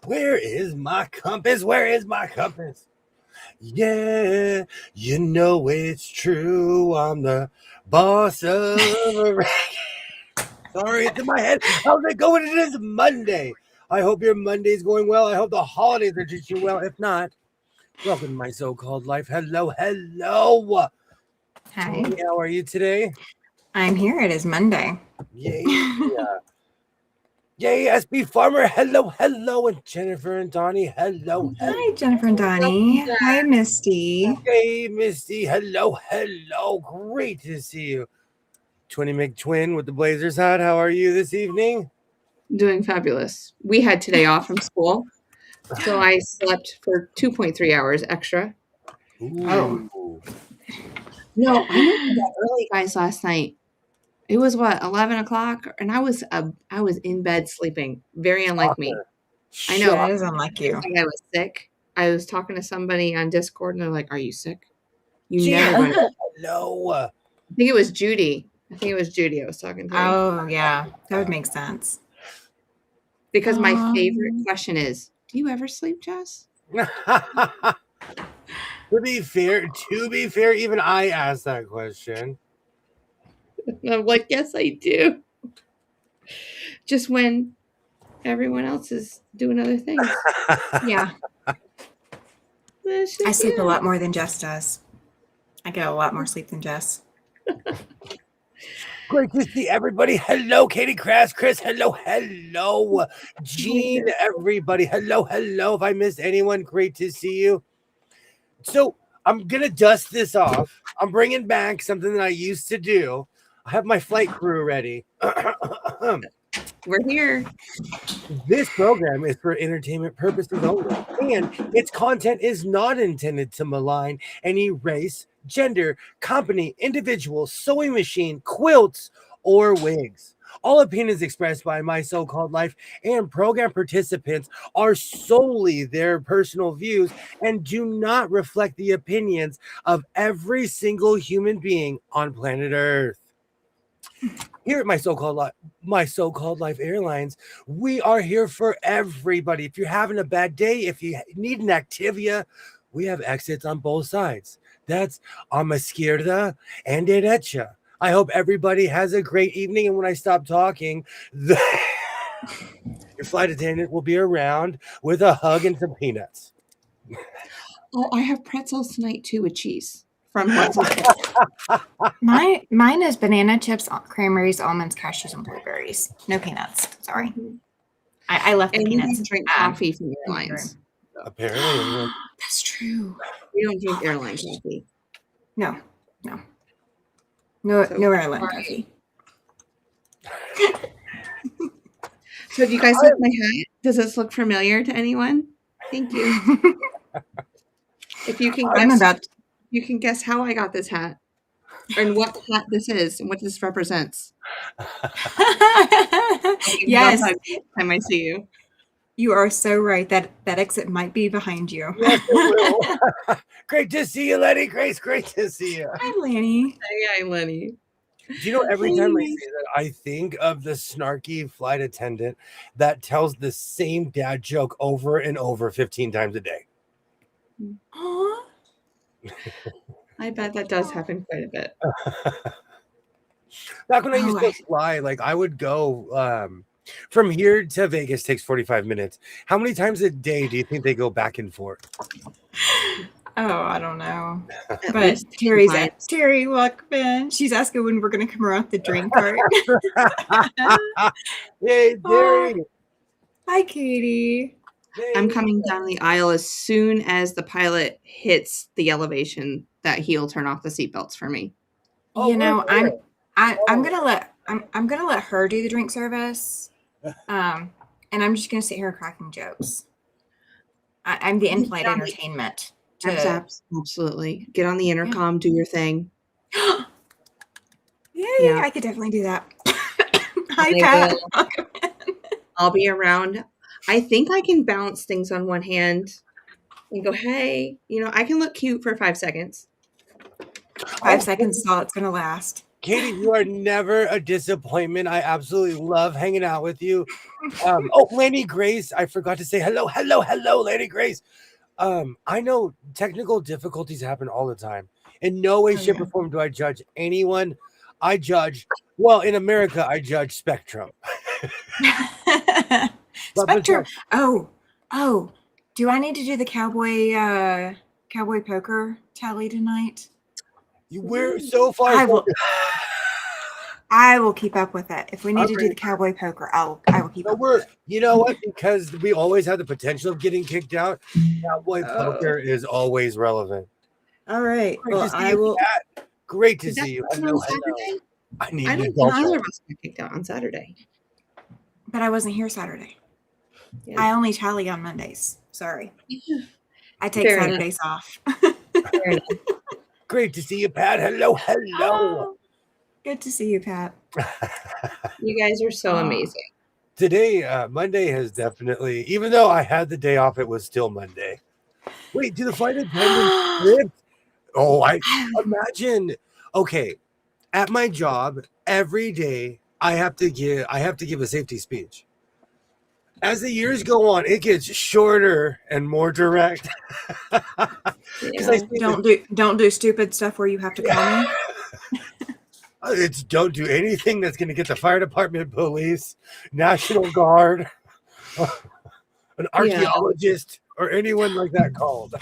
Where is my compass? Where is my compass? Yeah, you know it's true. I'm the boss of a Sorry, it's in my head. How's it going? It is Monday. I hope your Monday's going well. I hope the holidays are treating you well. If not, welcome to my so-called life. Hello, hello. Hi. Tony, how are you today? I'm here. It is Monday. Yay. Yay, SB Farmer. Hello, hello. And Jennifer and Donnie. Hello, hello. Hi, Jennifer and Donnie. Hi, Misty. Hey, Misty. Hello, hello. Great to see you. Twinny McTwin with the Blazers hat. How are you this evening? Doing fabulous. We had today off from school, so I slept for 2.3 hours extra. Ooh. Oh. No, I went to bed early, guys, last night. It was 11 o'clock, and I was in bed sleeping. Very unlike me. I know. That is unlike you. I was sick. I was talking to somebody on Discord, and they're like, "Are you sick?" Hello. I think it was Judy. I was talking to. Oh, yeah. That would make sense. Because my favorite question is, do you ever sleep, Jess? To be fair, even I asked that question. And I'm like, yes, I do. Just when everyone else is doing other things. Yeah. I sleep a lot more than Jess does. I get a lot more sleep than Jess. Great to see everybody. Hello, Katie Crass, Chris. Hello, hello. Jean, everybody. Hello, hello. If I missed anyone, great to see you. So I'm going to dust this off. I'm bringing back something that I used to do. I have my flight crew ready. We're here. This program is for entertainment purposes only, and its content is not intended to malign any race, gender, company, individual, sewing machine, quilts, or wigs. All opinions expressed by my so-called life and program participants are solely their personal views and do not reflect the opinions of every single human being on planet Earth. Here at my so-called life airlines, we are here for everybody. If you're having a bad day, if you need an Activia, we have exits on both sides. That's on my izquierda and derecha. I hope everybody has a great evening. And when I stop talking, your flight attendant will be around with a hug and some peanuts. Oh, I have pretzels tonight too with cheese. From Mine is banana chips, cranberries, almonds, cashews, and blueberries. No peanuts. Sorry. I left the peanuts. You drink coffee from airlines. Apparently. That's true. We don't drink airline coffee. No airline coffee. So do you guys like my hat? Does this look familiar to anyone? Thank you. If you can guess, you can guess how I got this hat and what hat this is and what this represents. Yes. Next time I see you. You are so right. That exit might be behind you. Yes, it will. Great to see you, Lenny. Grace, great to see you. Hi, Lenny. Hi, Lenny. Do you know, every time I say that, I think of the snarky flight attendant that tells the same dad joke over and over 15 times a day. Aww. I bet that does happen quite a bit. Back when I used to fly, like I would go from here to Vegas takes 45 minutes. How many times a day do you think they go back and forth? Oh, I don't know. But Terry Luckman, she's asking when we're going to come around the drink part. Hey, Terry. Hi, Katie. Hey. I'm coming down the aisle as soon as the pilot hits the elevation that he'll turn off the seatbelts for me. You know, I'm gonna let her do the drink service, and I'm just gonna sit here cracking jokes. I'm the in-flight entertainment. Absolutely, get on the intercom, do your thing. Yeah, I could definitely do that. Hi, Pat. I'll be around. I think I can bounce things on one hand and go, hey, I can look cute for 5 seconds. 5 seconds is all it's going to last. Katie, you are never a disappointment. I absolutely love hanging out with you. Laney Grace, I forgot to say hello, Laney Grace. I know technical difficulties happen all the time. In no way, shape, or form do I judge anyone. I judge, well, in America, I judge Spectrum. Spectrum. Oh, do I need to do the cowboy poker tally tonight? We're so far. I will keep up with it. If we need to do the cowboy poker, I will keep up with it. You know what? Because we always have the potential of getting kicked out. Cowboy poker is always relevant. All right. Well, I will. Great to see you. Hello. I don't know either of us got kicked out on Saturday. But I wasn't here Saturday. Yeah. I only tally on Mondays. Sorry. I take Saturdays off. Great to see you, Pat. Hello. Oh, good to see you, Pat. You guys are so amazing. Today, Monday has definitely, even though I had the day off, it was still Monday. Wait, do the flight attendants script? Oh, I imagine. Okay, at my job, every day I have to give a safety speech. As the years go on, it gets shorter and more direct. Don't do stupid stuff where you have to call me. It's don't do anything that's going to get the fire department, police, National Guard, an archaeologist, or anyone like that called.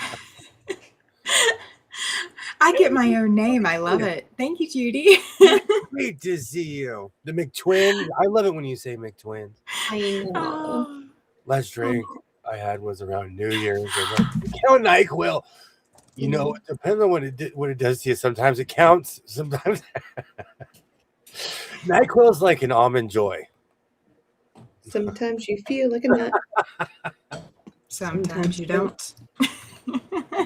I get my own name. I love it. Thank you, Judy. Great to see you. The McTwins. I love it when you say McTwins. I know. Last drink I had was around New Year's. Count NyQuil. You know, it depends on what it does to you. Sometimes it counts. Sometimes NyQuil is like an almond joy. Sometimes you feel like a nut. Sometimes you don't.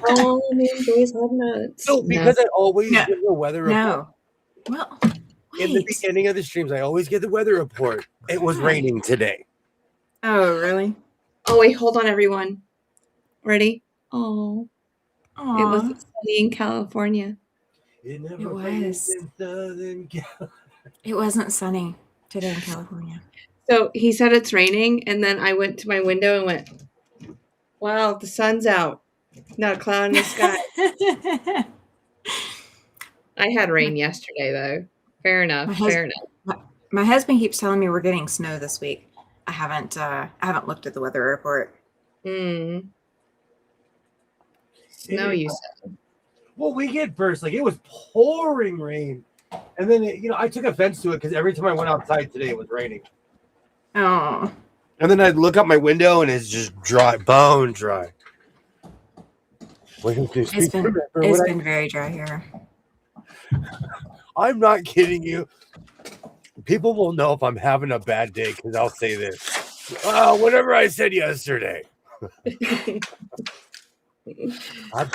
Almond joys have nuts. No, because I always get the weather report. No. Well, in the beginning of the streams, I always get the weather report. It was raining today. Oh, really? Oh, wait, hold on, everyone. Ready? Oh. It wasn't sunny in California. It was. In Southern California. It wasn't sunny today in California. So he said it's raining, and then I went to my window and went, wow, the sun's out. Not a cloud in the sky. I had rain yesterday, though. Fair enough. My husband keeps telling me we're getting snow this week. I haven't looked at the weather report. Snow, you said. Well, we get first, like it was pouring rain, and then I took offense to it because every time I went outside today, it was raining. Oh. And then I'd look out my window and it's just dry, bone dry. It's been very dry here. I'm not kidding you. People will know if I'm having a bad day because I'll say this. Whatever I said yesterday. I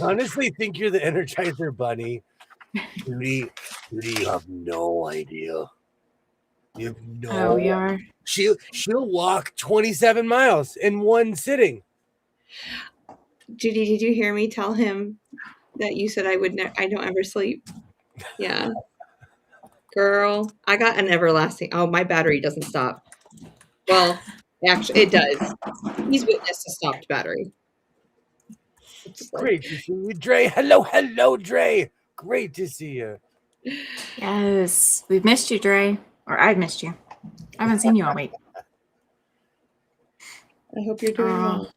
honestly think you're the Energizer Bunny. Judy, you have no idea. You have no. Oh, we are. She'll walk 27 miles in one sitting. Judy, did you hear me tell him that you said I don't ever sleep? Yeah. Girl, I got an everlasting. Oh, my battery doesn't stop. Well, actually, it does. He's witnessed a stopped battery. Great to see you, Dre. Hello, Dre. Great to see you. Yes, we've missed you, Dre. Or I've missed you. I haven't seen you all week. I hope you're doing well.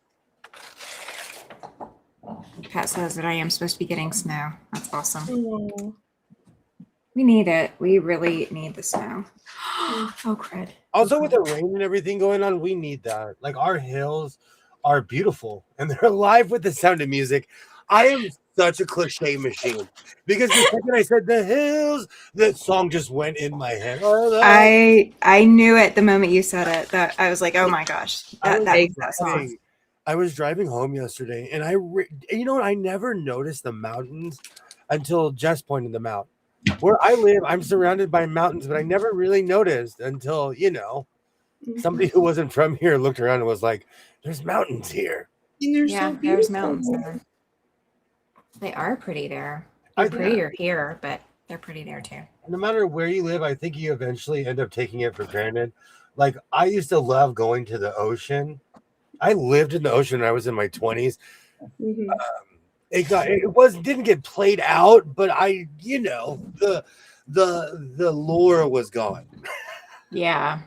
Pat says that I am supposed to be getting snow. That's awesome. Oh. We need it. We really need the snow. Oh, crud. Also, with the rain and everything going on, we need that. Like, our hills are beautiful, and they're alive with the sound of music. I am such a cliche machine because the second I said the hills, that song just went in my head. I knew it the moment you said it. That I was like, oh my gosh, that song. I was driving home yesterday, and I never noticed the mountains until Jess pointed them out. Where I live, I'm surrounded by mountains, but I never really noticed until somebody who wasn't from here looked around and was like, "There's mountains here." And there's there's mountains there. They are pretty there. They're prettier here, but they're pretty there too. No matter where you live, I think you eventually end up taking it for granted. Like, I used to love going to the ocean. I lived in the ocean when I was in my 20s. Mm-hmm. Didn't get played out, but the lure was gone. Yeah,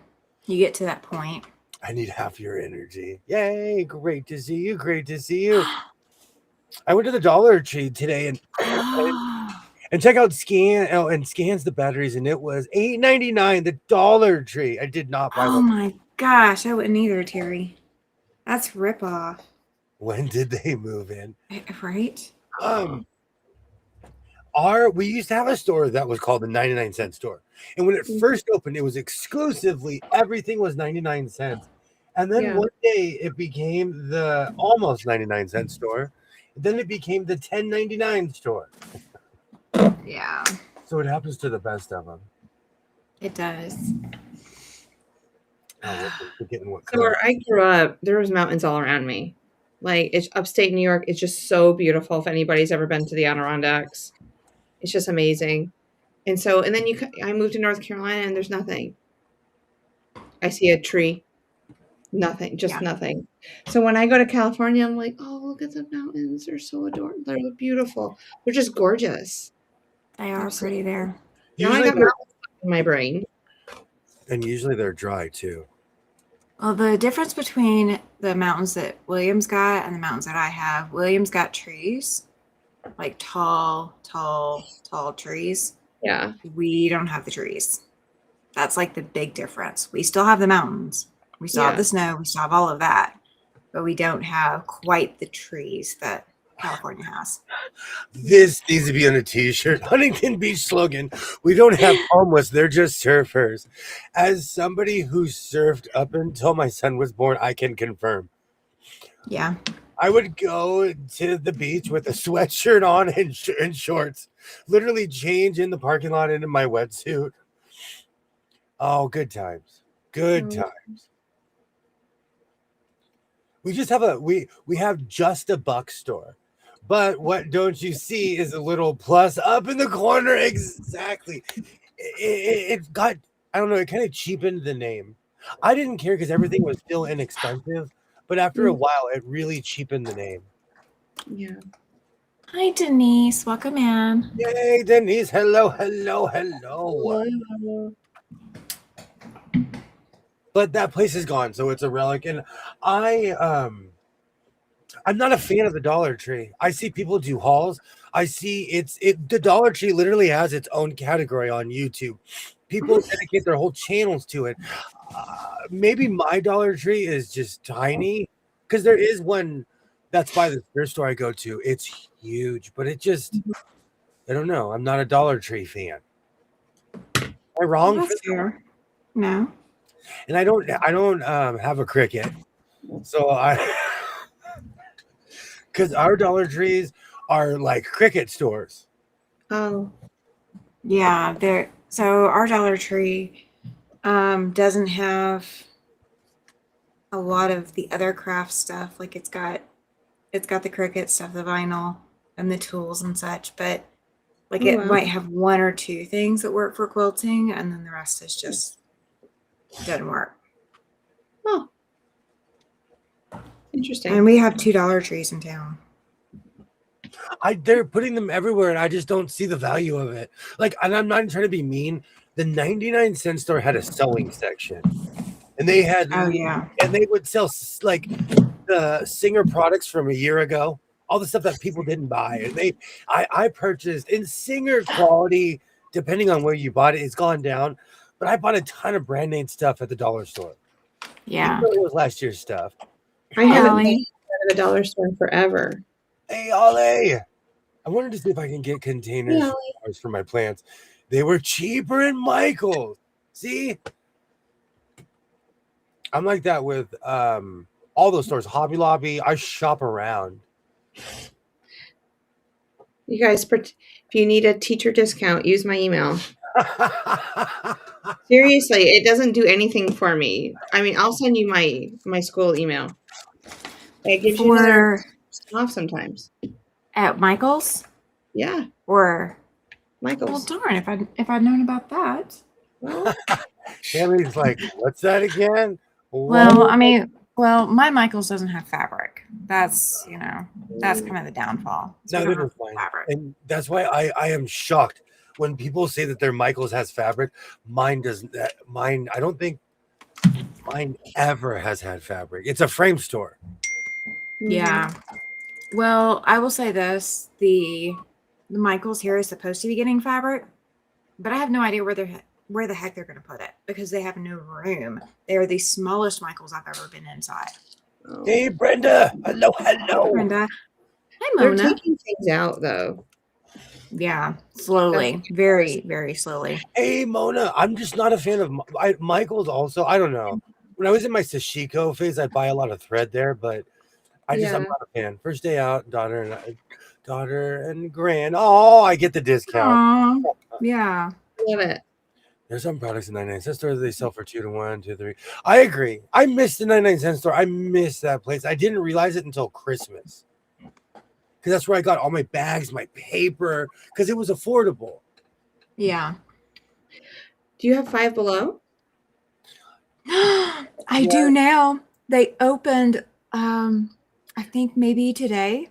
you get to that point. I need half your energy. Yay! Great to see you. Great to see you. I went to the Dollar Tree today and check out scans the batteries, and it was $8.99. The Dollar Tree. I did not buy. Oh my gosh, I wouldn't either, Terry. That's ripoff. When did they move in? Right. We used to have a store that was called the 99-cent store. And when it first opened, it was exclusively everything was 99 cents. And then one day it became the almost 99-cent store. Then it became the 10.99 store. Yeah. So it happens to the best of them. It does. So where I grew up, there was mountains all around me. Like, it's upstate New York. It's just so beautiful. If anybody's ever been to the Adirondacks, it's just amazing. And then I moved to North Carolina, and there's nothing. I see a tree. Nothing, just nothing. So when I go to California, I'm like, oh, look at the mountains. They're so adorable. They're beautiful. They're just gorgeous. They are pretty there. Now I got mountains in my brain. And usually they're dry too. Well, the difference between the mountains that Williams got and the mountains that I have, Williams got trees, like tall trees. Yeah. We don't have the trees. That's like the big difference. We still have the mountains. We still have the snow. We still have all of that. But we don't have quite the trees that California has. This needs to be on a t-shirt. Huntington Beach slogan. We don't have homeless. They're just surfers. As somebody who surfed up until my son was born, I can confirm. Yeah. I would go to the beach with a sweatshirt on and shorts. Literally change in the parking lot into my wetsuit. Oh, good times. Good times. We just have we have just a buck store. But what don't you see is a little plus up in the corner. Exactly. It got, I don't know, it kind of cheapened the name. I didn't care because everything was still inexpensive. But after a while, it really cheapened the name. Yeah. Hi, Denise. Welcome in. Yay, Denise. Hello, hello, hello. But that place is gone, so it's a relic. And I'm not a fan of the Dollar Tree. I see people do hauls. I see the Dollar Tree literally has its own category on YouTube. People dedicate their whole channels to it. Maybe my Dollar Tree is just tiny because there is one that's by the thrift store I go to. It's huge, but it just, I don't know. I'm not a Dollar Tree fan. Am I wrong? That's fair. No. And I don't have a Cricket. So because our Dollar Trees are like Cricket stores. Oh. Yeah, so our Dollar Tree doesn't have a lot of the other craft stuff. Like it's got the Cricut stuff, the vinyl and the tools and such, but like it might have one or two things that work for quilting, and then the rest is just doesn't work. Oh. Interesting. And we have 2 Dollar Trees in town. They're putting them everywhere, and I just don't see the value of it. Like, and I'm not trying to be mean. The 99-cent store had a sewing section, and they had, and they would sell like the Singer products from a year ago, all the stuff that people didn't buy. And I purchased in Singer quality, depending on where you bought it, it's gone down. But I bought a ton of brand name stuff at the dollar store. Yeah, it was last year's stuff. I haven't been at the dollar store in forever. Hey, Ollie. I wanted to see if I can get containers for my plants. They were cheaper in Michael's. See? I'm like that with all those stores. Hobby Lobby. I shop around. You guys, if you need a teacher discount, use my email. Seriously, it doesn't do anything for me. I mean, I'll send you my school email. It gives you off sometimes. At Michael's? Yeah, Or Michael's. well, darn, if I'd known about that. Well, Tammy's like, what's that again? Well, What? I mean, my Michael's doesn't have fabric. That's that's kind of the downfall. So we Neither don't does have mine. fabric. And that's why I am shocked when people say that their Michaels has fabric. Mine doesn't. Mine, I don't think mine ever has had fabric. It's a frame store. Yeah. Well, I will say this: the Michael's here is supposed to be getting fabric, but I have no idea where the heck they're going to put it because they have no room. They are the smallest Michael's I've ever been inside. Oh. Hey, Brenda. Hello. Brenda. Hi, They're Mona. taking things out though. Yeah, slowly, very, very slowly. Hey, Mona. I'm just not a fan of Michael's. Also, I don't know. When I was in my Sashiko phase, I'd buy a lot of thread there, but I'm not a fan. First day out, daughter and grand. Oh, I get the discount. Aww. Yeah. Love it. There's some products in 99-cent store that they sell for 2 to 1, 2 to 3. I agree. I miss the 99-cent store. I miss that place. I didn't realize it until Christmas. Because that's where I got all my bags, my paper, because it was affordable. Yeah. Do you have Five Below? I do now. They opened, I think maybe today,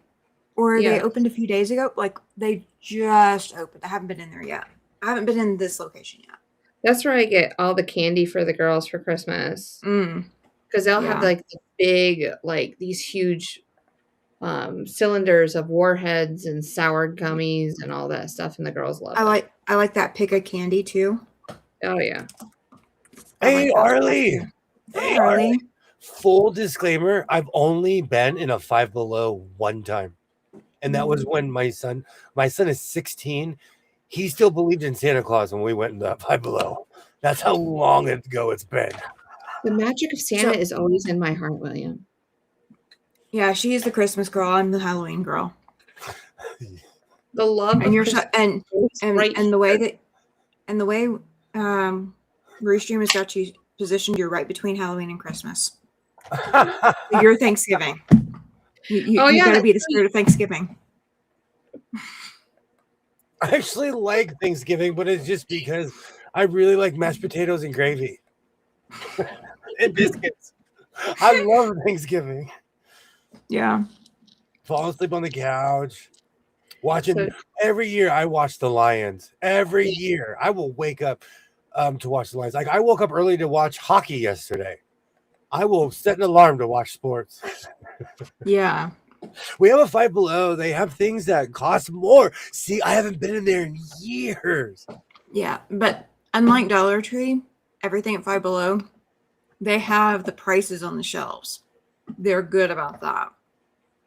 or they opened a few days ago. Like they just opened. I haven't been in there yet. I haven't been in this location yet. That's where I get all the candy for the girls for Christmas. Because they'll have like the big, like these huge cylinders of warheads and sour gummies and all that stuff, and the girls love it. I like that pick of candy too. Oh yeah. Hey, Arlie. Hey, Arlie. Full disclaimer, I've only been in a Five Below one time. And that was when my son is 16. He still believed in Santa Claus when we went in the Five Below. That's how long ago it's been. The magic of Santa is always in my heart, William. Yeah, she is the Christmas girl. I'm the Halloween girl. The love and you're and the way Restream has got you positioned, you're right between Halloween and Christmas. You're Thanksgiving. You gotta be the spirit of Thanksgiving. I actually like Thanksgiving, but it's just because I really like mashed potatoes and gravy and biscuits. I love Thanksgiving. Yeah. Fall asleep on the couch, watching. Every year I watch the Lions. Every year I will wake up to watch the Lions. Like I woke up early to watch hockey yesterday. I will set an alarm to watch sports. Yeah. We have a Five Below. They have things that cost more. See, I haven't been in there in years. Yeah, but unlike Dollar Tree, everything at Five Below, they have the prices on the shelves. They're good about that.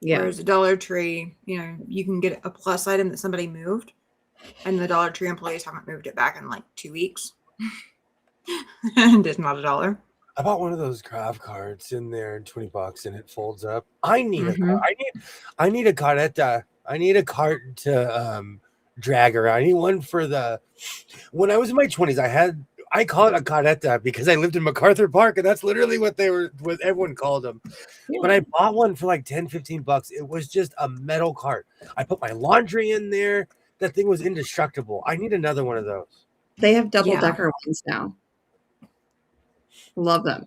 Yeah. Whereas the Dollar Tree, you can get a plus item that somebody moved, and the Dollar Tree employees haven't moved it back in like 2 weeks. And it's not $1. I bought one of those craft carts in there, $20, and it folds up. I need a cart. I need a carreta. I need a cart to drag around. I need one for when I was in my 20s, I call it a carreta because I lived in MacArthur Park, and that's literally what everyone called them. Yeah. But I bought one for like $10-15. It was just a metal cart. I put my laundry in there. That thing was indestructible. I need another one of those. They have double-decker ones now. Love them.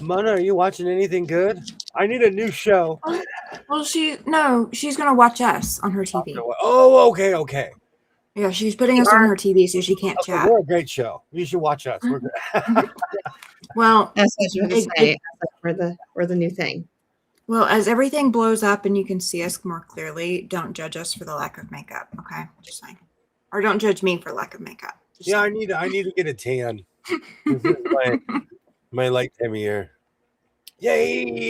Mona, are you watching anything good? I need a new show. Well, she's gonna watch us on her TV. Oh, okay. Yeah, she's putting us on her TV so she can't chat. We're a great show. You should watch us. We're good. Well, that's what I was going to say. We're the new thing. Well, as everything blows up and you can see us more clearly, don't judge us for the lack of makeup. Okay, just saying, or don't judge me for lack of makeup. Yeah, I need to get a tan. This is my light time of year. Yay!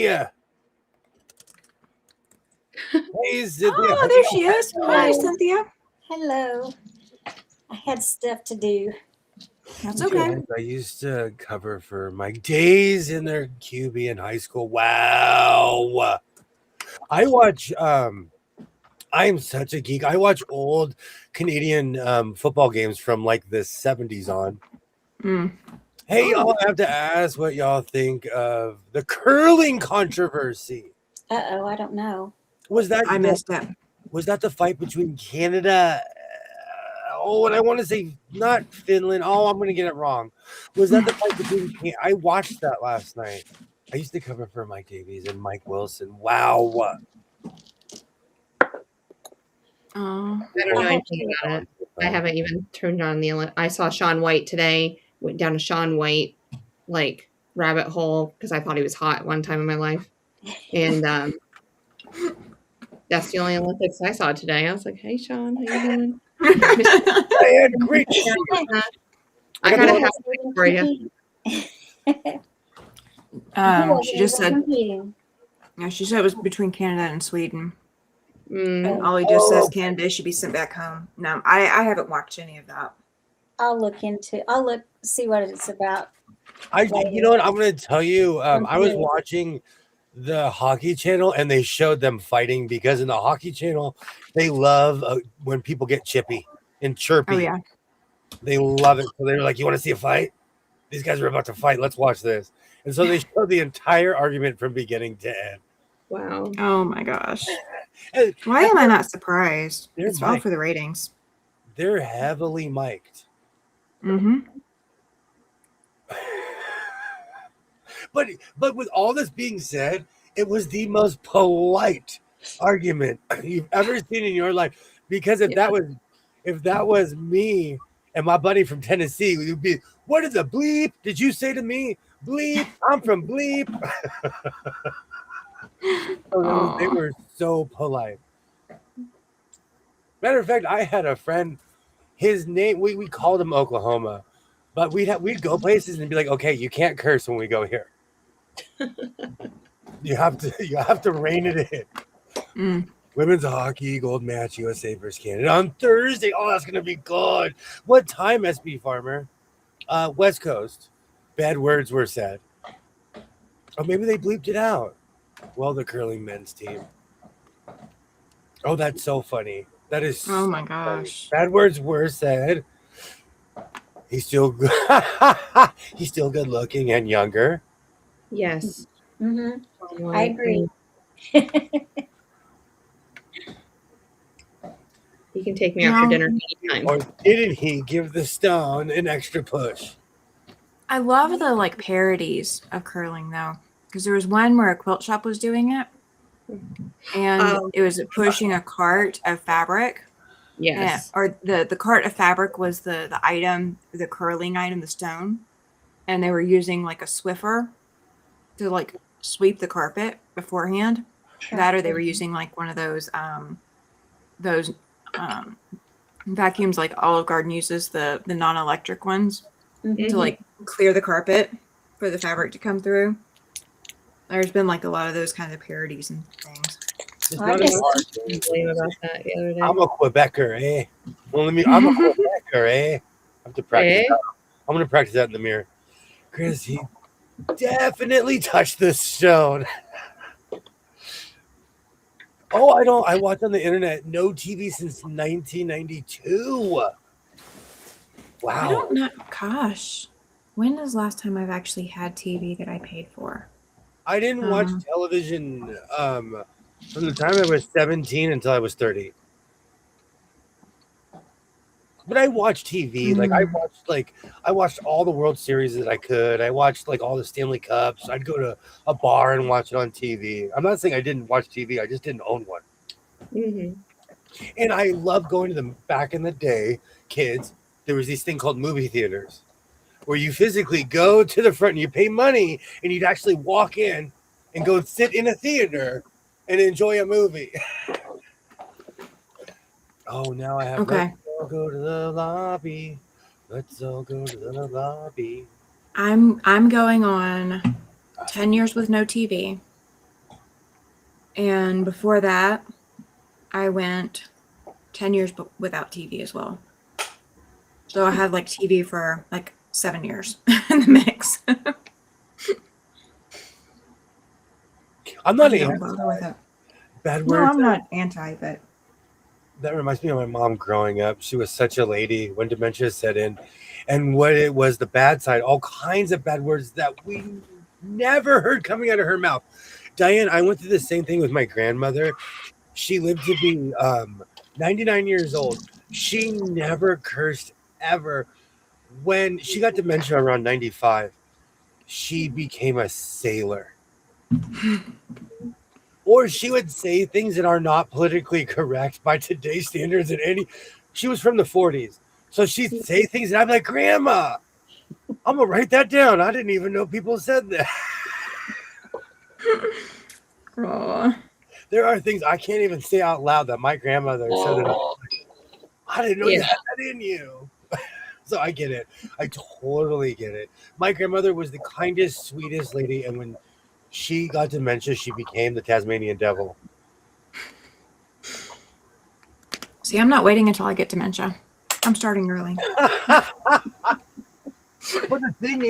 Hey, Cynthia. Oh, there she is. Hi, Cynthia. Hello. I had stuff to do. That's okay. I used to cover for my days in their QB in high school. Wow. I watch I am such a geek. I watch old Canadian football games from like the 70s on. Hey, y'all, I have to ask what y'all think of the curling controversy. I don't know. Was that I missed it. Was that the fight between Canada? And I want to say not Finland. Oh, I'm going to get it wrong. Was that the fight between? I watched that last night. I used to cover for Mike Davies and Mike Wilson. Wow. Oh, I don't know anything about it. I haven't even turned on I saw Shaun White today. Went down a Shaun White like rabbit hole because I thought he was hot at one time in my life, and that's the only Olympics I saw today. I was like, "Hey, Shaun, how you doing?" I had great. I got a half for you. She just said. Yeah, she said it was between Canada and Sweden. Ollie just says Canada should be sent back home. No, I haven't watched any of that. I'll see what it's about. You know what? I'm going to tell you. I was watching the Hockey Channel and they showed them fighting because in the Hockey Channel they love when people get chippy and chirpy. Oh yeah, they love it. So they were like, "You want to see a fight? These guys are about to fight. Let's watch this." And so they showed the entire argument from beginning to end. Wow. Oh my gosh. Why am I not surprised? It's all for the ratings. They're heavily mic'd. Mm-hmm. But with all this being said, it was the most polite argument you've ever seen in your life. Because if that was me and my buddy from Tennessee, we'd be, "What is a bleep? Did you say to me, bleep? I'm from bleep." They were so polite. Matter of fact, I had a friend. His name we called him Oklahoma, but we'd go places and be like, "Okay, you can't curse when we go here. you have to rein it in." Women's hockey gold match USA versus Canada on Thursday. Oh, that's gonna be good. What time, SB Farmer? West Coast. Bad words were said. Oh, maybe they bleeped it out. Well, the curling men's team. Oh, that's so funny. That is. Oh my gosh. Bad words were said. He's still good. He's still good looking and younger. Yes. Mm-hmm. I agree. He can take me out for dinner anytime. Or didn't he give the stone an extra push? I love the parodies of curling though, because there was one where a quilt shop was doing it, and it was pushing a cart of fabric. Yes. Or the cart of fabric was the item, the curling item, the stone, and they were using like a Swiffer to sweep the carpet beforehand. That, or they were using like one of those vacuums like Olive Garden uses, the non-electric ones, to clear the carpet for the fabric to come through. There's been a lot of those kinds of parodies and things. I guess about that the other day. I'm a Quebecer, eh? Well, I'm a Quebecer, eh? I have to practice that. I'm going to practice that in the mirror. Chris, he definitely touched the stone. I watched on the internet, no TV since 1992. Wow. I don't know. Gosh. When was the last time I've actually had TV that I paid for? I didn't watch television from the time I was 17 until I was 30. But I watched TV. I watched all the World Series that I could. I watched all the Stanley Cups. I'd go to a bar and watch it on TV. I'm not saying I didn't watch TV. I just didn't own one. Mm-hmm. And I love going to them. Back in the day, kids, there was this thing called movie theaters where you physically go to the front and you pay money and you'd actually walk in and go sit in a theater and enjoy a movie. Oh, now I have Okay. Let's all go to the lobby. Let's all go to the lobby. I'm going on 10 years with no TV. And before that, I went 10 years without TV as well. So I had TV for 7 years in the mix. I'm not don't bother with it. bad No, words. I'm not anti, but That reminds me of my mom growing up. She was such a lady when dementia set in. And what it was, the bad side, all kinds of bad words that we never heard coming out of her mouth. Diane, I went through the same thing with my grandmother. She lived to be 99 years old. She never cursed ever. When she got dementia around 95, she became a sailor. Or she would say things that are not politically correct by today's standards. She was from the 40s. So she'd say things and I'd be like, Grandma, I'm going to write that down. I didn't even know people said that. Oh. There are things I can't even say out loud that my grandmother said that I didn't know you had that in you. So I get it. I totally get it. My grandmother was the kindest, sweetest lady. And when she got dementia, she became the Tasmanian devil. See, I'm not waiting until I get dementia. I'm starting early. But the thing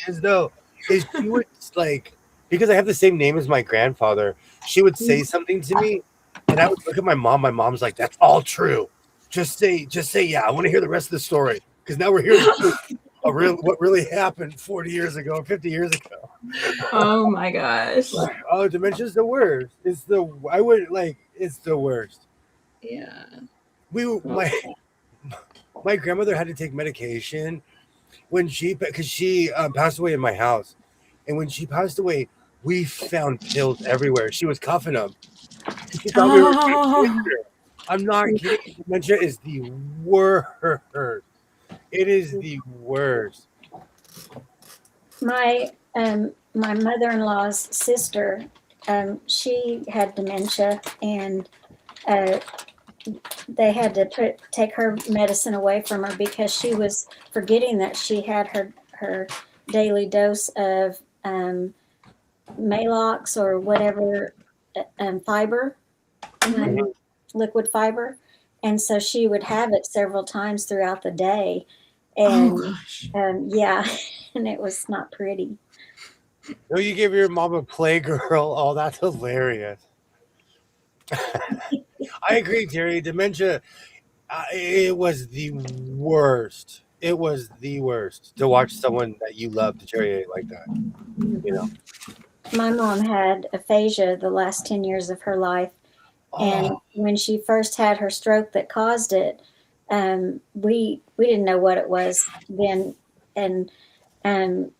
is though, is she would like, because I have the same name as my grandfather, she would say something to me and I would look at my mom. My mom's like, that's all true. Just say, yeah. I want to hear the rest of the story. Because now we're hearing what really happened 40 years ago, 50 years ago. Oh my gosh. Oh, dementia's the worst. It's the worst. Yeah. My grandmother had to take medication because she passed away in my house. And when she passed away, we found pills everywhere. She was cuffing them. She thought we were I'm not kidding. Dementia is the worst. It is the worst. My mother-in-law's sister, she had dementia, and they had to take her medicine away from her because she was forgetting that she had her daily dose of Malox or whatever fiber, liquid fiber, and so she would have it several times throughout the day, and yeah, and it was not pretty. No, you give your mom a playgirl. Oh, that's hilarious. I agree, Terry. Dementia, it was the worst. It was the worst to watch someone that you love deteriorate like that. You know. My mom had aphasia the last 10 years of her life. And when she first had her stroke that caused it, we didn't know what it was then. And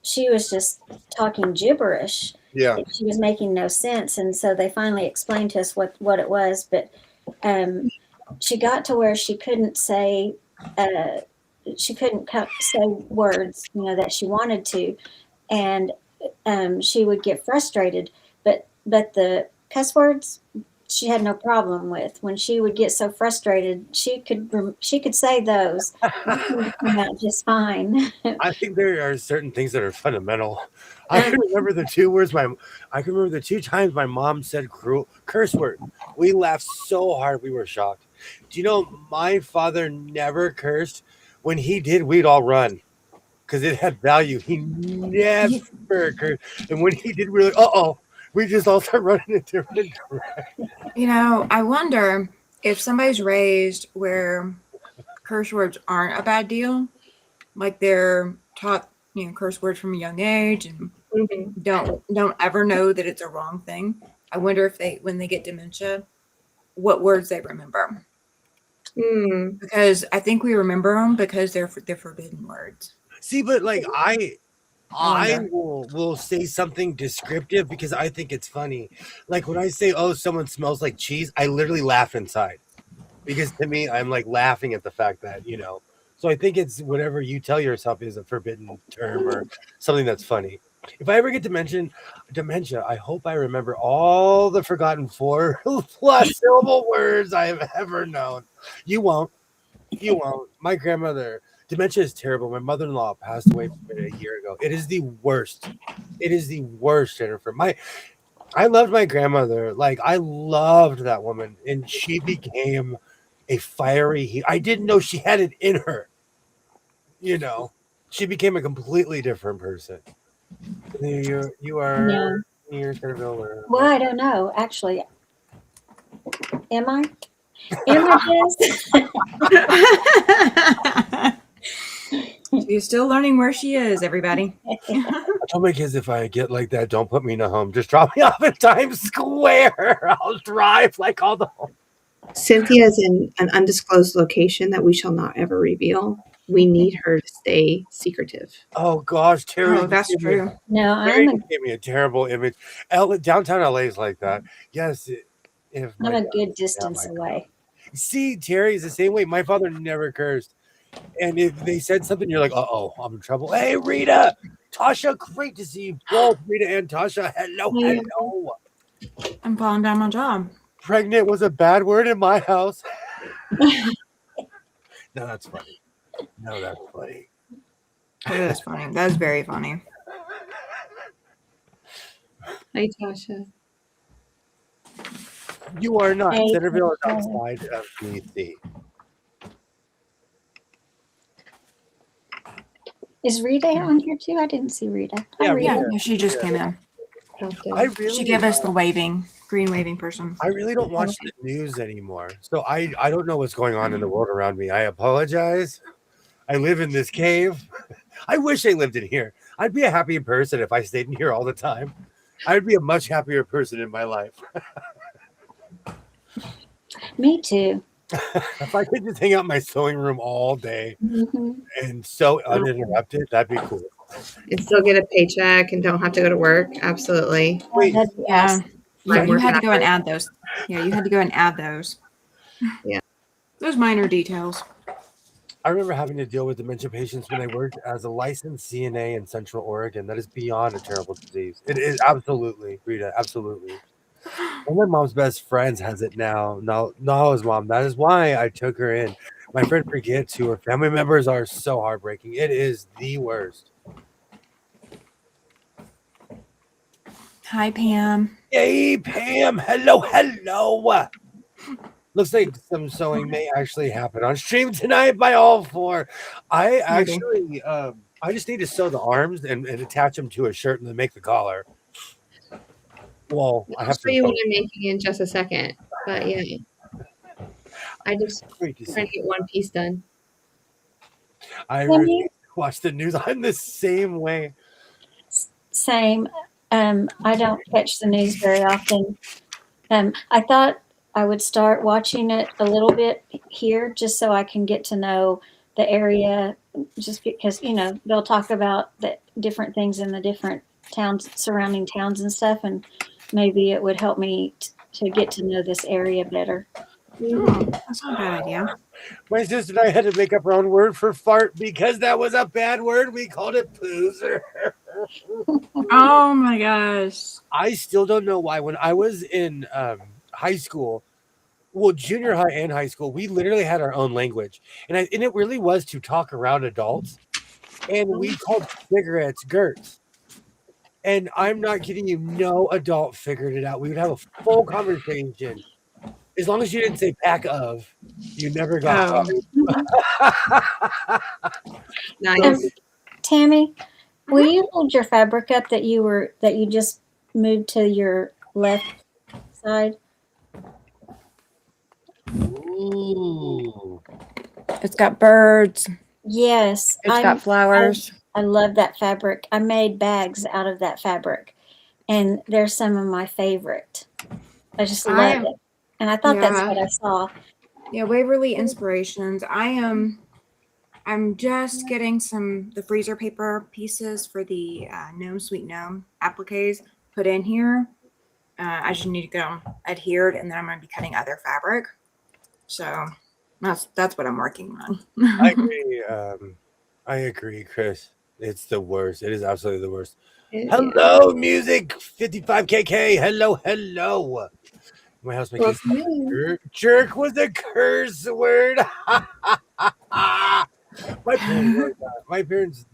she was just talking gibberish. Yeah. She was making no sense. And so they finally explained to us what it was. But she got to where she couldn't say words, that she wanted to. And she would get frustrated. But the cuss words, she had no problem with. When she would get so frustrated, she could say those. Come out just fine. I think there are certain things that are fundamental. I can remember the two times my mom said curse word. We laughed so hard we were shocked. Do you know my father never cursed? When he did, we'd all run because it had value. He never cursed, and when he did, we were like, we just all start running in different directions. I wonder if somebody's raised where curse words aren't a bad deal, like they're taught, curse words from a young age and don't ever know that it's a wrong thing. I wonder if when they get dementia, what words they remember. Because I think we remember them because they're forbidden words. See, but like I will say something descriptive because I think it's funny. Like when I say, someone smells like cheese, I literally laugh inside because to me, I'm like laughing at the fact that, so I think it's whatever you tell yourself is a forbidden term or something that's funny. If I ever get dementia, I hope I remember all the forgotten 4+ syllable words I have ever known. You won't. My grandmother, dementia is terrible. My mother-in-law passed away from it a year ago. It is the worst. It is the worst, Jennifer. I loved my grandmother. Like, I loved that woman. And she became a fiery I didn't know she had it in her. She became a completely different person. You are near Centerville. Well, I don't know. Actually, am I? Am I, Jess? She's still learning where she is, everybody. tell my kids if I get like that, don't put me in a home. Just drop me off in Times Square. I'll drive like all the home. Cynthia is in an undisclosed location that we shall not ever reveal. We need her to stay secretive. Oh gosh, Terry. Oh, that's true. No, Terry gave me a terrible image. Downtown LA is like that. Yes, if I'm a good distance away. See, Terry's the same way. My father never cursed. And if they said something, you're like, uh-oh, I'm in trouble. Hey, Rita, Tasha, great to see you both. Rita and Tasha, hello. I'm falling down my job. Pregnant was a bad word in my house. No, that's funny. That is funny. That is very funny. Hi, Tasha. You are not. Hey, Centerville is outside of DC. Is Rita on here too? I didn't see Rita. Hi, Yeah, Rita. Yeah, she just came in. She gave us the green waving person. I really don't watch the news anymore. So I don't know what's going on in the world around me. I apologize. I live in this cave. I wish I lived in here. I'd be a happy person if I stayed in here all the time. I'd be a much happier person in my life. Me too. If I could just hang out in my sewing room all day and sew uninterrupted, that'd be cool. And still get a paycheck and don't have to go to work. Absolutely. Wait, Yeah. You had to go and add those. Yeah, you had to go and add those. Yeah. Those minor details. I remember having to deal with dementia patients when I worked as a licensed CNA in Central Oregon. That is beyond a terrible disease. It is absolutely, Rita, absolutely. One of my mom's best friends has it now. No, his mom. That is why I took her in. My friend forgets who her family members are. So heartbreaking. It is the worst. Hi, Pam. Hey, Pam. Hello. Looks like some sewing may actually happen on stream tonight by all four. I actually, I just need to sew the arms and attach them to a shirt and then make the collar. Well, I have I'll show you what I'm making in just a second. But yeah, I just trying to get one piece done. I really watch the news. I'm the same way. Same. I don't catch the news very often. I thought I would start watching it a little bit here just so I can get to know the area, just because, they'll talk about the different things in the different towns, surrounding towns and stuff, and maybe it would help me to get to know this area better. That's not a bad idea. My sister and I had to make up our own word for fart because that was a bad word. We called it poozer. Oh my gosh. I still don't know why. When I was in high school, well, junior high and high school, we literally had our own language. And it really was to talk around adults. And we called cigarettes Gerts. And I'm not kidding you, no adult figured it out. We would have a full conversation. As long as you didn't say pack of, you never got Nice. Tammy, will you hold your fabric up that you just moved to your left side? Ooh. It's got birds. Yes. It's got flowers. I love that fabric. I made bags out of that fabric, and they're some of my favorite. I just love it. And I thought that's what I saw. Yeah, Waverly Inspirations. I'm just getting the freezer paper pieces for the Gnome Sweet Gnome appliques put in here. I just need to get them adhered, and then I'm going to be cutting other fabric. So that's what I'm working on. I agree, Chris. It's the worst. It is absolutely the worst. Hello, music 55KK. Hello. My house makes jerk was a curse word. My parents,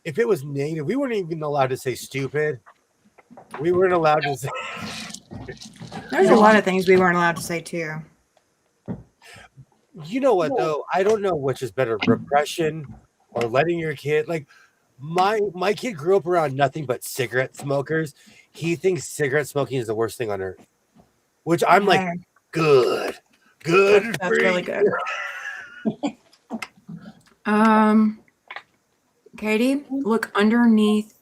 if it was native, we weren't even allowed to say stupid. We weren't allowed to say. There's a lot of things we weren't allowed to say too. You know what though? I don't know which is better, repression or letting your kid my kid grew up around nothing but cigarette smokers. He thinks cigarette smoking is the worst thing on earth. Which I'm like, good. That's really good. Katie, look underneath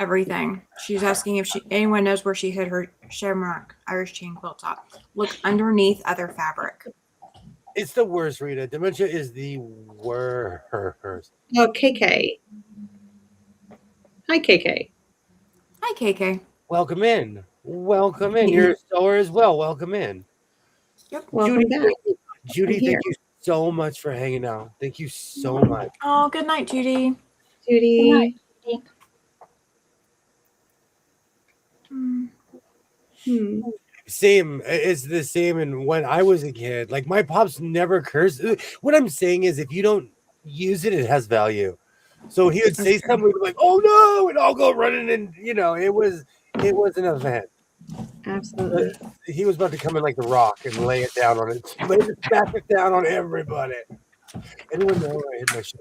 everything. She's asking if anyone knows where she hid her shamrock Irish chain quilt top. Look underneath other fabric. It's the worst, Rita. Dementia is the worst. Oh, KK. Hi, KK. Hi, KK. Welcome in. Welcome in. You're a sewer as well. Welcome in. Yep. Welcome back. Judy, thank you so much for hanging out. Thank you so much. Oh, good night, Judy. Judy. Good night, Judy. Same. It's the same. And when I was a kid, like my pops never cursed. What I'm saying is, if you don't use it, it has value. So he would say something, we'd be like, "Oh no!" and I'll go running, and it was an event. Absolutely. He was about to come in like the Rock and lay it down on it, smash it down on everybody. Anyone know where I hid my shit?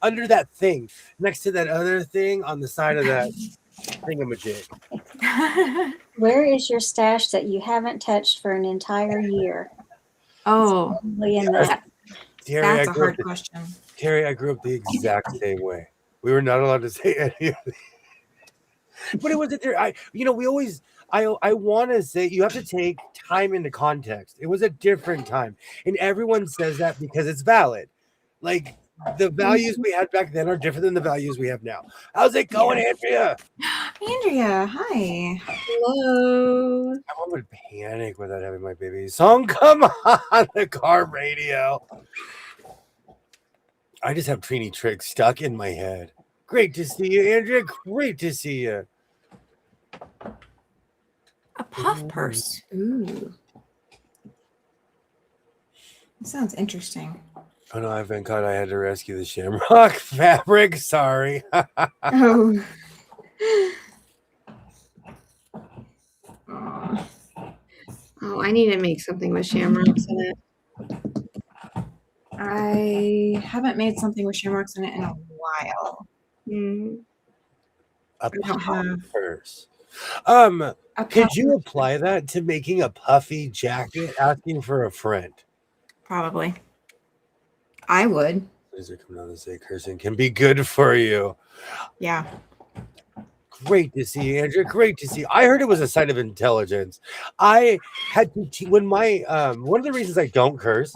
Under that thing, next to that other thing on the side of that thingamajig. Where is your stash that you haven't touched for an entire year? Oh, In that. Terry, that's a hard question. Terry, I grew up the exact same way. We were not allowed to say any of it. But it wasn't there. I want to say you have to take time into context. It was a different time. And everyone says that because it's valid. Like the values we had back then are different than the values we have now. How's it going, Andrea? Andrea, hi. Hello. My mom would panic without having my baby song come on the car radio. I just have Trini tricks stuck in my head. Great to see you, Andrea. Great to see you. A puff purse. Ooh. That sounds interesting. Oh no, I've been caught. I had to rescue the shamrock fabric. Sorry. Oh. Oh, I need to make something with shamrocks in it. I haven't made something with shamrocks in it in a while. A puff purse. Could you apply that to making a puffy jacket asking for a friend? Probably. I would. These are coming out to say cursing can be good for you. Yeah. Great to see you, Andrea. Great to see you. I heard it was a sign of intelligence. I had to when my one of the reasons I don't curse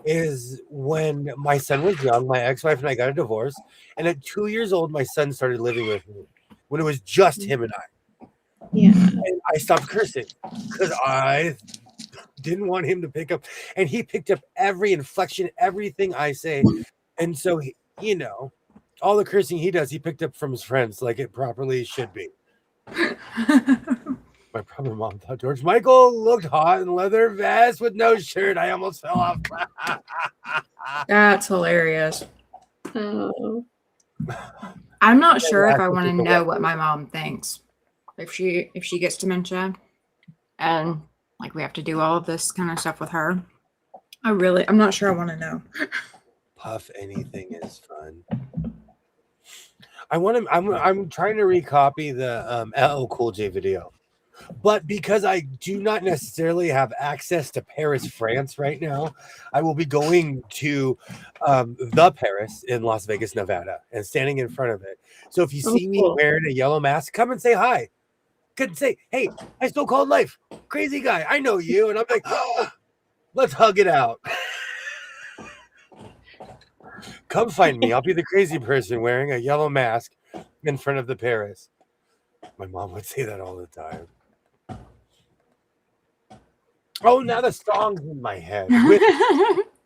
is when my son was young, my ex-wife and I got a divorce, and at 2 years old, my son started living with me when it was just him and I. Yeah. And I stopped cursing because I didn't want him to pick up, and he picked up every inflection, everything I say. And so, all the cursing he does, he picked up from his friends like it properly should be. My proper mom thought George Michael looked hot in leather vest with no shirt. I almost fell off. That's hilarious. Oh. I'm not sure if I want to know what my mom thinks. If she gets dementia and like we have to do all of this kind of stuff with her. I'm not sure I want to know. Puff anything is fun. I'm trying to recopy the LL Cool J video. But because I do not necessarily have access to Paris, France right now, I will be going to the Paris in Las Vegas, Nevada, and standing in front of it. So if you see me wearing a yellow mask, come and say hi. Could say, "Hey, I still called life. Crazy guy, I know you." And I'm like, oh, let's hug it out. Come find me. I'll be the crazy person wearing a yellow mask in front of the Paris. My mom would say that all the time. Oh, now the song's in my head. With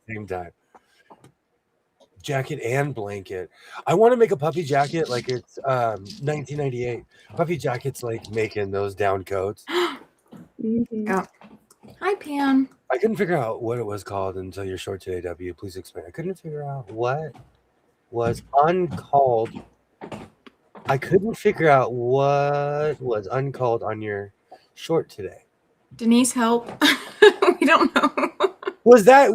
same time. Jacket and blanket. I want to make a puffy jacket like it's 1998. Puffy jackets like making those down coats. Yeah. Hi, Pam. I couldn't figure out what it was called until you're short today, W. Please explain. I couldn't figure out what was uncalled. I couldn't figure out what was uncalled on your short today. Denise, help. We don't know. Was that?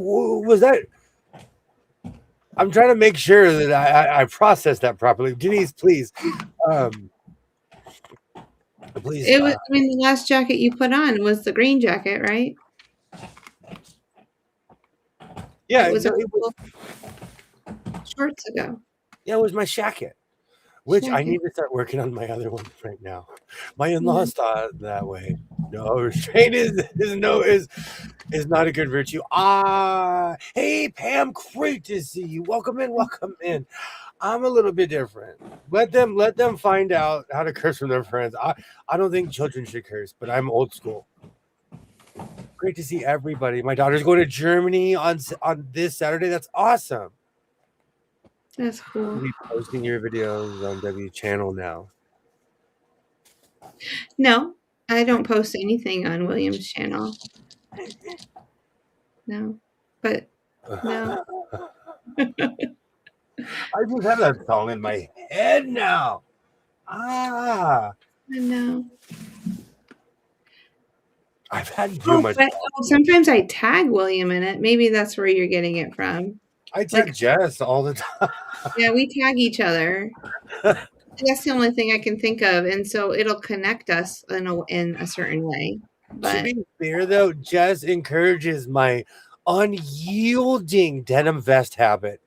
I'm trying to make sure that I process that properly. Denise, please. Please. It was. I mean, the last jacket you put on was the green jacket, right? Yeah, it was shorts ago. Yeah, it was my shacket. Which Should I do- need to start working on my other one right now. My in-laws thought that way. No, restraint is not a good virtue. Hey Pam, great to see you. Welcome in, welcome in. I'm a little bit different. Let them find out how to curse from their friends. I don't think children should curse, but I'm old school. Great to see everybody. My daughter's going to Germany on this Saturday. That's awesome. That's cool. You'll be posting your videos on W channel now. No, I don't post anything on William's channel. No, but no. I just have that song in my head now. No. I've had too much. But sometimes I tag William in it. Maybe that's where you're getting it from. I tag Jess all the time. Yeah, we tag each other. That's the only thing I can think of, and so it'll connect us in a certain way. But to be fair, though, Jess encourages my unyielding denim vest habit.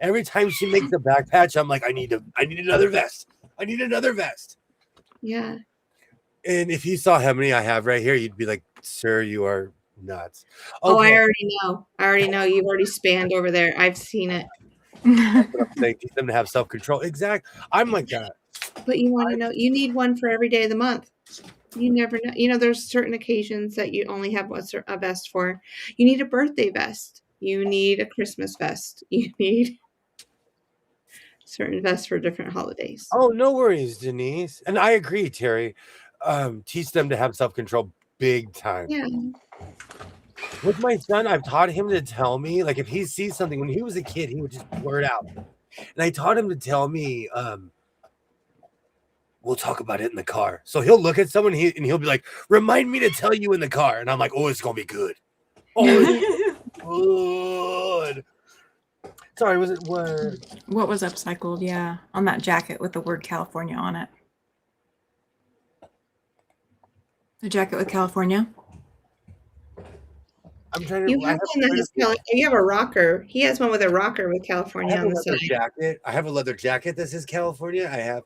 Every time she makes a back patch, I'm like, I need another vest. I need another vest. Yeah. And if you saw how many I have right here, you'd be like, sir, you are nuts. Okay. Oh, I already know. You've already spanned over there. I've seen it. That's what I'm saying. Teach them to have self-control. Exactly. I'm like that. But you want to know, you need one for every day of the month. You never know. You know, there's certain occasions that you only have a vest for. You need a birthday vest. You need a Christmas vest. You need certain vests for different holidays. Oh, no worries, Denise. And I agree, Terry. Teach them to have self-control big time. Yeah. With my son, I've taught him to tell me, like if he sees something, when he was a kid, he would just blurt out. And I taught him to tell me, we'll talk about it in the car. So he'll look at someone and he'll be like, remind me to tell you in the car. And I'm like, oh, it's going to be good. Oh, good. Sorry, was it what? What was upcycled? Yeah, on that jacket with the word California on it. The jacket with California. I'm trying to. You have a rocker. He has one with a rocker with California on the side. Jacket. I have a leather jacket that says California. I have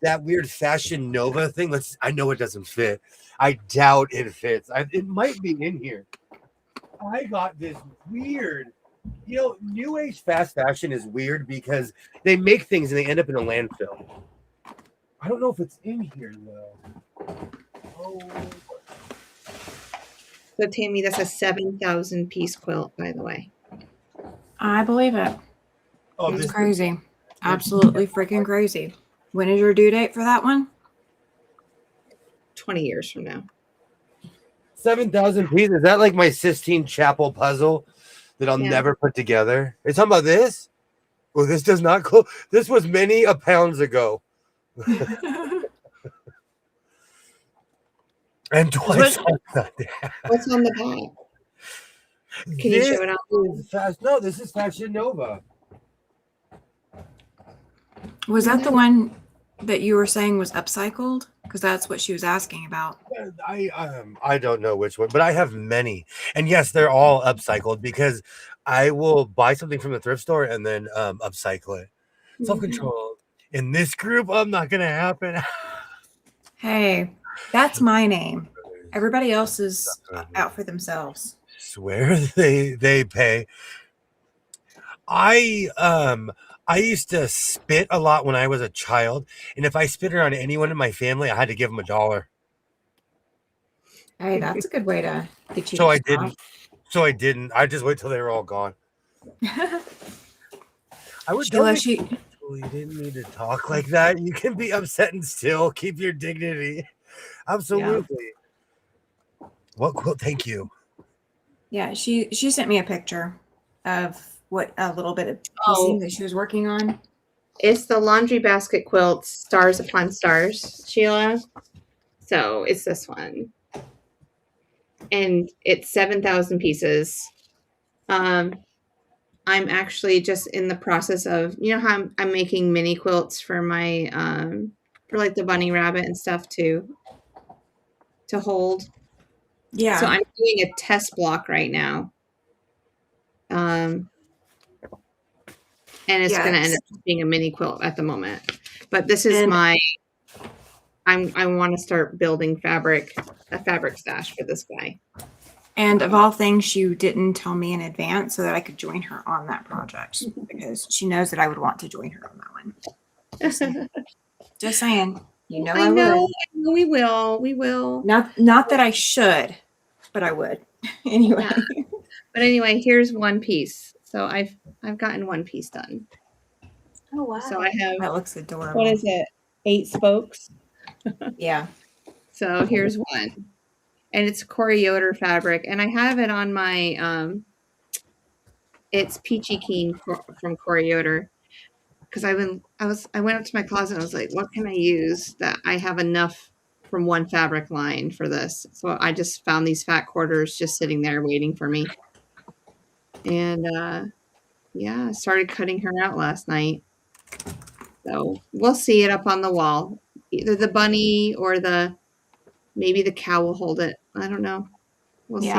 that weird Fashion Nova thing. I know it doesn't fit. I doubt it fits. It might be in here. I got this weird. You know, new age fast fashion is weird because they make things and they end up in a landfill. I don't know if it's in here though. Oh. So Tammy, that's a 7,000 piece quilt, by the way. I believe it. Oh, it's crazy. Absolutely freaking crazy. When is your due date for that one? 20 years from now. 7,000 pieces. Is that like my Sistine Chapel puzzle that I'll never put together? Are you talking about this? Well, this does not go. This was many a pounds ago. And twice on Sunday. What's on the back? Can you show it out? No, this is Fashion Nova. Was that the one that you were saying was upcycled? Because that's what she was asking about. I don't know which one, but I have many. And yes, they're all upcycled because I will buy something from the thrift store and then upcycle it. Self-control. In this group, I'm not going to happen. Hey, that's my name. Everybody else is out for themselves. Swear they pay. I used to spit a lot when I was a child, and if I spit around anyone in my family, I had to give them $1. Hey, that's a good way to get you. So I didn't. I just wait till they were all gone. I would tell you didn't need to talk like that. You can be upset and still keep your dignity. Absolutely. Yeah. What quilt? Thank you. Yeah, she sent me a picture of what a little bit of piecing that she was working on. It's the laundry basket quilt, Stars Upon Stars, Sheila. So it's this one. And it's 7,000 pieces. I'm actually just in the process of, you know how I'm making mini quilts for my, for like the bunny rabbit and stuff to hold. Yeah. So I'm doing a test block right now. And it's going to end up being a mini quilt at the moment. But this is And- I want to start building a fabric stash for this guy. And of all things, you didn't tell me in advance so that I could join her on that project because she knows that I would want to join her on that one. Just saying. You know I would. We will. We will. Not that I should, but I would. Anyway. Yeah. But anyway, here's one piece. So I've gotten one piece done. Oh wow! So I have, That looks adorable. what is it? 8 spokes. Yeah. So here's one. And it's Corey Yoder fabric. And I have it on my it's Peachy Keen from Corey Yoder. Because I went up to my closet and I was like, what can I use that I have enough from one fabric line for this? So I just found these fat quarters just sitting there waiting for me. And I started cutting her out last night. So we'll see it up on the wall. Either the bunny or maybe the cow will hold it. I don't know. We'll see.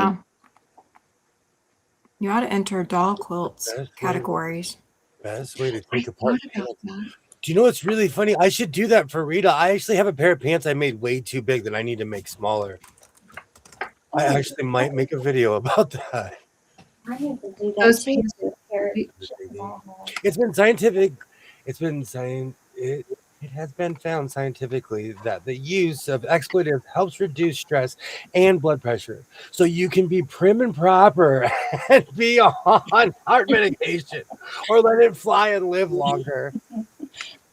You ought to enter doll quilts categories. Best way to take apart. About that. Do you know what's really funny? I should do that for Rita. I actually have a pair of pants I made way too big that I need to make smaller. I actually might make a video about that. I need to do that Those too. pants It's been scientific. It has been found scientifically that the use of expletives helps reduce stress and blood pressure. So you can be prim and proper and be on heart medication or let it fly and live longer.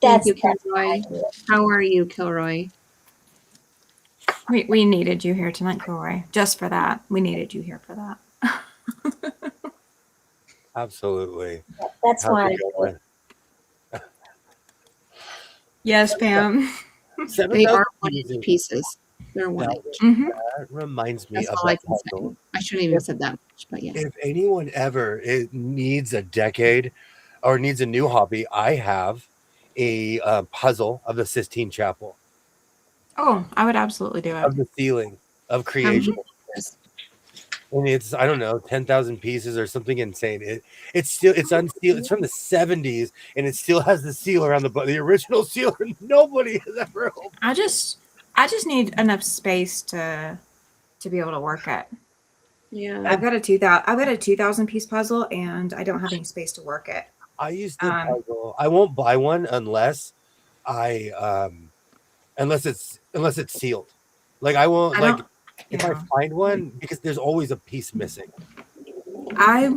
Thank you, Kilroy. How are you, Kilroy? We needed you here tonight, Kilroy. Just for that. We needed you here for that. Absolutely. That's why I do it. Yes, Pam. They are 1 pieces. They're 1 each. That reminds me That's of all I that can say. puzzle. I shouldn't even have said that much, but yes. If anyone ever needs a decade or needs a new hobby, I have a puzzle of the Sistine Chapel. Oh, I would absolutely do it. Of the ceiling of creation. And it's, I don't know, 10,000 pieces or something insane. It's unsealed. It's from the 70s and it still has the seal around the original seal nobody has ever opened. I just need enough space to be able to work it. Yeah. I've got a 2,000 piece puzzle and I don't have any space to work it. I used to puzzle. I won't buy one unless it's sealed. Like I won't if I find one, because there's always a piece missing. I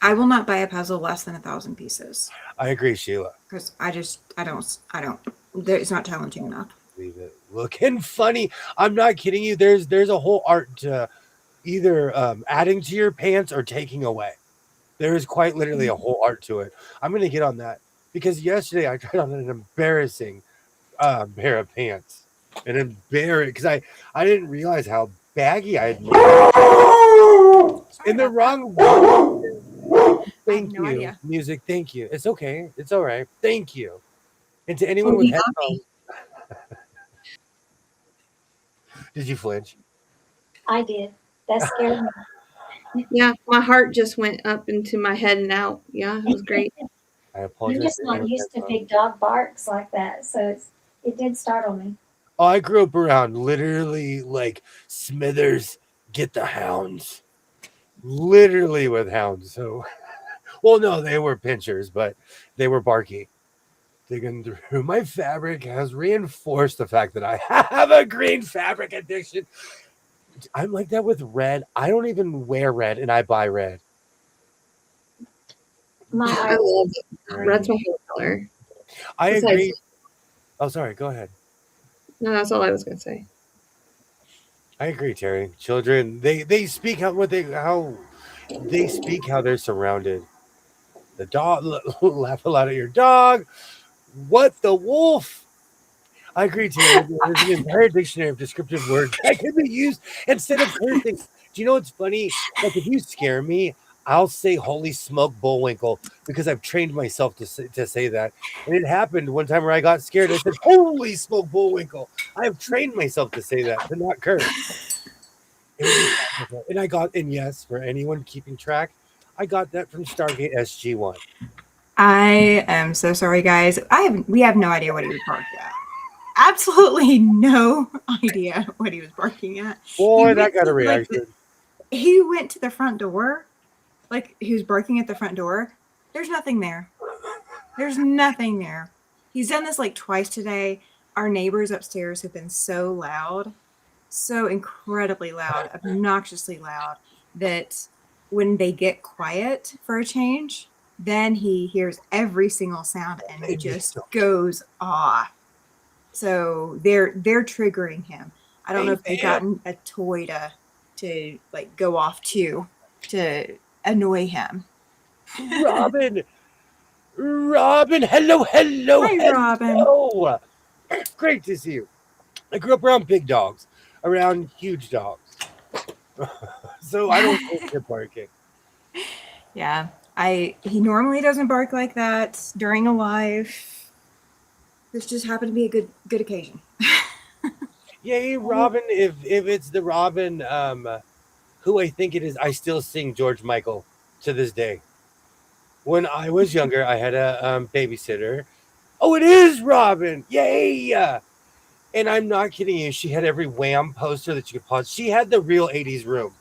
will not buy a puzzle less than 1,000 pieces. I agree, Sheila. Because I don't. It's not challenging enough. Leave it looking funny. I'm not kidding you. There's a whole art to either adding to your pants or taking away. There is quite literally a whole art to it. I'm gonna get on that because yesterday I tried on an embarrassing pair of pants. Because I didn't realize how baggy I had made it. In the wrong way. Thank you. Idea. Music, thank you. It's okay. It's all right. Thank you. And to anyone with headphones. Did you flinch? I did. That scared me. Yeah, my heart just went up into my head and out. Yeah, it was great. I apologize. You're just not used to big dog barks like that, so it did startle me. Oh, I grew up around literally like Smithers, get the hounds. Literally with hounds. So, well, no, they were pinchers, but they were barky. Digging through my fabric has reinforced the fact that I have a green fabric addiction. I'm like that with red. I don't even wear red, and I buy red. I love it. Red's my favorite color. I agree. Oh, sorry. Go ahead. No, that's all I was going to say. I agree, Terry. Children, they speak how they speak how they're surrounded. The dog, laugh a lot at your dog. What the wolf? I agree, Terry. There's an entire dictionary of descriptive words that can be used instead of cursing. Do you know what's funny? Like if you scare me, I'll say "Holy smoke, Bullwinkle" because I've trained myself to say that. And it happened one time where I got scared. I said, "Holy smoke, Bullwinkle." I have trained myself to say that, to not curse. And yes, for anyone keeping track, I got that from Stargate SG-1. I am so sorry, guys. We have no idea what he was barking at. Absolutely no idea what he was barking at. Boy, that got a reaction. He went to the front door, like he was barking at the front door. There's nothing there. There's nothing there. He's done this like twice today. Our neighbors upstairs have been so loud, so incredibly loud, obnoxiously loud, that when they get quiet for a change, then he hears every single sound and he just goes off. So they're triggering him. I don't know if they've gotten a toy to like go off to annoy him. Robin, hello. Hi, Robin. Great to see you. I grew up around big dogs, around huge dogs. So I don't think you're barking. Yeah, he normally doesn't bark like that during a live. This just happened to be a good occasion. Yay, Robin! If it's the Robin, who I think it is, I still sing George Michael to this day. When I was younger, I had a babysitter. Oh, it is Robin! Yay! And I'm not kidding you. She had every Wham poster that you could pause. She had the real 80s room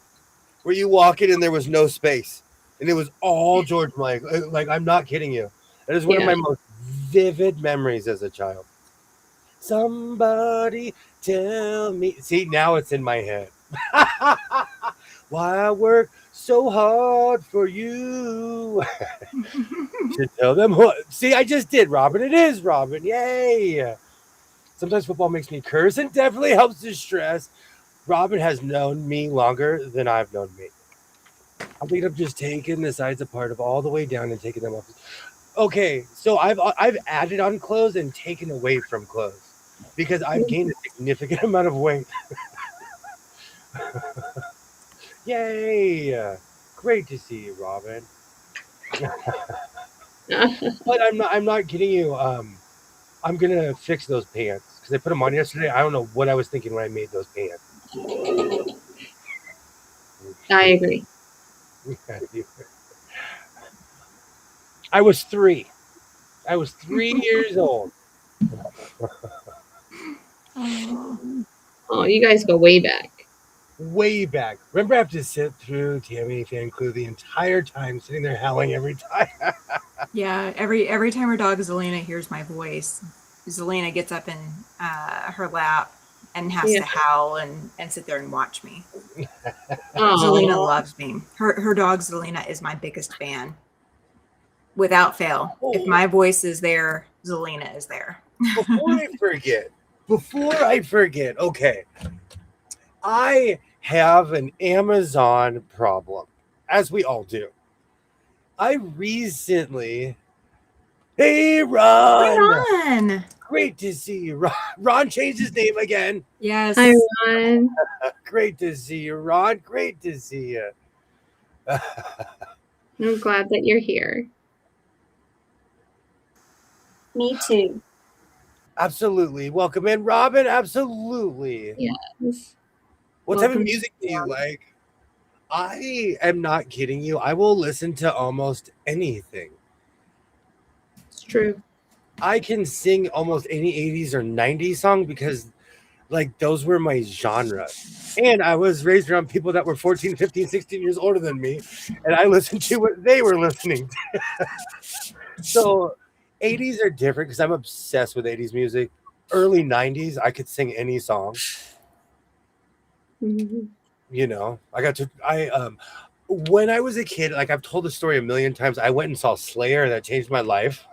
where you walk in and there was no space. And it was all George Michael. Like, I'm not kidding you. That is one of my most vivid memories as a child. Somebody tell me. See, now it's in my head. Why I work so hard for you. Should tell them what. See, I just did, Robin. It is Robin. Yay. Sometimes football makes me curse and definitely helps to stress. Robin has known me longer than I've known me. I think I've just taken the sides apart of all the way down and taken them off. Okay, so I've added on clothes and taken away from clothes because I've gained a significant amount of weight. Yay! Great to see you, Robin. But I'm not kidding you. I'm gonna fix those pants because I put them on yesterday. I don't know what I was thinking when I made those pants. I agree. I was 3. I was 3 years old. Oh, you guys go way back. Way back. Remember, I have to sit through Tammy Fan Clue the entire time, sitting there howling every time. Yeah, every time her dog Zelina hears my voice, Zelina gets up in her lap and has to howl and sit there and watch me. Zelina loves me. Her dog Zelina is my biggest fan. Without fail. Oh. If my voice is there, Zelina is there. Before I forget, okay. I have an Amazon problem, as we all do. I recently... Hey, Ron! Great to see you. Ron changed his name again. Yes. Hi, Ron. Great to see you, Ron. Great to see you. I'm glad that you're here. Me too. Absolutely. Welcome in, Robin. Absolutely. Yes. What type of music do you like? I am not kidding you. I will listen to almost anything. It's true. I can sing almost any 80s or 90s song because like those were my genre. And I was raised around people that were 14, 15, 16 years older than me. And I listened to what they were listening to. So 80s are different because I'm obsessed with 80s music. Early 90s, I could sing any song. Mm-hmm. You know, when I was a kid, like I've told the story a million times, I went and saw Slayer and that changed my life.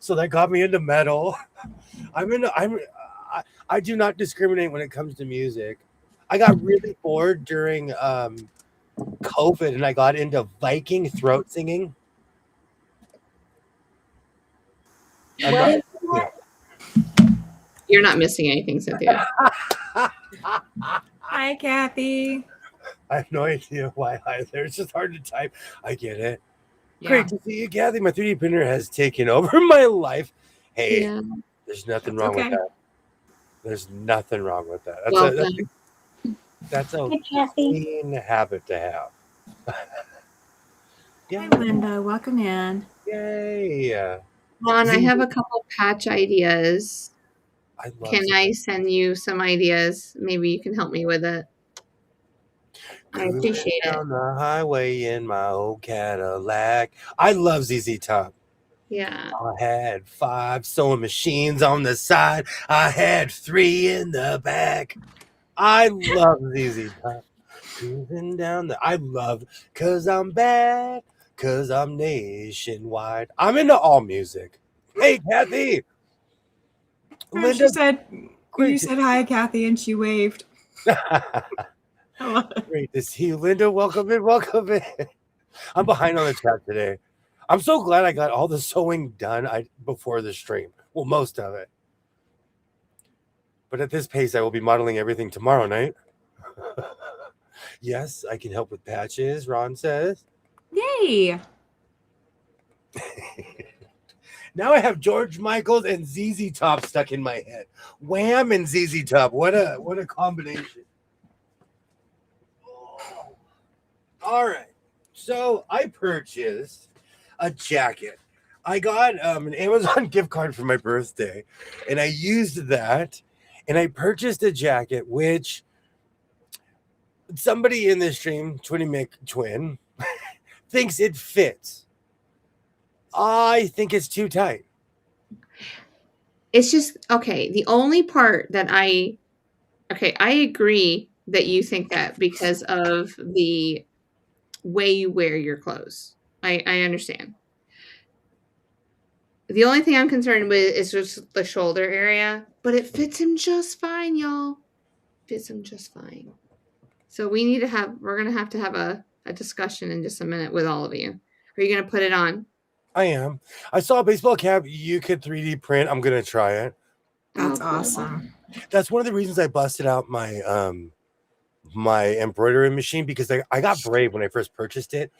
So that got me into metal. I do not discriminate when it comes to music. I got really bored during COVID and I got into Viking throat singing. You're not missing anything, Cynthia. Hi, Kathy. I have no idea why either. It's just hard to type. I get it. Yeah. Great to see you, Kathy. My 3D printer has taken over my life. Hey, there's nothing wrong with that. There's nothing wrong with that. That's a clean habit to have. Hi, Linda. Welcome in. Yay! Ron, I have a couple patch ideas. Can I send you some ideas? Maybe you can help me with it. I appreciate it. Down the highway in my old Cadillac. I love ZZ Top. Yeah. I had 5 sewing machines on the side. I had 3 in the back. I love ZZ Top. Cruising down the. I love, cause I'm bad, cause I'm nationwide. I'm into all music. Hey, Kathy. Linda, she said, you said hi, Kathy, and she waved. Great to see you, Linda. Welcome in. Welcome in. I'm behind on the chat today. I'm so glad I got all the sewing done before the stream. Well, most of it. But at this pace, I will be modeling everything tomorrow night. Yes, I can help with patches, Ron says. Yay. Now I have George Michael's and ZZ Top stuck in my head. Wham and ZZ Top. What a combination. Oh. All right. So I purchased a jacket. I got an Amazon gift card for my birthday, and I used that, and I purchased a jacket, which somebody in the stream, Twinny McTwin, thinks it fits. I think it's too tight. It's just, okay, the only part that I agree that you think that because of the way you wear your clothes. I understand. The only thing I'm concerned with is just the shoulder area, but it fits him just fine, y'all. Fits him just fine. So we're going to have a discussion in just a minute with all of you. Are you going to put it on? I am. I saw a baseball cap you could 3D print. I'm going to try it. That's awesome. That's one of the reasons I busted out my my embroidery machine, because I got brave when I first purchased it.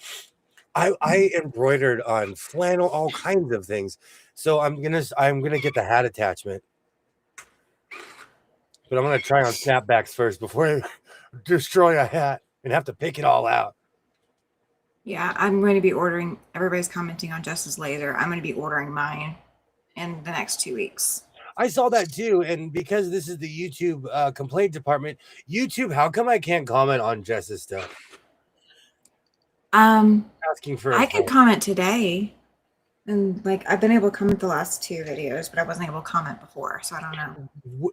I embroidered on flannel, all kinds of things. So I'm gonna get the hat attachment. But I'm gonna try on snapbacks first before I destroy a hat and have to pick it all out. Yeah, I'm going to be ordering. Everybody's commenting on Jess's laser. I'm going to be ordering mine in the next 2 weeks. I saw that too, and because this is the YouTube complaint department, YouTube, how come I can't comment on Jess's stuff? Asking for. I could comment today, and I've been able to comment the last 2 videos, but I wasn't able to comment before, so I don't know.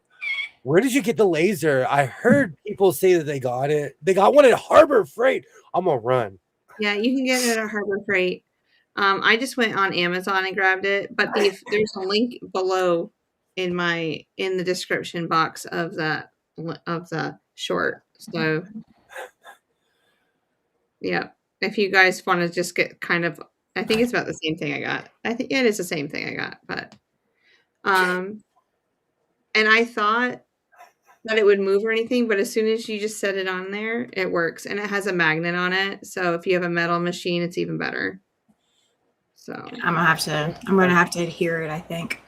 Where did you get the laser? I heard people say that they got it. They got one at Harbor Freight. I'm gonna run. Yeah, you can get it at Harbor Freight. I just went on Amazon and grabbed it, but there's a link below in the description box of the short. So yeah, if you guys want to just get kind of, I think it's about the same thing I got. I think it is the same thing I got, but and I thought that it would move or anything, but as soon as you just set it on there, it works, and it has a magnet on it. So if you have a metal machine, it's even better. So I'm gonna have to adhere it, I think.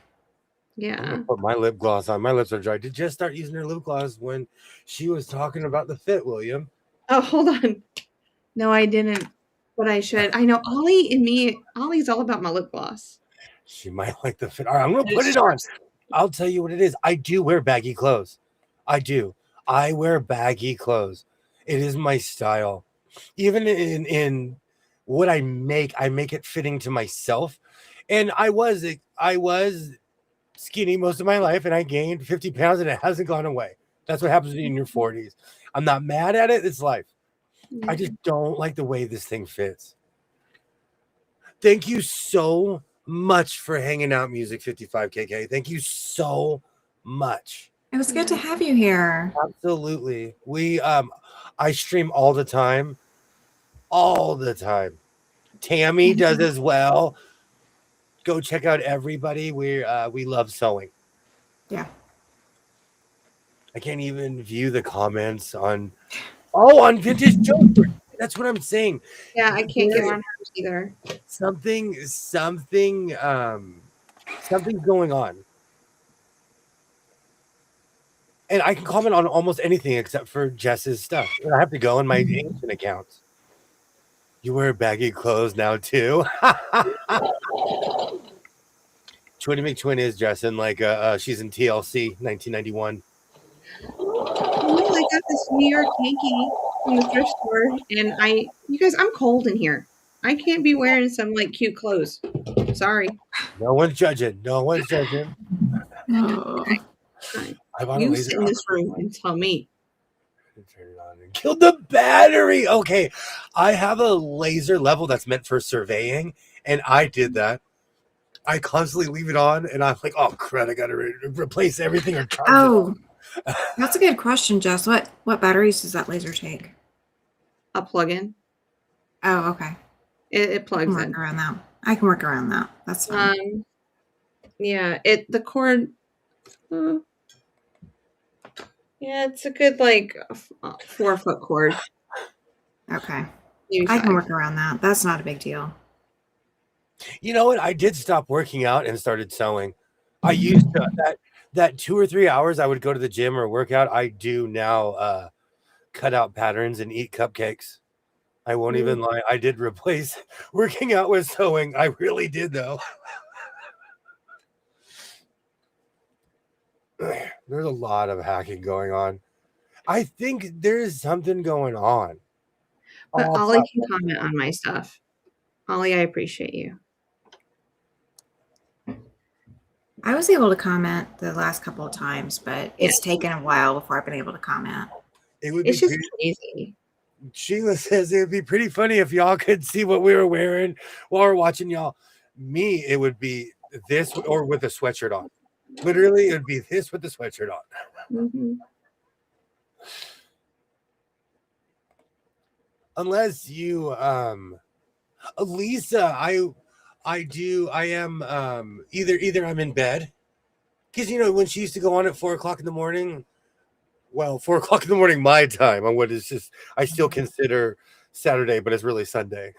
Yeah. I'm gonna put my lip gloss on. My lips are dry. Did Jess start using her lip gloss when she was talking about the fit, William? Oh, hold on. No, I didn't. But I should. I know Ollie's all about my lip gloss. She might like the fit. All right, I'm gonna put it on. I'll tell you what it is. I do wear baggy clothes. I do. I wear baggy clothes. It is my style. Even in what I make it fitting to myself. And I was skinny most of my life, and I gained 50 pounds, and it hasn't gone away. That's what happens in your 40s. I'm not mad at it. It's life. I just don't like the way this thing fits. Thank you so much for hanging out, Music 55KK. Thank you so much. It was good to have you here. Absolutely. I stream all the time. All the time. Tammy does as well. Go check out everybody. We love sewing. Yeah. I can't even view the comments on Vintage Joke. That's what I'm saying. Yeah, I can't get on hers either. Something's going on. And I can comment on almost anything except for Jess's stuff. I have to go in my ancient accounts. You wear baggy clothes now too. Twinny McTwin is dressing like she's in TLC 1991. I got this New York Yankee from the thrift store, and you guys, I'm cold in here. I can't be wearing some like cute clothes. Sorry. No one's judging. No one's judging. Oh. I bought a You laser. sit in this room and tell me. Turn it on and kill the battery. Okay, I have a laser level that's meant for surveying, and I did that. I constantly leave it on, and I'm like, oh crap, I gotta replace everything or charge it. That's a good question, Jess. What batteries does that laser take? A plug-in. Oh, okay. It plugs in. Around that. I can work around that. That's fine. Yeah, the cord. Yeah, it's a good like 4-foot cord. Okay. I can work around that. That's not a big deal. You know what? I did stop working out and started sewing. I used to, that 2 or 3 hours I would go to the gym or work out. I do now cut out patterns and eat cupcakes. I won't even lie. I did replace working out with sewing. I really did, though. There's a lot of hacking going on. I think there's something going on. But Ollie can comment on my stuff. Ollie, I appreciate you. I was able to comment the last couple of times, but it's taken a while before I've been able to comment. It's just crazy. Sheila says it would be pretty funny if y'all could see what we were wearing while we're watching y'all. Me, it would be this or with a sweatshirt on. Literally, it would be this with the sweatshirt on. Mm-hmm. Unless you, Lisa, I am either I'm in bed, because you know when she used to go on at 4 o'clock in the morning. Well, 4 o'clock in the morning my time on what is just I still consider Saturday, but it's really Sunday.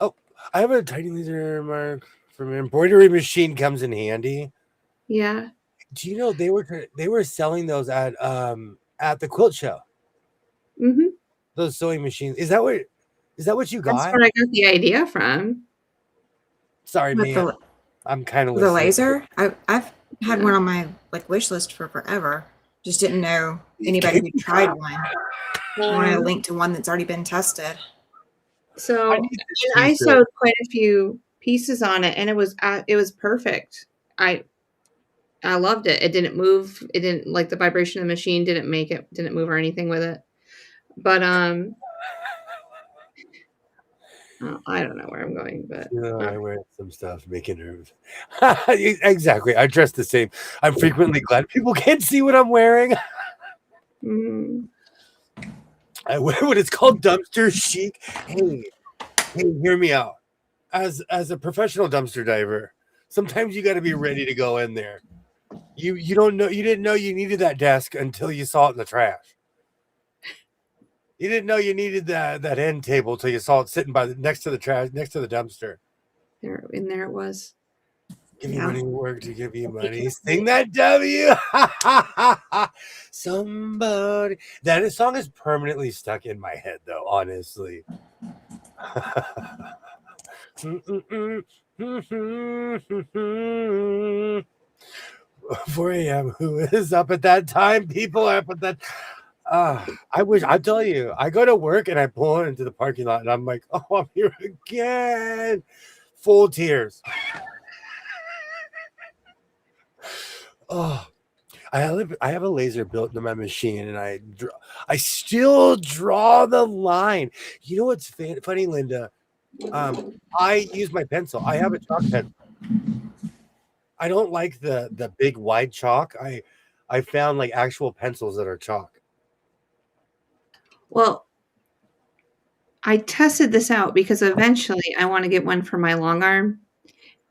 Oh, I have a tiny laser mark from an embroidery machine comes in handy. Yeah. Do you know they were selling those at the quilt show? Mm-hmm. Those sewing machines. Is that what you got? That's where I got the idea from. Sorry, man. I'm kind of the laser. I've had one on my wish list for forever. Just didn't know anybody who tried one. I wanted a link to one that's already been tested. So I sewed quite a few pieces on it, and it was perfect. I loved it. It didn't move. It didn't the vibration of the machine didn't move or anything with it. But I don't know where I'm going, but I wear some stuff making nerves. Exactly. I dress the same. I'm frequently glad people can't see what I'm wearing. I wear what it's called dumpster chic. Hey, hear me out. As a professional dumpster diver, sometimes you got to be ready to go in there. You didn't know you needed that desk until you saw it in the trash. You didn't know you needed that end table till you saw it sitting next to the trash, next to the dumpster. There it was. Give you money to work to give you money. Sing that W. Somebody. That song is permanently stuck in my head, though, honestly. 4 a.m. Who is up at that time? People are up at that. I tell you, I go to work and I pull into the parking lot and I'm like, oh, I'm here again. Full tears. Oh, I have a laser built into my machine and I still draw the line. You know what's funny, Linda? I use my pencil. I have a chalk pencil. I don't like the big wide chalk. I found actual pencils that are chalk. Well, I tested this out because eventually I want to get one for my long arm.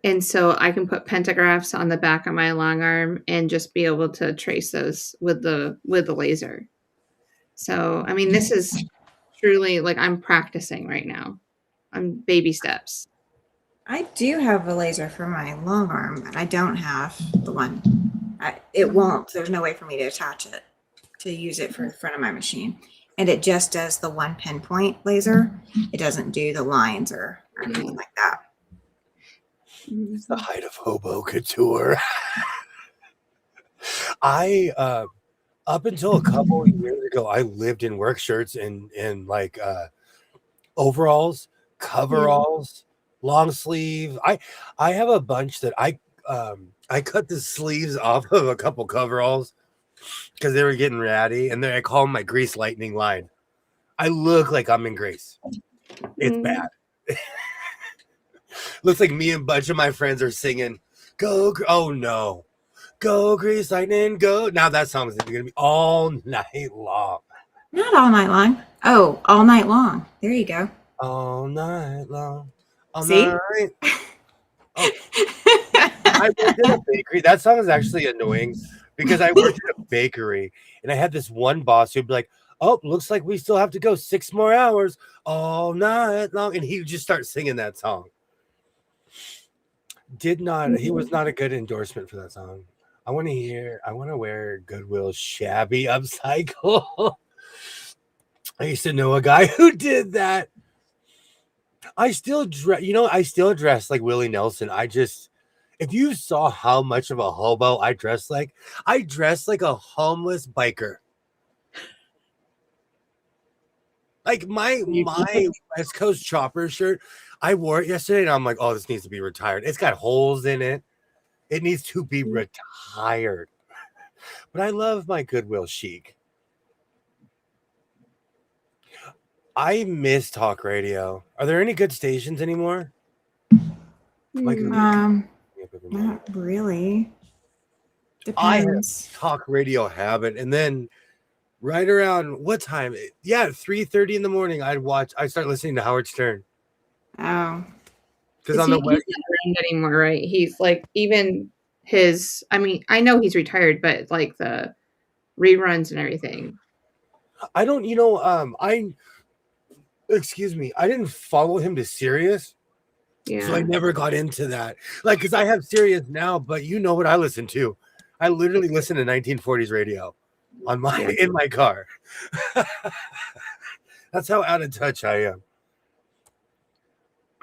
And so I can put pentagraphs on the back of my long arm and just be able to trace those with the laser. So, I mean, this is truly I'm practicing right now. I'm baby steps. I do have a laser for my long arm, but I don't have the one. It won't. There's no way for me to attach it. to use it for the front of my machine. And it just does the one pinpoint laser. It doesn't do the lines or anything like that. It's the height of hobo couture. I up until a couple of years ago, I lived in work shirts and like overalls, coveralls, long sleeve. I have a bunch that I cut the sleeves off of a couple coveralls because they were getting ratty, and then I call them my grease lightning line. I look like I'm in grease. It's bad. Looks like me and a bunch of my friends are singing, "Go!" Oh no, "Go Grease Lightning, go!" Now that song is going to be all night long. Not all night long. Oh, all night long. There you go. All night long. All See? night. Oh. I worked at a bakery. That song is actually annoying because I worked at a bakery and I had this one boss who'd be like, "Oh, looks like we still have to go 6 more hours all night long." And he would just start singing that song. He was not a good endorsement for that song. I want to wear Goodwill shabby upcycle. I used to know a guy who did that. I still dress like Willie Nelson. If you saw how much of a hobo I dress like a homeless biker. Like my West Coast Chopper shirt, I wore it yesterday and I'm like, oh, this needs to be retired. It's got holes in it. It needs to be retired. But I love my Goodwill chic. I miss talk radio. Are there any good stations anymore? Not really. Depends. I have talk radio habit, and then right around what time? Yeah, 3:30 in the morning. I start listening to Howard Stern. Oh, because he's not around anymore, right? He's like even his. I mean, I know he's retired, but like the reruns and everything. I don't. Excuse me. I didn't follow him to Sirius. Yeah. So I never got into that. Like, because I have Sirius now, but you know what I listen to? I literally listen to 1940s radio in my car. That's how out of touch I am.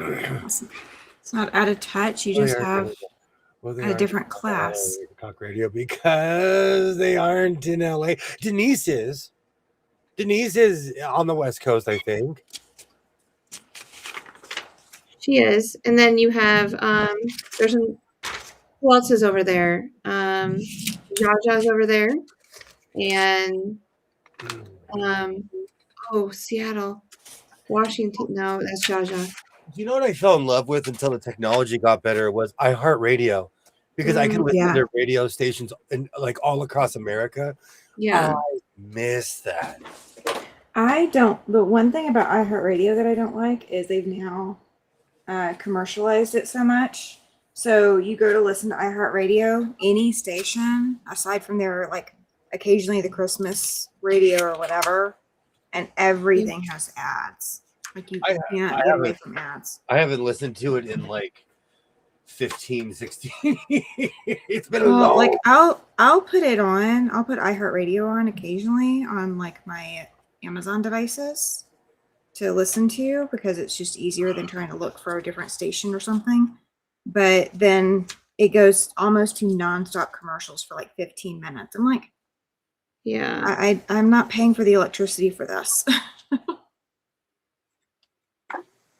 It's not out of touch. You just have a different class. Talk radio because they aren't in LA. Denise is on the West Coast, I think. She is. And then you have who else is over there? Jaja's over there. And Seattle. Washington. No, that's Jaja. You know what I fell in love with until the technology got better was iHeartRadio, because I can listen to their radio stations like all across America. Yeah. I miss that. The one thing about iHeartRadio that I don't like is they've now commercialized it so much. So you go to listen to iHeartRadio, any station aside from their like occasionally the Christmas radio or whatever, and everything has ads. Like you can't get away from ads. I haven't listened to it in like 15, 16 It's been a long. Like I'll put it on. I'll put iHeartRadio on occasionally on like my Amazon devices to listen to because it's just easier than trying to look for a different station or something. But then it goes almost to nonstop commercials for like 15 minutes. I'm like, yeah, I'm not paying for the electricity for this.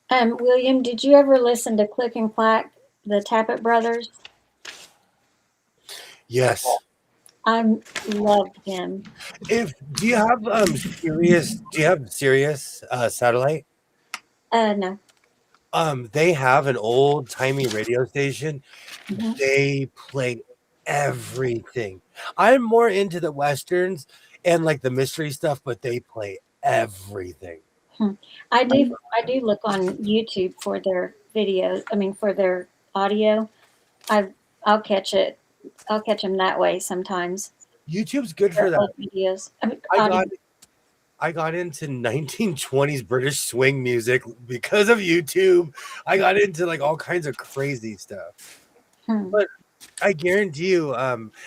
William, did you ever listen to Click and Clack, the Tappet Brothers? Yes. I loved him. Do you have Sirius satellite? No. They have an old timey radio station. Mm-hmm. They play everything. I'm more into the westerns and like the mystery stuff, but they play everything. I do look on YouTube for their videos. I mean, for their audio. I'll catch it. I'll catch them that way sometimes. YouTube's good for that. Videos. I got into 1920s British swing music because of YouTube. I got into like all kinds of crazy stuff. But I guarantee you,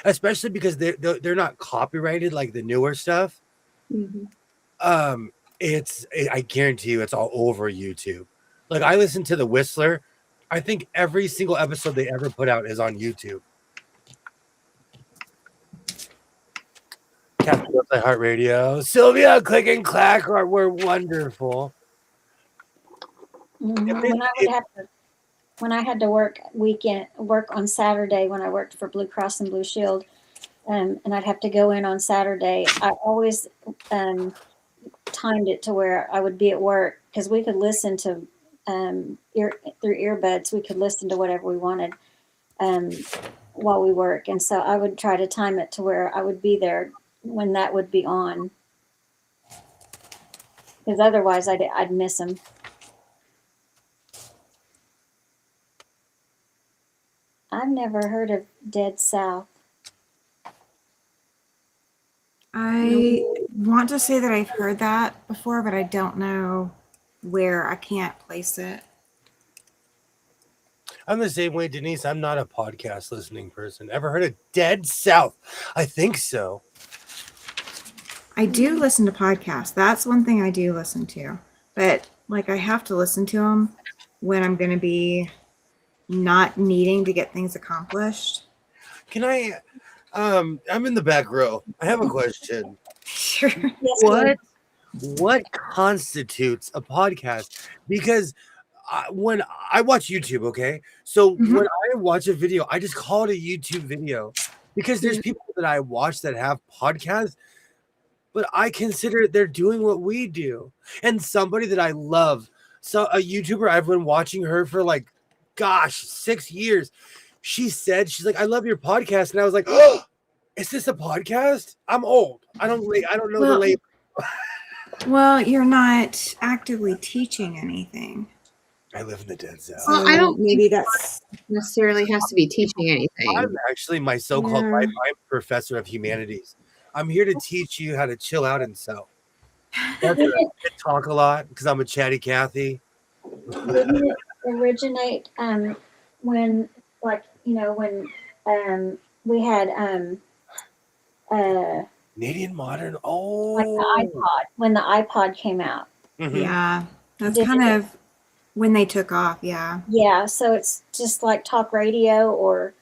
especially because they're not copyrighted like the newer stuff. Mm-hmm. I guarantee you, it's all over YouTube. Like I listened to The Whistler. I think every single episode they ever put out is on YouTube. Captain iHeartRadio, Sylvia, Click and Clack were wonderful. When I had to work on Saturday when I worked for Blue Cross and Blue Shield, and I'd have to go in on Saturday, I always timed it to where I would be at work because we could listen to through earbuds. We could listen to whatever we wanted while we work, and so I would try to time it to where I would be there when that would be on, because otherwise I'd miss them. I've never heard of Dead South. I want to say that I've heard that before, but I don't know where. I can't place it. I'm the same way, Denise. I'm not a podcast listening person. Ever heard of Dead South? I think so. I do listen to podcasts. That's one thing I do listen to. But like I have to listen to them when I'm going to be not needing to get things accomplished. Can I I'm in the back row. I have a question. Sure. What constitutes a podcast? Because when I watch YouTube, okay? So when I watch a video, I just call it a YouTube video because there's people that I watch that have podcasts, but I consider they're doing what we do. And somebody that I love, so a YouTuber, I've been watching her for 6 years. She's like, I love your podcast. And I was like, oh, is this a podcast? I'm old. I don't know the label. Well, you're not actively teaching anything. I live in the Dead South. Well, I don't maybe that's necessarily has to be teaching anything. I'm actually my so-called life. I'm professor of humanities. I'm here to teach you how to chill out and sew. That's I talk a lot because I'm a chatty Cathy. Didn't it originate when we had Canadian modern? like the iPod, when the iPod came out. Mm-hmm. Yeah, that's kind of when they took off. Yeah. Yeah, so it's just like talk radio or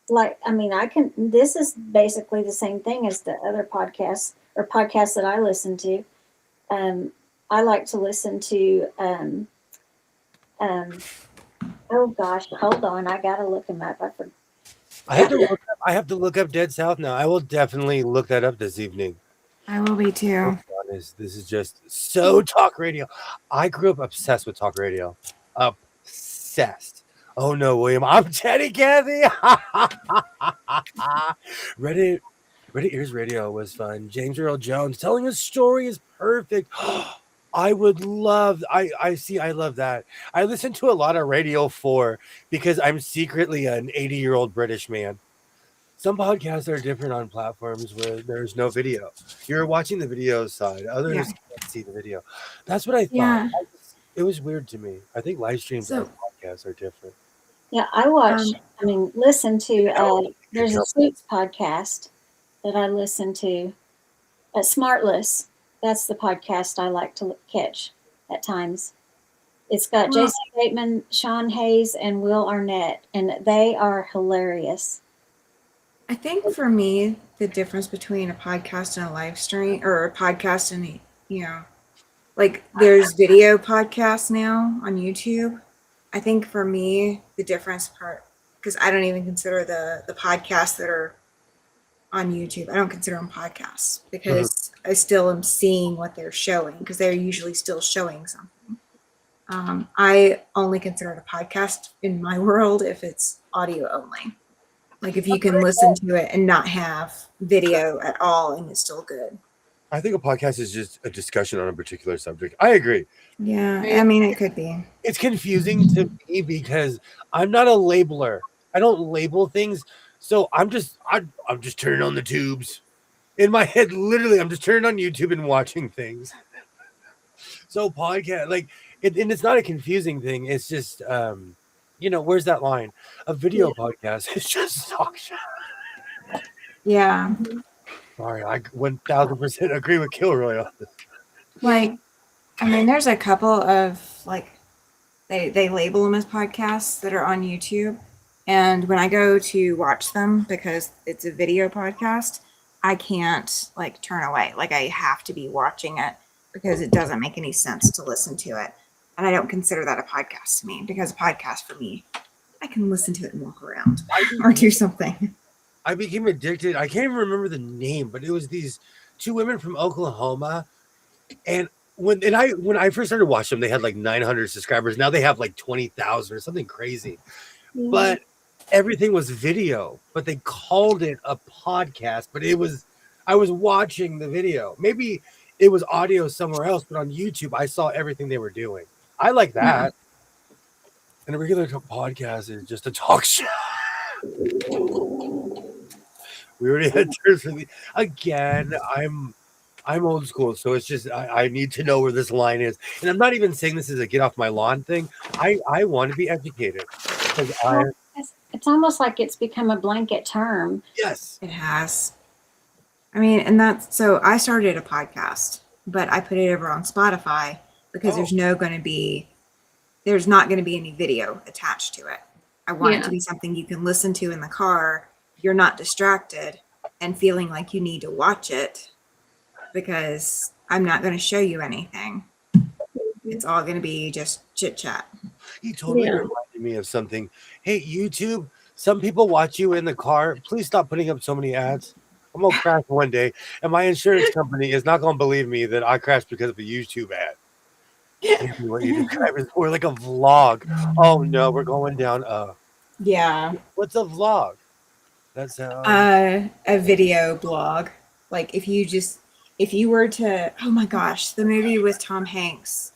this is basically the same thing as the other podcasts or podcasts that I listen to. I like to listen to oh gosh, hold on, I gotta look them up. I have to look up Dead South now. I will definitely look that up this evening. I will be too. This is just so talk radio. I grew up obsessed with talk radio. Obsessed. Oh no, William, I'm Teddy Cathy. Reddit Ears Radio was fun. James Earl Jones telling a story is perfect. I would love. I love that. I listen to a lot of Radio 4 because I'm secretly an 80-year-old British man. Some podcasts are different on platforms where there's no video. You're watching the video side. Others can't see the video. That's what I thought. Yeah. It was weird to me. I think live streams and podcasts are different. Yeah, I listen to, there's a Suits podcast that I listen to. Smartless, that's the podcast I like to catch at times. It's got Jason Bateman, Sean Hayes, and Will Arnett, and they are hilarious. I think for me, the difference between a podcast and a live stream, or a podcast and, there's video podcasts now on YouTube. I think for me, the difference part, because I don't even consider the podcasts that are on YouTube, I don't consider them podcasts because I still am seeing what they're showing because they're usually still showing something. I only consider it a podcast in my world if it's audio only. Like if you can listen to it and not have video at all and it's still good. I think a podcast is just a discussion on a particular subject. I agree. Yeah, I mean, it could be. It's confusing to me because I'm not a labeler. I don't label things. So I'm just turning on the tubes. In my head, literally, I'm just turning on YouTube and watching things. So podcast, and it's not a confusing thing. It's just, where's that line? A video podcast is just talk show. Yeah. Sorry, I 1000% agree with Kilroy on this. Like, I mean, there's a couple of they label them as podcasts that are on YouTube. And when I go to watch them, because it's a video podcast, I can't turn away. I have to be watching it because it doesn't make any sense to listen to it. And I don't consider that a podcast to me, because a podcast for me, I can listen to it and walk around or do something. I became addicted. I can't even remember the name, but it was these two women from Oklahoma. And when I first started watching them, they had 900 subscribers. Now they have 20,000 or something crazy. Yeah. But everything was video, but they called it a podcast. But I was watching the video. Maybe it was audio somewhere else, but on YouTube, I saw everything they were doing. I like that. And a regular podcast is just a talk show. We already had terms for the again. I'm old school, so it's just I need to know where this line is. And I'm not even saying this is a get off my lawn thing. I want to be educated. It's almost like it's become a blanket term. Yes, it has. I mean, and so I started a podcast, but I put it over on Spotify because there's not going to be any video attached to it. I want it to be something you can listen to in the car. You're not distracted and feeling like you need to watch it, because I'm not going to show you anything. It's all going to be just chit chat. You totally reminded me of something. Hey, YouTube, some people watch you in the car. Please stop putting up so many ads. I'm going to crash one day, and my insurance company is not going to believe me that I crashed because of a YouTube ad. What you describe is more like a vlog. Oh, no, we're going down. Yeah. What's a vlog? That's a video blog. If you were to, oh my gosh, the movie with Tom Hanks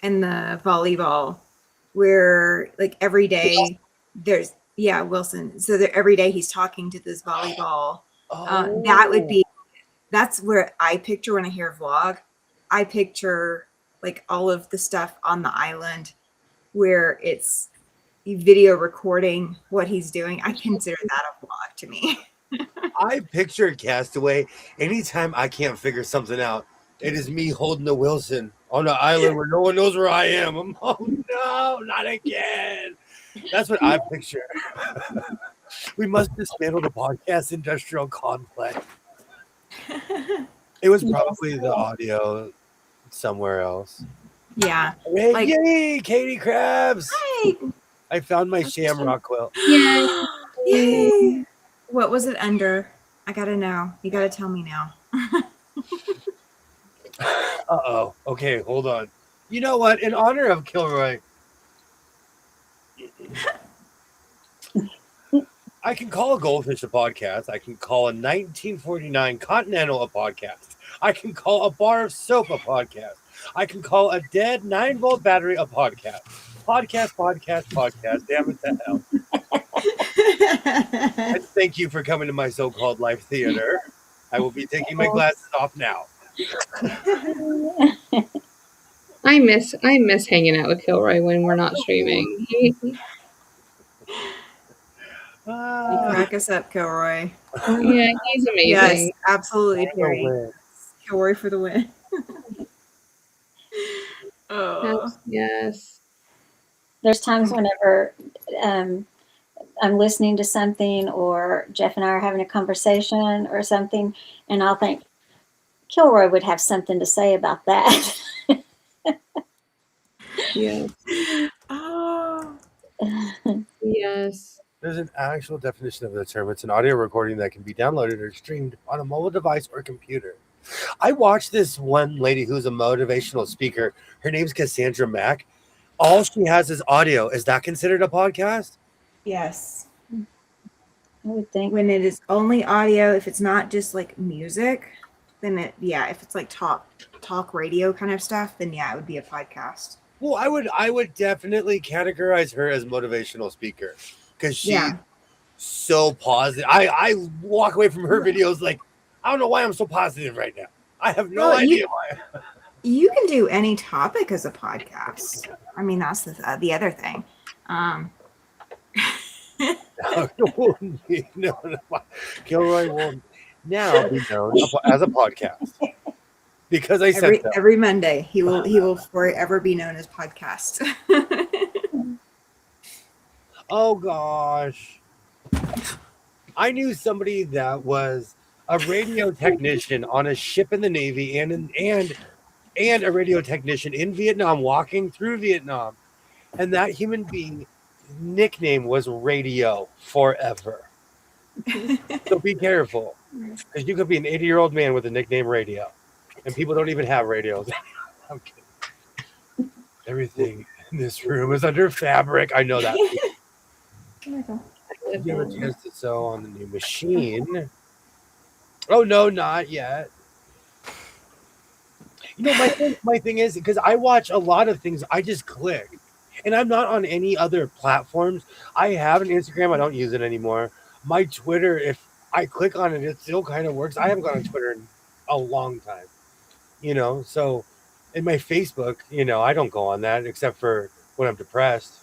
and the volleyball, where every day there's Wilson. So every day he's talking to this volleyball. That's where I picture when I hear vlog. I picture all of the stuff on the island where it's video recording what he's doing. I consider that a vlog to me. I picture Castaway. Anytime I can't figure something out, it is me holding the Wilson on an island where no one knows where I am. Oh no, not again. That's what I picture. We must dismantle the podcast industrial complex. It was probably the audio somewhere else. Yeah. Hey, yay, Katie Krabs. Hi. I found my shamrock quilt. Yay. What was it under? I gotta know. You gotta tell me now. Uh-oh. Okay, hold on. You know what? In honor of Kilroy, I can call a goldfish a podcast. I can call a 1949 Continental a podcast. I can call a bar of soap a podcast. I can call a dead 9-volt battery a podcast. Podcast. Damn it to hell. And thank you for coming to my so-called live theater. I will be taking my glasses off now. I miss hanging out with Kilroy when we're not streaming. You crack us up, Kilroy. Yeah, he's amazing. Yes, absolutely, Perry. Kilroy for the win. Oh yes. There's times whenever I'm listening to something, or Jeff and I are having a conversation or something, and I'll think Kilroy would have something to say about that. Yes. Oh. Yes. There's an actual definition of the term. It's an audio recording that can be downloaded or streamed on a mobile device or computer. I watched this one lady who's a motivational speaker. Her name's Cassandra Mack. All she has is audio. Is that considered a podcast? Yes. I would think. When it is only audio, if it's not just music, then if it's talk radio kind of stuff, then it would be a podcast. Well, I would definitely categorize her as motivational speaker, because she's so positive. I walk away from her videos I don't know why I'm so positive right now. I have no idea why. You can do any topic as a podcast. I mean, that's the other thing. No. Kilroy will now be known as a podcast because I said so. Every Monday he will forever be known as podcast. Oh gosh. I knew somebody that was a radio technician on a ship in the Navy and a radio technician in Vietnam walking through Vietnam. And that human being nickname was Radio forever. So be careful. Because you could be an 80-year-old man with a nickname Radio. And people don't even have radios. I'm kidding. Everything in this room is under fabric. I know that. Did you have a chance to sew on the new machine? Oh no, not yet. You know, my thing is because I watch a lot of things, I just click, and I'm not on any other platforms. I have an Instagram, I don't use it anymore. My Twitter, if I click on it, it still kind of works. I haven't gone on Twitter in a long time, you know. So, in my Facebook, you know, I don't go on that except for when I'm depressed.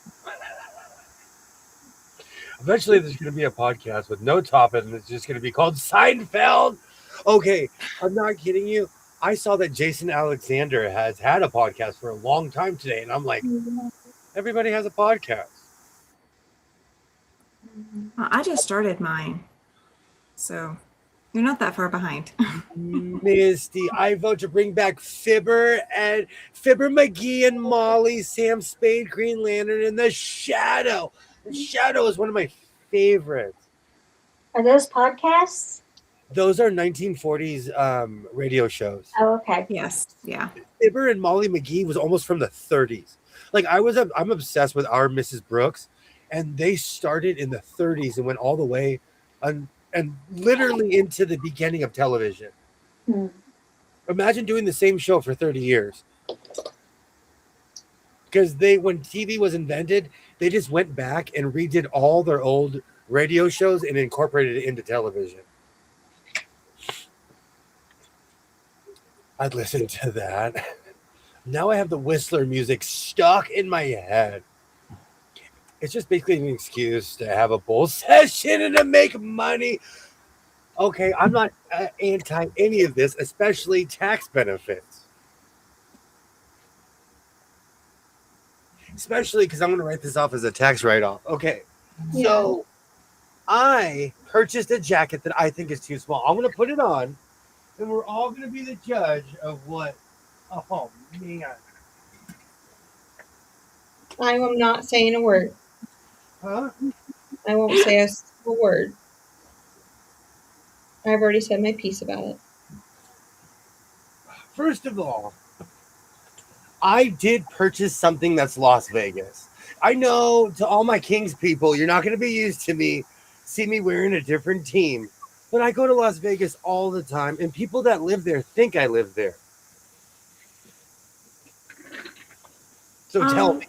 Eventually, there's going to be a podcast with no topic, and it's just going to be called Seinfeld. Okay, I'm not kidding you. I saw that Jason Alexander has had a podcast for a long time today, and I'm like, everybody has a podcast. Well, I just started mine, so you're not that far behind. Misty, I vote to bring back Fibber McGee and Molly, Sam Spade, Green Lantern, and The Shadow. The Shadow is one of my favorites. Are those podcasts? Those are 1940s radio shows. Oh, okay. Yes, yeah. Fibber and Molly McGee was almost from the 30s. Like I'm obsessed with Our Mrs. Brooks, and they started in the 30s and went all the way and literally into the beginning of television. Imagine doing the same show for 30 years. Because when TV was invented, they just went back and redid all their old radio shows and incorporated it into television. I'd listen to that. Now I have the Whistler music stuck in my head. It's just basically an excuse to have a bull session and to make money. Okay, I'm not anti any of this, especially tax benefits. Especially because I'm going to write this off as a tax write-off. Okay, so I purchased a jacket that I think is too small. I'm going to put it on, and we're all going to be the judge of what. Oh, man. I am not saying a word. Huh? I won't say a single word. I've already said my piece about it. First of all, I did purchase something that's Las Vegas. I know to all my Kings people, you're not going to be used to see me wearing a different team. But I go to Las Vegas all the time, and people that live there think I live there. So tell me.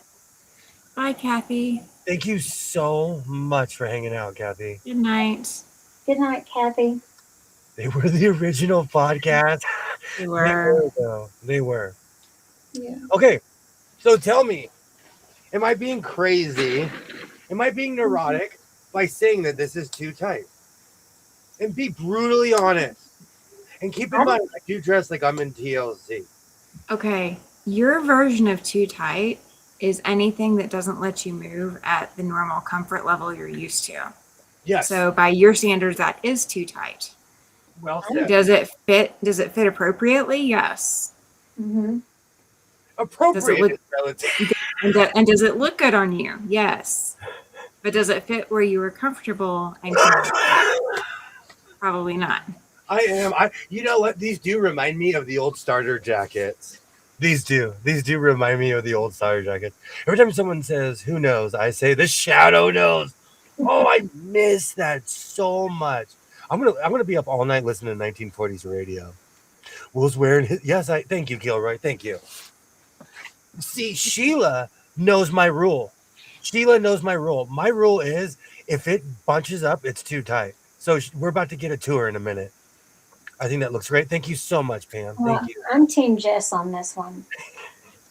Bye, Kathy. Thank you so much for hanging out, Kathy. Good night. Good night, Kathy. They were the original podcast. They were. They were. Yeah. Okay, so tell me, am I being crazy? Am I being neurotic by saying that this is too tight? And be brutally honest. And keep in mind, I do dress like I'm in TLC. Okay, your version of too tight is anything that doesn't let you move at the normal comfort level you're used to. Yes. So by your standards, that is too tight. Well said. Does it fit? Does it fit appropriately? Yes. Mm-hmm. Appropriate is relative. And does it look good on you? Yes. But does it fit where you were comfortable and probably not. You know what? These do remind me of the old starter jackets. These do remind me of the old starter jackets. Every time someone says, "Who knows?" I say, "The Shadow knows." Oh, I miss that so much. I'm gonna be up all night listening to 1940s radio. Will's wearing his. Yes, thank you, Gilroy. Thank you. See, Sheila knows my rule. My rule is if it bunches up, it's too tight. So we're about to get a tour in a minute. I think that looks great. Thank you so much, Pam. Thank you. I'm Team Jess on this one.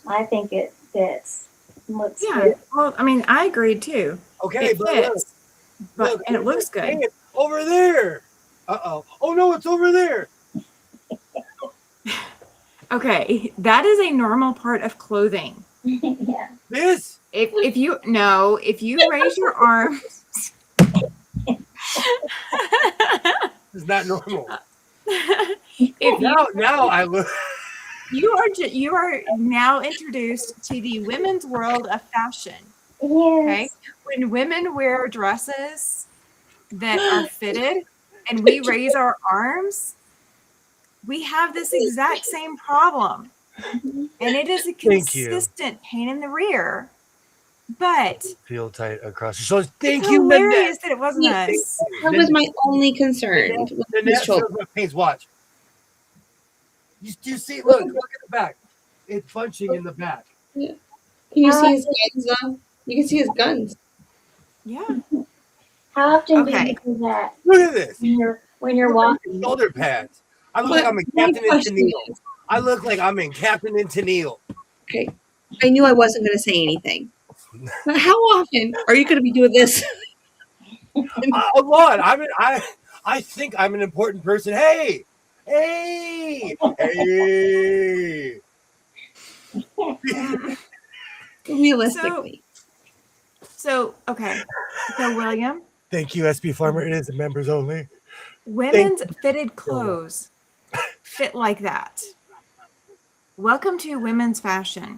I think it fits. Looks good. Well, I mean, I agreed too. Okay, It fits. but and it looks good. Hey, it's over there. Uh-oh. Oh no, it's over there. Okay, that is a normal part of clothing. Yeah. This? If you raise your arms, Is not normal. if now I look. you are now introduced to the women's world of fashion. Yes. Okay, when women wear dresses that are fitted and we raise our arms, we have this exact same problem. And it is a consistent pain in the rear. But Feel tight across your shoulders. Thank you, hilarious that it wasn't us. That was my only concern. Pains, watch. You see? Look at the back. It's punching in the back. Yeah. Can you see his guns though? You can see his guns. Yeah. How often do you do that? Look at this. When you're walking. Shoulder pads. I look like I'm in Captain and Tennille. I look like I'm in Captain and Tennille. Okay. I knew I wasn't going to say anything. But how often are you going to be doing this? A lot. I think I'm an important person. Hey. Realistically. So William. Thank you, SB Farmer. It is members only. Women's fitted clothes fit like that. Welcome to women's fashion.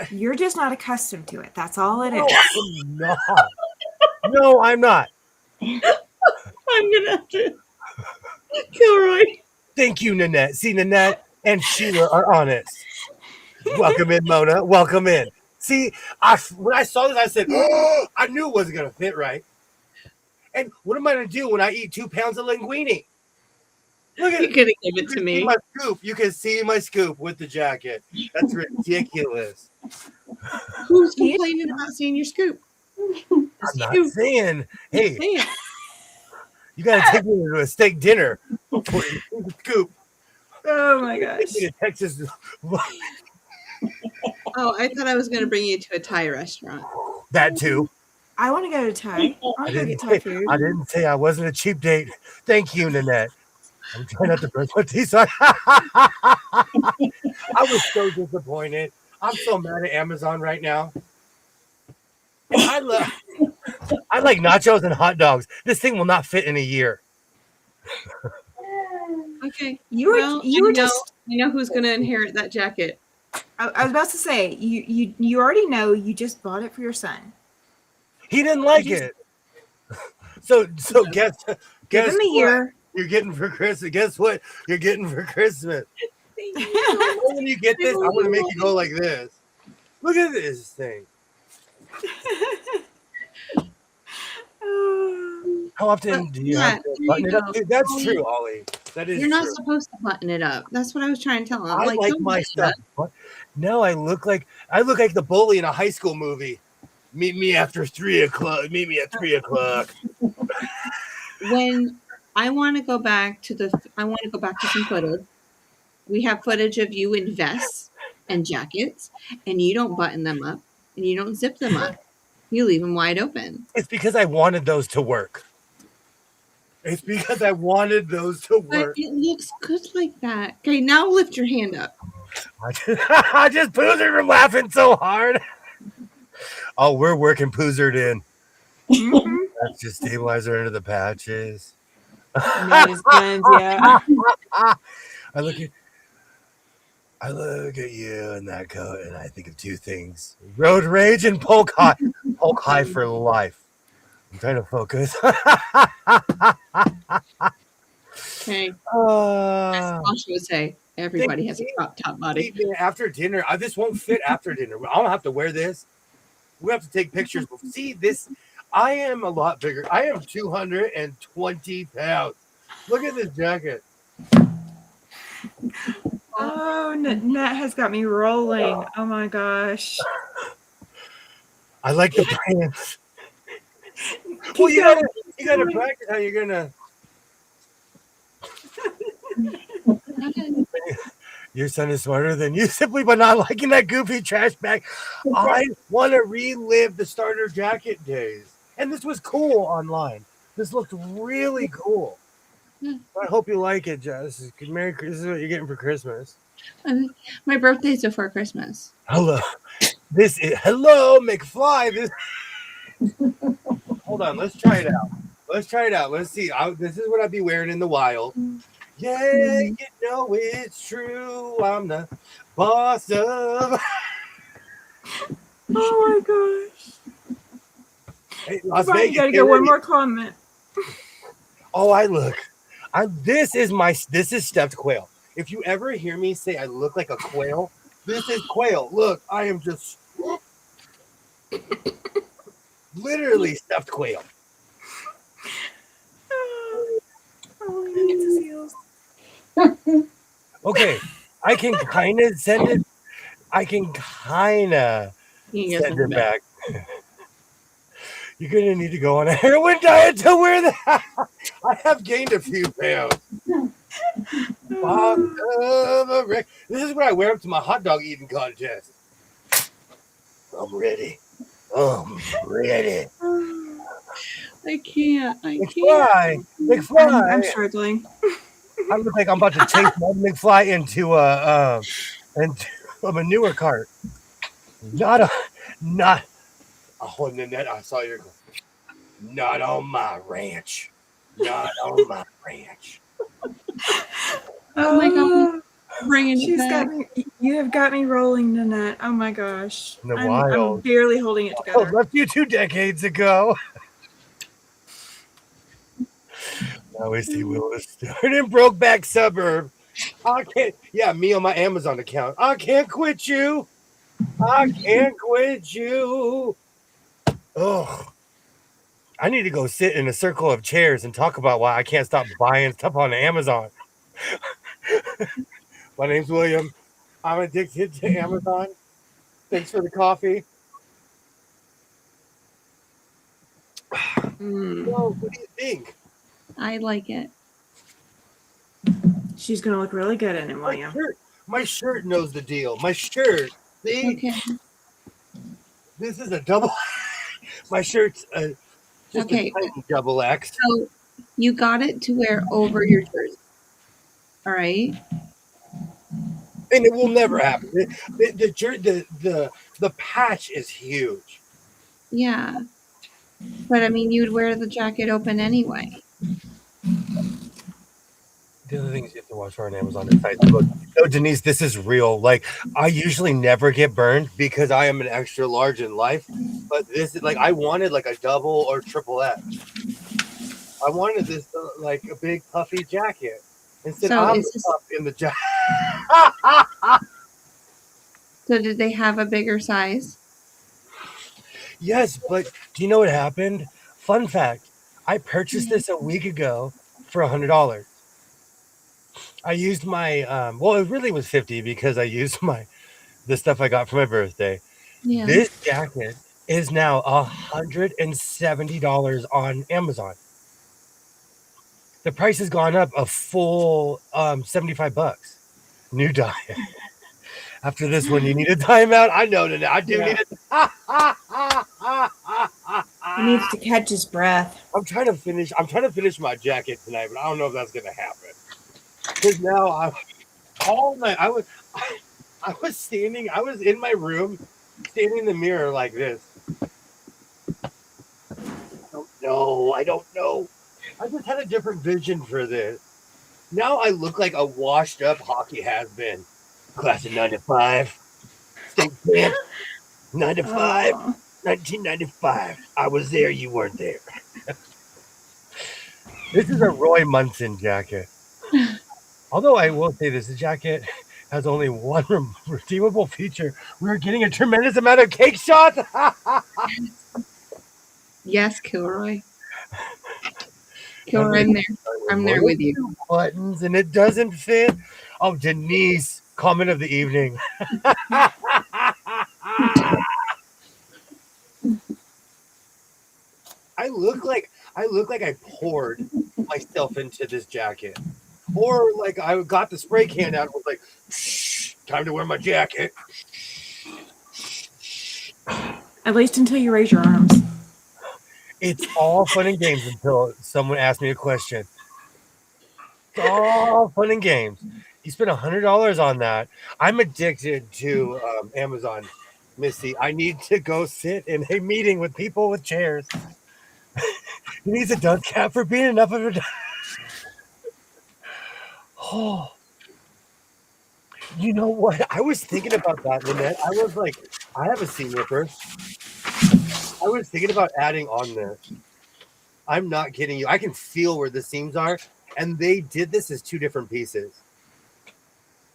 You're just not accustomed to it. That's all it is. No, I'm not. I'm going to have to kill Roy. Thank you, Nanette. See, Nanette and Sheila are honest. Welcome in, Mona. Welcome in. See, when I saw this, I said, oh, I knew it wasn't going to fit right. And what am I going to do when I eat 2 pounds of linguine? Look at it. You're going to give it to me. My scoop. You can see my scoop with the jacket. That's ridiculous. Who's complaining about seeing your scoop? I'm not saying, hey, you got to take me to a steak dinner for your scoop. Oh, my gosh. Texas. Oh, I thought I was going to bring you to a Thai restaurant. That too. I want to go to Thai. I get Thai food. I didn't say I wasn't a cheap date. Thank you, Nanette. I'm trying not to brush my teeth. I was so disappointed. I'm so mad at Amazon right now. I like nachos and hot dogs. This thing will not fit in a year. Okay. I know who's going to inherit that jacket. I was about to say, you already know you just bought it for your son. He didn't like it. So guess give him a year. You're getting for Christmas. Guess what you're getting for Christmas? When you get this, I'm going to make you go like this. Look at this thing. How often do you have to button it up? That's true, Ollie. That is. You're not supposed to button it up. That's what I was trying to tell him. I like my stuff. No, I look like the bully in a high school movie. Meet me after 3 o'clock. Meet me at 3 o'clock. When I want to go back to some footage. We have footage of you in vests and jackets, and you don't button them up, and you don't zip them up. You leave them wide open. It's because I wanted those to work. But it looks good like that. Okay, now lift your hand up. I just poozered from laughing so hard. Oh, we're working poozered in. That's just stabilizer into the patches. Nice guns, yeah. I look at you in that coat, and I think of 2 things: road rage and polk high. Polk high for life. I'm trying to focus. Okay. As Sasha would say, everybody has a crop top body. After dinner, this won't fit after dinner. I don't have to wear this. We have to take pictures. See this? I am a lot bigger. I am 220 pounds. Look at this jacket. Oh, Nat has got me rolling. Oh my gosh. I like the pants. Well, you gotta practice how you're gonna. Your son is smarter than you simply by not liking that goofy trash bag. I want to relive the starter jacket days. And this was cool online. This looked really cool. I hope you like it, Jess. Merry Christmas. This is what you're getting for Christmas. My birthday's before Christmas. Hello. Hello, McFly. Hold on. Let's try it out. Let's see. This is what I'd be wearing in the wild. Yeah, you know it's true. I'm the boss of. Oh my gosh. Hey, Las Brian, Vegas. you gotta get one more comment. Oh, this is stuffed quail. If you ever hear me say I look like a quail, this is quail. Look, I am just literally stuffed quail. Okay, I can kind of send it. I can kind of send it back. You're going to need to go on a heroin diet to wear that. I have gained a few pounds. This is what I wear up to my hot dog eating contest. I'm ready. I can't. McFly. I'm struggling. I look like I'm about to chase my McFly into a manure cart. Not holding the net. I saw your. Not on my ranch. Not on my ranch. Oh my god. Bringing it She's back. got me. You have got me rolling, Nanette. Oh my gosh. In the I'm wild. barely holding it I together. left you 2 decades ago. Now is he will start in Brokeback Suburb. I can't. Yeah, me on my Amazon account. I can't quit you. Oh, I need to go sit in a circle of chairs and talk about why I can't stop buying stuff on Amazon. My name's William. I'm addicted to Amazon. Thanks for the coffee. Well, what do you think? I like it. She's gonna look really good in it, William. My shirt knows the deal. My shirt. See? Okay. This is a double. My shirt's just Okay. a tiny double X. So you got it to wear over your jersey. All right. And it will never happen. The patch is huge. Yeah. But I mean, you'd wear the jacket open anyway. The other thing is you have to watch for on Amazon. No, Denise, this is real. Like, I usually never get burned because I am an extra large in life. But this is like, I wanted like a double or triple X. I wanted this like a big puffy jacket. Instead, So I'm is this- up in the jacket. So did they have a bigger size? Yes, but do you know what happened? Fun fact: I purchased this a week ago for $100. I used my well, it really was $50 because I used the stuff I got for my birthday. Yeah. This jacket is now $170 on Amazon. The price has gone up a full $75. New diet. After this one, you need a timeout. I know that I do need it. He needs to catch his breath. I'm trying to finish my jacket tonight, but I don't know if that's gonna happen. Because now all night I was in my room, standing in the mirror like this. I don't know. I just had a different vision for this. Now I look like a washed up hockey has-been. Class of 95. State champ. 95. 1995. I was there, you weren't there. This is a Roy Munson jacket. Although I will say this jacket has only one redeemable feature. We're getting a tremendous amount of cake shots. Yes, Kilroy. Kilroy, I'm there. I'm there with you. Buttons and it doesn't fit. Oh, Denise, comment of the evening. I look like I poured myself into this jacket. Or like I got the spray can out and was like, shh, time to wear my jacket. At least until you raise your arms. It's all fun and games until someone asks me a question. It's all fun and games. You spent $100 on that. I'm addicted to Amazon, Missy. I need to go sit in a meeting with people with chairs. He needs a dunk cap for being enough of a. Oh, you know what? I was thinking about that, Lynette. I was like, I have a seam ripper. I was thinking about adding on this. I'm not kidding you. I can feel where the seams are, and they did this as two different pieces.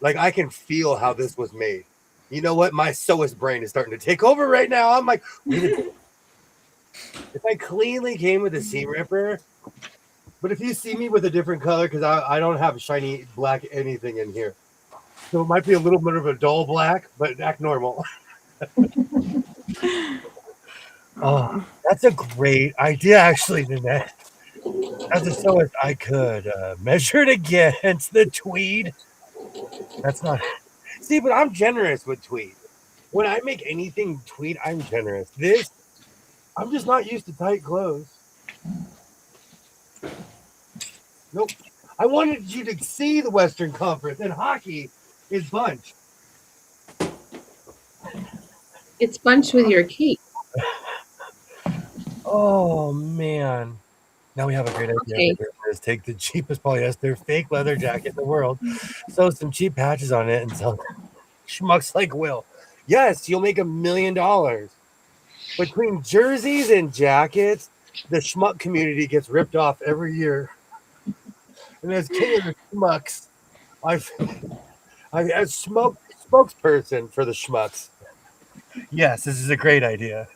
Like I can feel how this was made. You know what? My sewist brain is starting to take over right now. I'm like, wait a minute. If I cleanly came with a seam ripper, but if you see me with a different color, because I don't have shiny black anything in here. So it might be a little bit of a dull black, but act normal. Oh, that's a great idea, actually, Nanette. As a sewist, I could measure it against the tweed. That's not. See, but I'm generous with tweed. When I make anything tweed, I'm generous. This, I'm just not used to tight clothes. Nope. I wanted you to see the Western Conference, and hockey is bunch. It's bunched with your cape. Oh, man. Now we have a great idea. Okay. Let's take the cheapest polyester fake leather jacket in the world, sew some cheap patches on it, and sell schmucks like Will. Yes, you'll make $1 million. Between jerseys and jackets, the schmuck community gets ripped off every year. And as king of the schmucks, as spokesperson for the schmucks. Yes, this is a great idea.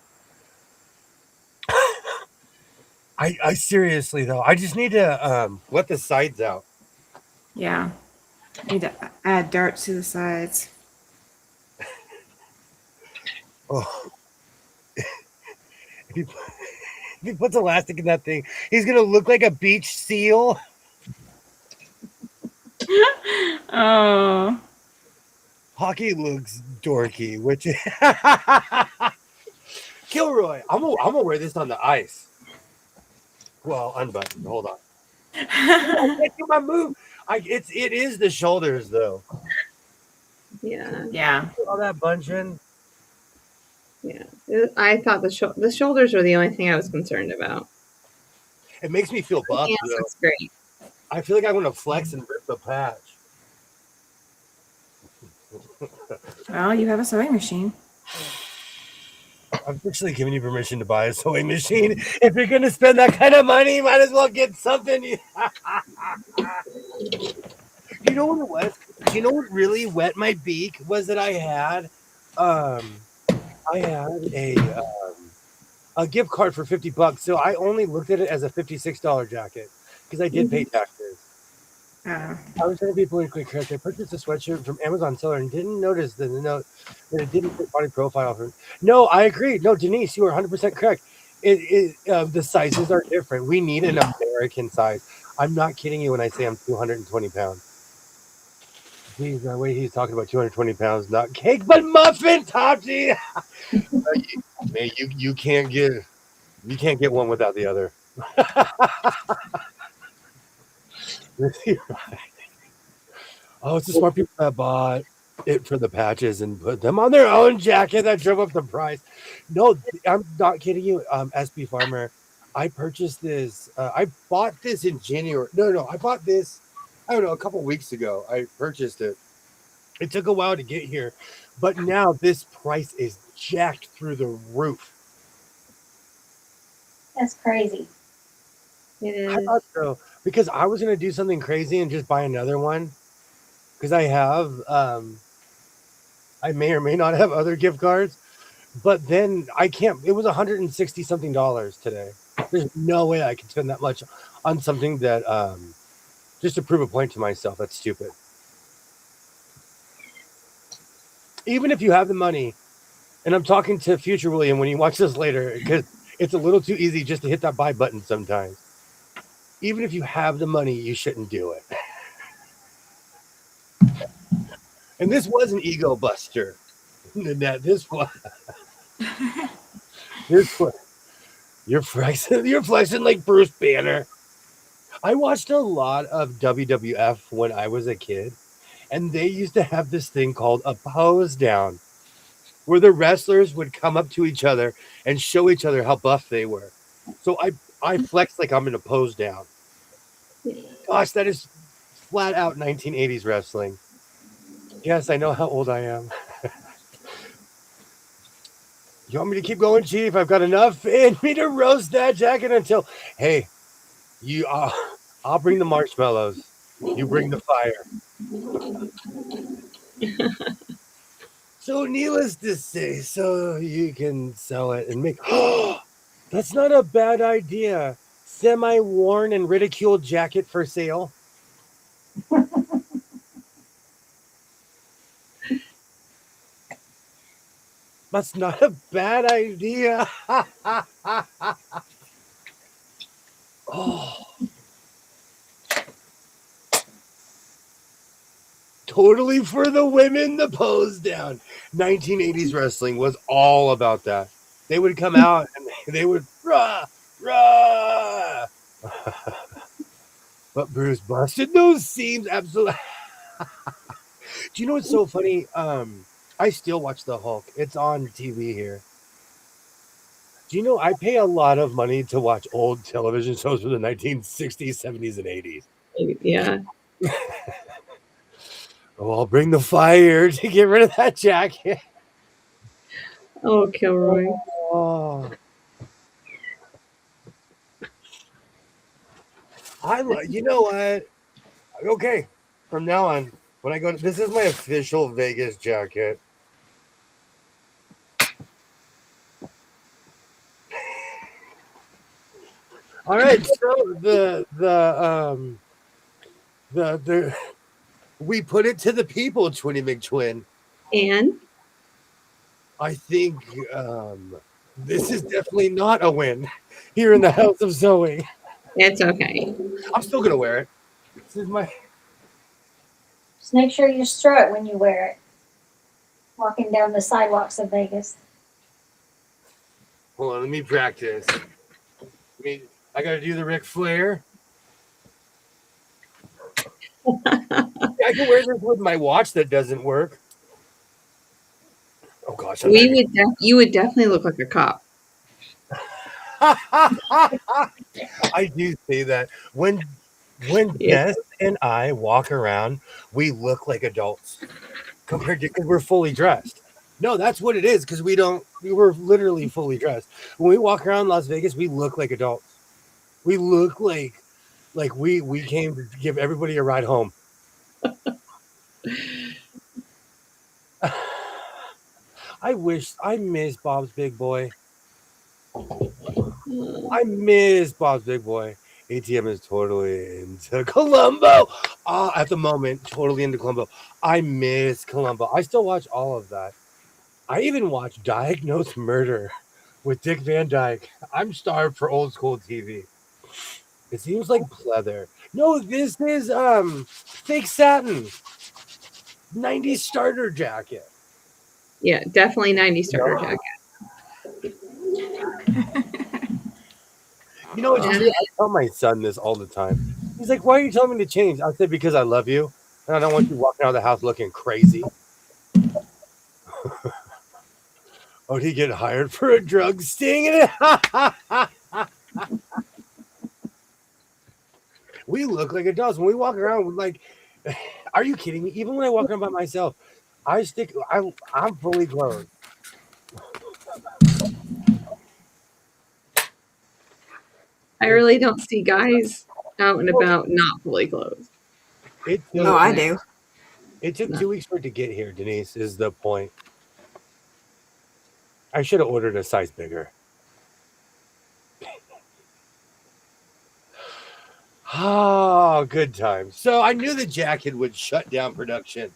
I seriously though, I just need to let the sides out. Yeah. Need to add darts to the sides. Oh. If he puts elastic in that thing, he's gonna look like a beach seal. Oh. Hockey looks dorky, which Kilroy, I'm gonna wear this on the ice. Well, unbuttoned. Hold on. I can't do my move. It is the shoulders though. Yeah. Yeah. All that bunching. Yeah. I thought the shoulders were the only thing I was concerned about. It makes me feel buff. Yes, Though. that's great. I feel like I want to flex and rip the patch. Well, you have a sewing machine. I'm officially giving you permission to buy a sewing machine. If you're going to spend that kind of money, you might as well get something. You know what it was? You know what really wet my beak was that I had a gift card for $50. So I only looked at it as a $56 jacket because I did pay taxes. I was trying to be politically correct. I purchased a sweatshirt from Amazon seller and didn't notice the note that it didn't fit body profile. No, I agree. No, Denise, you are 100% correct. The sizes are different. We need an American size. I'm not kidding you when I say I'm 220 pounds. Geez, the way he's talking about 220 pounds, not cake, but muffin, Topsy. Man, you can't get one without the other. Oh, it's the smart people that bought it for the patches and put them on their own jacket that drove up the price. No, I'm not kidding you. SB Farmer, I purchased this. I bought this in January. No, I bought this. I don't know, a couple weeks ago. I purchased it. It took a while to get here, but now this price is jacked through the roof. That's crazy. It is. I thought so because I was going to do something crazy and just buy another one because I have, I may or may not have other gift cards, but then I can't. It was $160 something today. There's no way I could spend that much on something that just to prove a point to myself. That's stupid. Even if you have the money, and I'm talking to future William when you watch this later, because it's a little too easy just to hit that buy button sometimes. Even if you have the money, you shouldn't do it. And this was an ego buster. This was. You're flexing like Bruce Banner. I watched a lot of WWF when I was a kid, and they used to have this thing called a pose down, where the wrestlers would come up to each other and show each other how buff they were. So I flex like I'm in a pose down. Gosh, that is flat out 1980s wrestling. Yes, I know how old I am. You want me to keep going, Chief? I've got enough in me to roast that jacket until, hey, you. I'll bring the marshmallows. You bring the fire. So, needless to say, so you can sell it and make. That's not a bad idea. Semi-worn and ridiculed jacket for sale. That's not a bad idea. Oh. Totally for the women, the pose down. 1980s wrestling was all about that. They would come out and they would rah, rah. But Bruce busted those seams absolutely. Do you know what's so funny? I still watch the Hulk. It's on TV here. Do you know I pay a lot of money to watch old television shows from the 1960s, 70s, and 80s? Yeah. Oh, I'll bring the fire to get rid of that jacket. Oh, Kilroy. Oh. You know what? Okay, from now on, when I go to, this is my official Vegas jacket. All right, so the we put it to the people, Twinny McTwin. And I think this is definitely not a win here in the House of Zoe. it's okay. I'm still gonna wear it. This is my. Just make sure you strut when you wear it. Walking down the sidewalks of Vegas. Hold on, let me practice. I gotta do the Ric Flair. I can wear this with my watch that doesn't work. Oh gosh, You would definitely look like a cop. I do say that when Beth and I walk around, we look like adults compared to because we're fully dressed. No, that's what it is because we were literally fully dressed. When we walk around Las Vegas, we look like adults. We look like we came to give everybody a ride home. I miss Bob's Big Boy. I miss Bob's Big Boy. ATM is totally into Columbo. At the moment, totally into Columbo. I miss Columbo. I still watch all of that. I even watch Diagnosed Murder with Dick Van Dyke. I'm starved for old school TV. It seems like pleather. No, this is fake satin. 90s starter jacket. Yeah, definitely 90s starter jacket. You know, I tell my son this all the time. He's like, "Why are you telling me to change?" I said, "Because I love you, and I don't want you walking out of the house looking crazy." Oh, did he get hired for a drug sting? We look like adults when we walk around. We're like, are you kidding me? Even when I walk around by myself, I'm fully clothed. I really don't see guys out and about not fully clothed. I do. It took 2 weeks for it to get here, Denise, is the point. I should have ordered a size bigger. Oh, good times. So I knew the jacket would shut down production.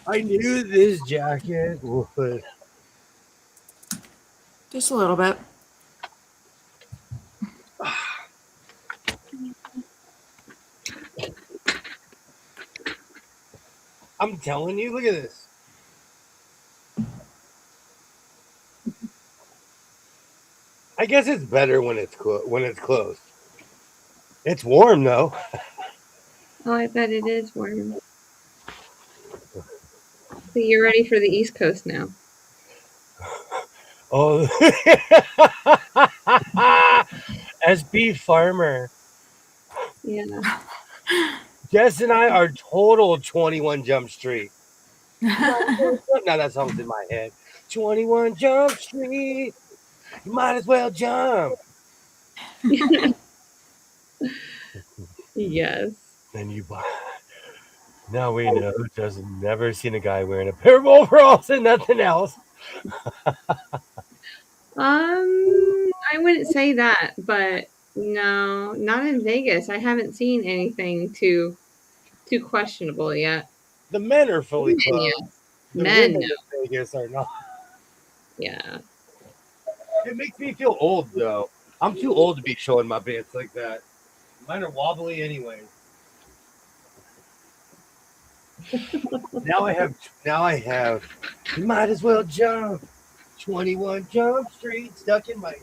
I knew this jacket would. Just a little bit. I'm telling you, look at this. I guess it's better when it's closed. It's warm though. Oh, I bet it is warm. So you're ready for the East Coast now. Oh, SB Farmer. Yeah. Jess and I are total 21 Jump Street. Now that song's in my head. 21 Jump Street. You might as well jump. Yes. Then you buy. Now we know just never seen a guy wearing a pair of overalls and nothing else. I wouldn't say that, but no, not in Vegas. I haven't seen anything too questionable yet. The men are fully Men, clothed. yes. The Men, women no. in Vegas are not. Yeah. It makes me feel old though. I'm too old to be showing my pants like that. Mine are wobbly anyway. Now I have. You might as well jump. 21 Jump Street stuck in my head.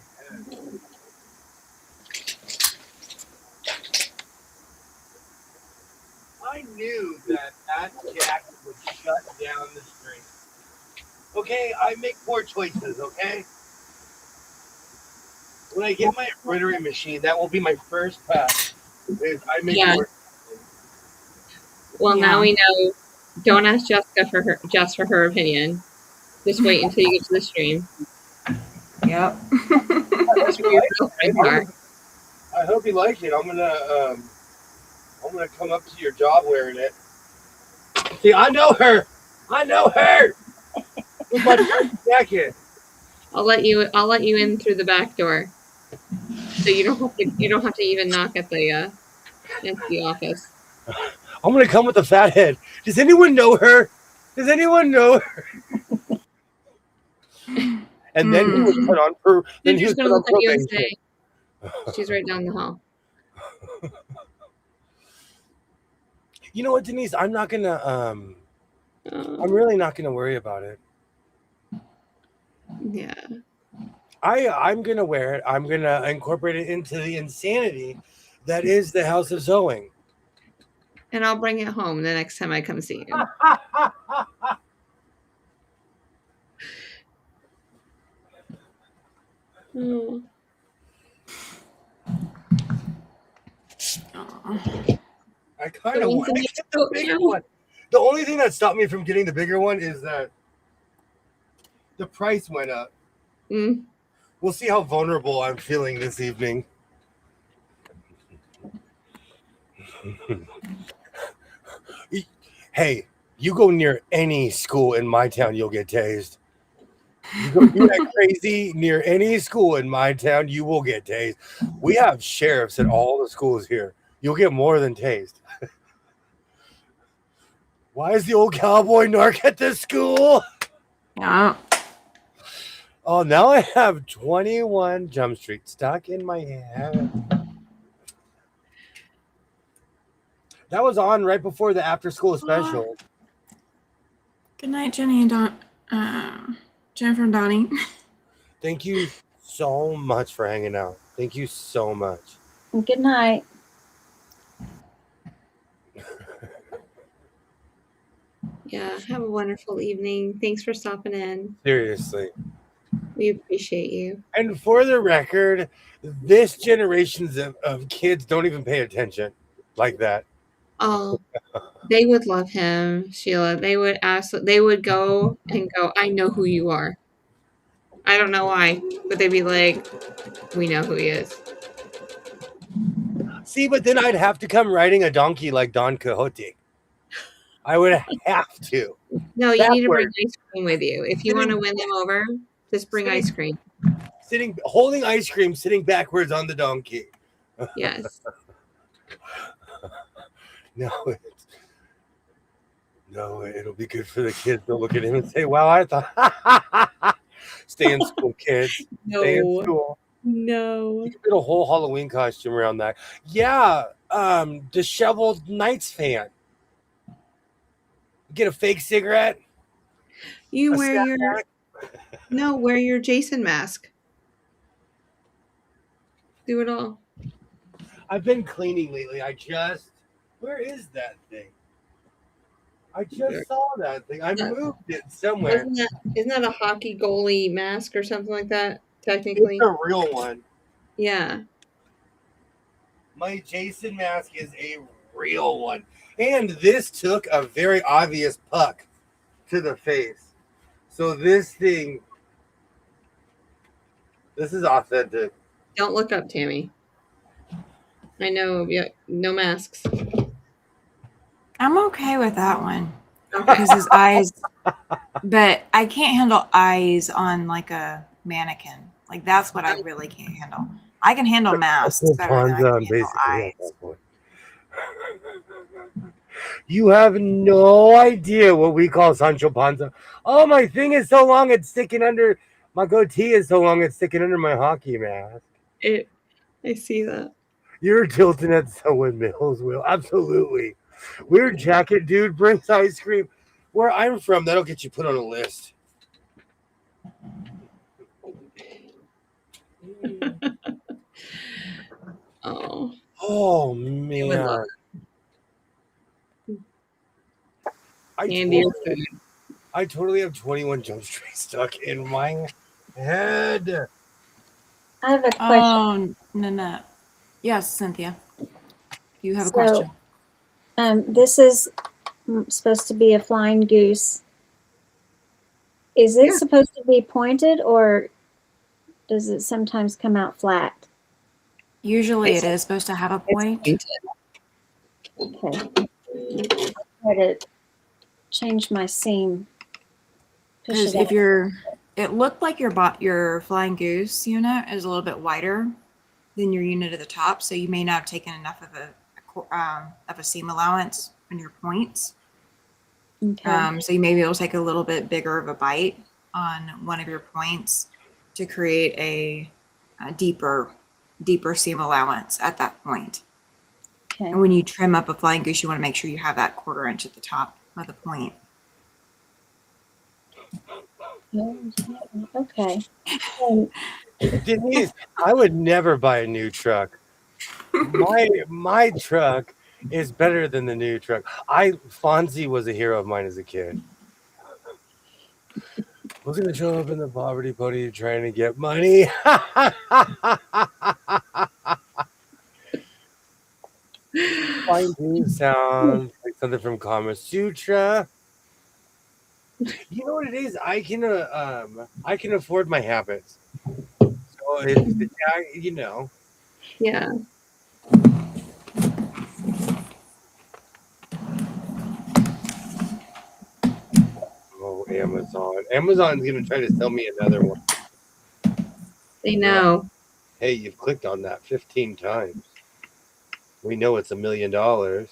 I knew that jacket would shut down the street. Okay, I make poor choices, okay? When I get my embroidery machine, that will be my first pass. Is I make Yeah. poor Well, Yeah. now we know. Don't ask Jess for her opinion. Just wait until you get to the stream. Yep. That's where your girlfriends are. I hope you like it. I'm gonna come up to your job wearing it. See, I know her. With my first jacket. I'll let you in through the back door. So you don't have to even knock at the into the office. I'm gonna come with a fat head. Does anyone know her? And then he would put on Then he's gonna look at you and say, "She's right down the hall." You know what, Denise? I'm not gonna. I'm really not gonna worry about it. Yeah. I'm gonna wear it. I'm gonna incorporate it into the insanity that is the House of Sewing. And I'll bring it home the next time I come see you. Oh. I kind of want to get the bigger one. The only thing that stopped me from getting the bigger one is that the price went up. Mm. We'll see how vulnerable I'm feeling this evening. Hey, you go near any school in my town, you'll get tased. You go do that crazy near any school in my town, you will get tased. We have sheriffs at all the schools here. You'll get more than tased. Why is the old cowboy narc at this school? Yeah. Oh, now I have 21 Jump Street stuck in my head. That was on right before the after school special. Good night, Jenny and Jennifer and Donnie. Thank you so much for hanging out. Thank you so much. Good night. Yeah, have a wonderful evening. Thanks for stopping in. Seriously. We appreciate you. And for the record, this generations of kids don't even pay attention like that. Oh, they would love him, Sheila. They would go, I know who you are. I don't know why, but they'd be like, we know who he is. See, but then I'd have to come riding a donkey like Don Quixote. I would have to. No, you need to bring ice cream with you. If you want to win them over, just bring ice cream. Holding ice cream, sitting backwards on the donkey. Yes. No, it'll be good for the kids. They'll look at him and say, wow, I thought stay in school, kids. No. Stay in school. No. You could put a whole Halloween costume around that. Yeah, disheveled Knights fan. Get a fake cigarette. You wear your Jason mask. Do it all. I've been cleaning lately. Where is that thing? I just saw that thing. I moved it somewhere. Isn't that a hockey goalie mask or something like that? Technically, it's a real one. Yeah. My Jason mask is a real one, and this took a very obvious puck to the face. So this is authentic. Don't look up, Tammy. I know. Yeah, no masks. I'm okay with that one because his eyes, but I can't handle eyes on like a mannequin. Like that's what I really can't handle. I can handle masks better than I can handle eyes. You have no idea what we call Sancho Panza. Oh, my thing is so long it's sticking under my goatee is so long it's sticking under my hockey mask. I see that. You're tilting at someone Mills, Will. Absolutely. Weird jacket dude brings ice cream. Where I'm from, that'll get you put on a list. Oh man. I totally have 21 Jump Street stuck in my head. I have a question. Nanette. Yes, Cynthia. You have a question. This is supposed to be a flying goose. Is it supposed to be pointed, or does it sometimes come out flat? Usually it is supposed to have a point. Okay. I'll try to change my seam. Because it looked like your flying goose unit is a little bit wider than your unit at the top, so you may not have taken enough of a seam allowance on your points. Okay. So you may be able to take a little bit bigger of a bite on one of your points to create a deeper seam allowance at that point. Okay. And when you trim up a flying goose, you want to make sure you have that 1/4 inch at the top of the point. Okay. Denise, I would never buy a new truck. My truck is better than the new truck. Fonzie was a hero of mine as a kid. Was going to show up in the poverty pony trying to get money. Fine dude sounds like something from Kama Sutra. You know what it is? I can afford my habits. So it's you know. Yeah. Oh, Amazon. Amazon's going to try to sell me another one. They know. Hey, you've clicked on that 15 times. We know it's $1 million. Give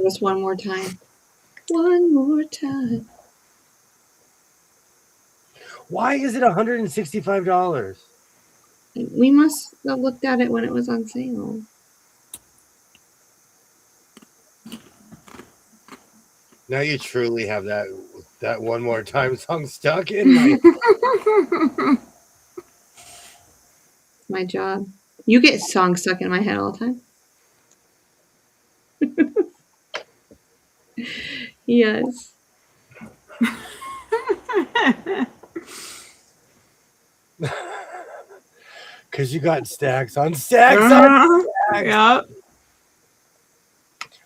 us one more time. One more time. Why is it $165? We must have looked at it when it was on sale. Now you truly have that one more time song stuck in my It's my job. You get songs stuck in my head all the time. Yes. Because you got stacks on stacks on stacks. Yep.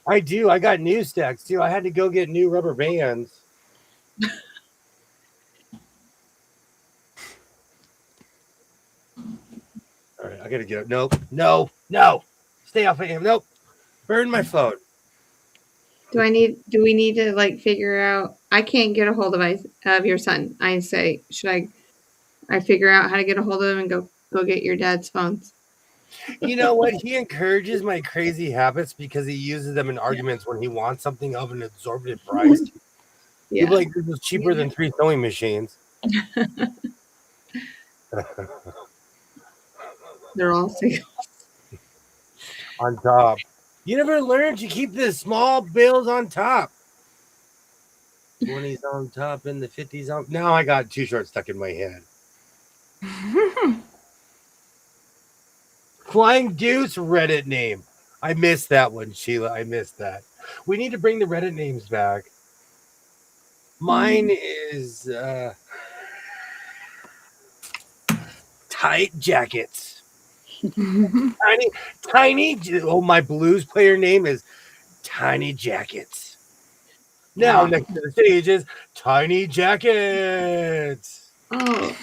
I do. I got new stacks too. I had to go get new rubber bands. All right, I gotta get. Nope. No. Stay off of him. Nope. Burn my phone. Do we need to like figure out? I can't get a hold of your son. I say, should I figure out how to get a hold of him and go get your dad's phones? You know what? He encourages my crazy habits because he uses them in arguments when he wants something of an exorbitant price. Yeah. He's like, this is cheaper than 3 sewing machines. They're all single. On top. You never learned you keep the small bills on top. 20s on top and the 50s on. Now I got too short stuck in my head. Flying Deuce Reddit name. I missed that one, Sheila. I missed that. We need to bring the Reddit names back. Mine is Tight Jackets. Tiny. Oh, my blues player name is Tiny Jackets. Now, next to the stage is Tiny Jackets. Oh,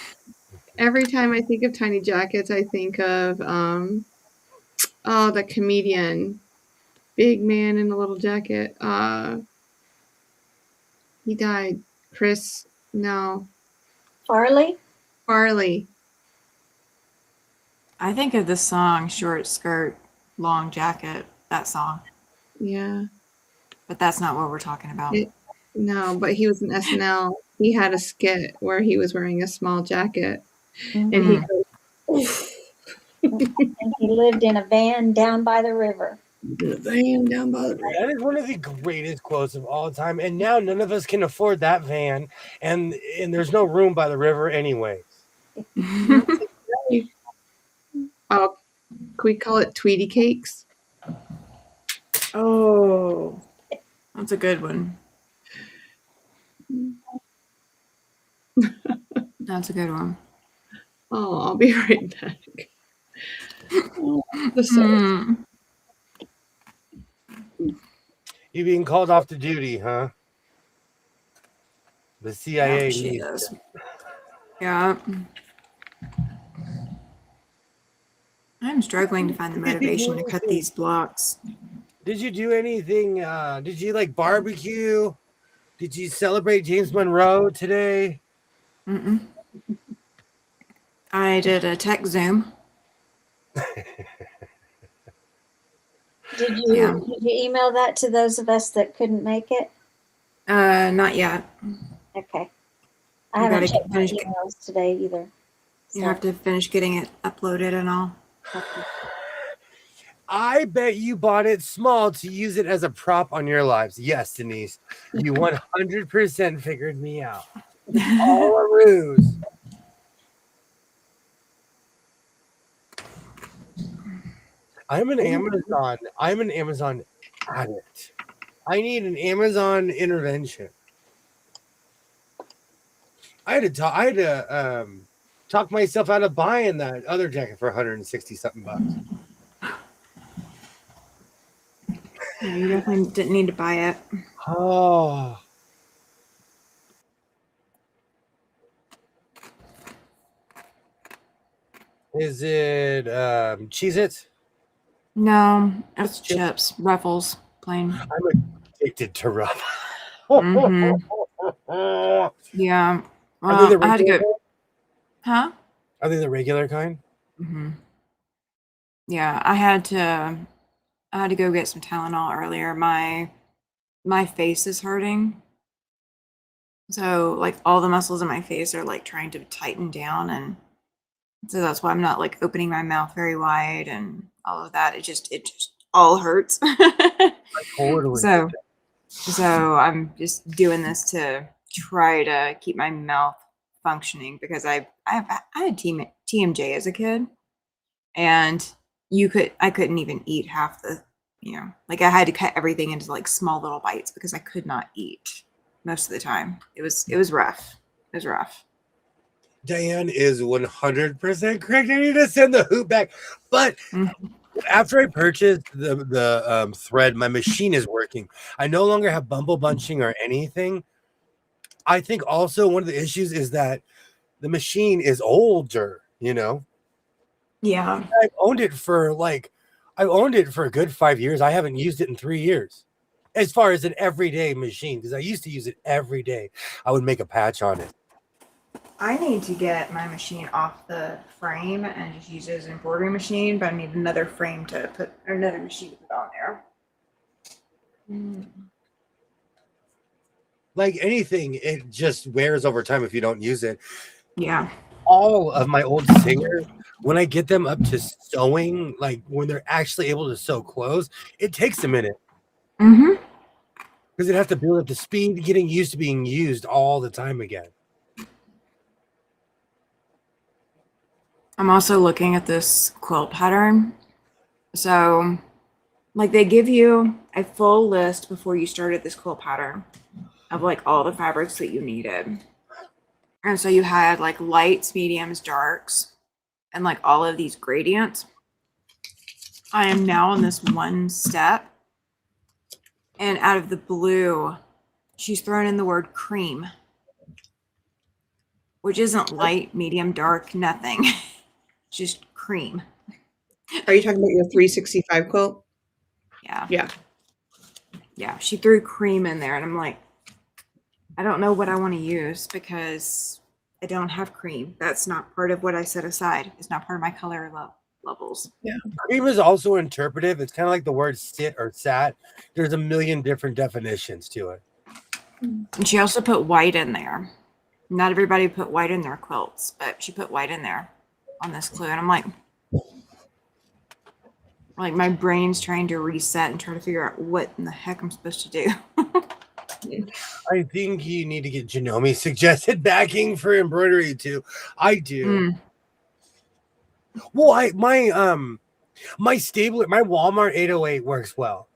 every time I think of Tiny Jackets, I think of the comedian, big man in a little jacket. He died. Chris, no, Farley? Farley. I think of the song "Short Skirt, Long Jacket." That song, Yeah. but that's not what we're talking about. No, but he was in SNL. He had a skit where he was wearing a small jacket, and he goes, And he lived in a van down by the river. That is one of the greatest quotes of all time. And now none of us can afford that van, and there's no room by the river anyways. Oh, can we call it Tweety Cakes? Oh, that's a good one. That's a good one. Oh, I'll be right back. You being called off to duty, huh? The CIA needs us. Yeah. I'm struggling to find the motivation to cut these blocks. Did you do anything? Did you like barbecue? Did you celebrate James Monroe today? I did a tech Zoom. Did you email that to those of us that couldn't make it? Not yet. Okay. I haven't checked my emails today either. So. You have to finish getting it uploaded and all. Okay. I bet you bought it small to use it as a prop on your lives. Yes, Denise. You 100% figured me out. All a ruse. I'm an Amazon addict. I need an Amazon intervention. I had to talk myself out of buying that other jacket for 160 something bucks. Yeah, you definitely didn't need to buy it. Oh. Is it Cheez-Its? No, it's chips. Ruffles, plain. I'm addicted to Ruffles. Yeah. Are they the I had to go. kind? Huh? Are they the regular kind? Yeah, I had to go get some Tylenol earlier. My face is hurting. So like all the muscles in my face are like trying to tighten down, and so that's why I'm not like opening my mouth very wide and all of that. It just all hurts. Totally. So I'm just doing this to try to keep my mouth functioning, because I had TMJ as a kid, and I couldn't even eat half the, like I had to cut everything into like small little bites because I could not eat most of the time. It was rough. It was rough. Diane is 100% correct. I need to send the hoop back. But after I purchased the thread, my machine is working. I no longer have bumble bunching or anything. I think also one of the issues is that the machine is older, Yeah. I've owned it for a good 5 years. I haven't used it in 3 years. As far as an everyday machine, because I used to use it every day. I would make a patch on it. I need to get my machine off the frame and just use it as an embroidery machine, but I need another frame to put, or another machine to put on there. Like anything, it just wears over time if you don't use it. Yeah. All of my old singers, when I get them up to sewing, like when they're actually able to sew clothes, it takes a minute. Because it has to build up the speed, getting used to being used all the time again. I'm also looking at this quilt pattern. So, like, they give you a full list before you started this quilt pattern of like all the fabrics that you needed. And so you had like lights, mediums, darks, and like all of these gradients. I am now on this one step. And out of the blue, she's thrown in the word cream, which isn't light, medium, dark, nothing. Just cream. Are you talking about your 365 quilt? Yeah. Yeah. Yeah. She threw cream in there, and I'm like, I don't know what I want to use because I don't have cream. That's not part of what I set aside. It's not part of my color levels. Yeah. Cream is also interpretive. It's kind of like the word sit or sat. There's a million different definitions to it. And she also put white in there. Not everybody put white in their quilts, but she put white in there on this clue. And I'm like my brain's trying to reset and try to figure out what in the heck I'm supposed to do. I think you need to get Janome suggested backing for embroidery too. I do. Well, my stapler, my Walmart 808 works well.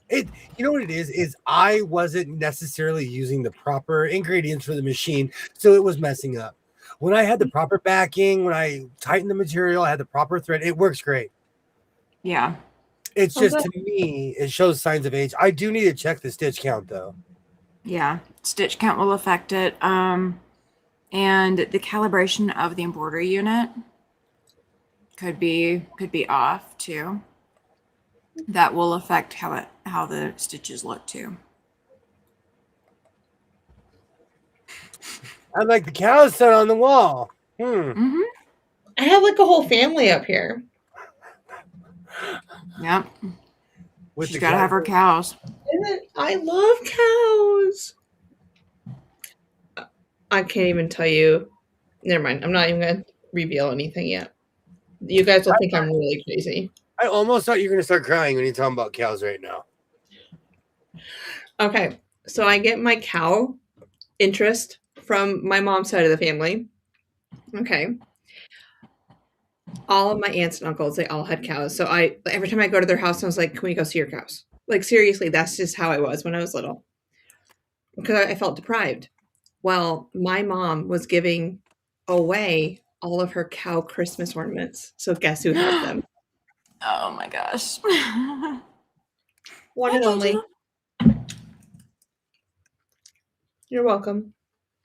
You know what it is I wasn't necessarily using the proper ingredients for the machine, so it was messing up. When I had the proper backing, when I tightened the material, I had the proper thread, it works great. Yeah. It's just, to me, it shows signs of age. I do need to check the stitch count though. Yeah, stitch count will affect it. And the calibration of the embroidery unit could be off too. That will affect how the stitches look too. I like the cow set on the wall. I have like a whole family up here. Yep. She's got to have her cows. I love cows. I can't even tell you. Never mind. I'm not even going to reveal anything yet. You guys will think I'm really crazy. I almost thought you were going to start crying when you're talking about cows right now. Okay. So I get my cow interest from my mom's side of the family. Okay. All of my aunts and uncles, they all had cows. So every time I go to their house, I was like, can we go see your cows? Like, seriously, that's just how I was when I was little. Because I felt deprived. Well, my mom was giving away all of her cow Christmas ornaments. So guess who has them? Oh my gosh. One and only. You're welcome.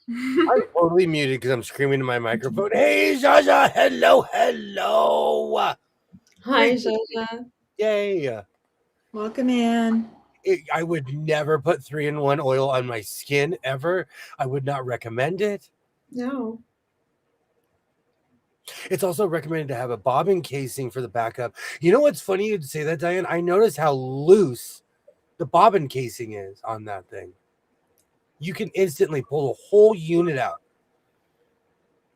I'm totally muted because I'm screaming to my microphone. Hey, Zaza, hello. Hi, Zaza. Yay. Welcome in. I would never put 3-in-1 oil on my skin ever. I would not recommend it. No. It's also recommended to have a bobbin casing for the backup. You know what's funny you'd say that, Diane? I noticed how loose the bobbin casing is on that thing. You can instantly pull the whole unit out.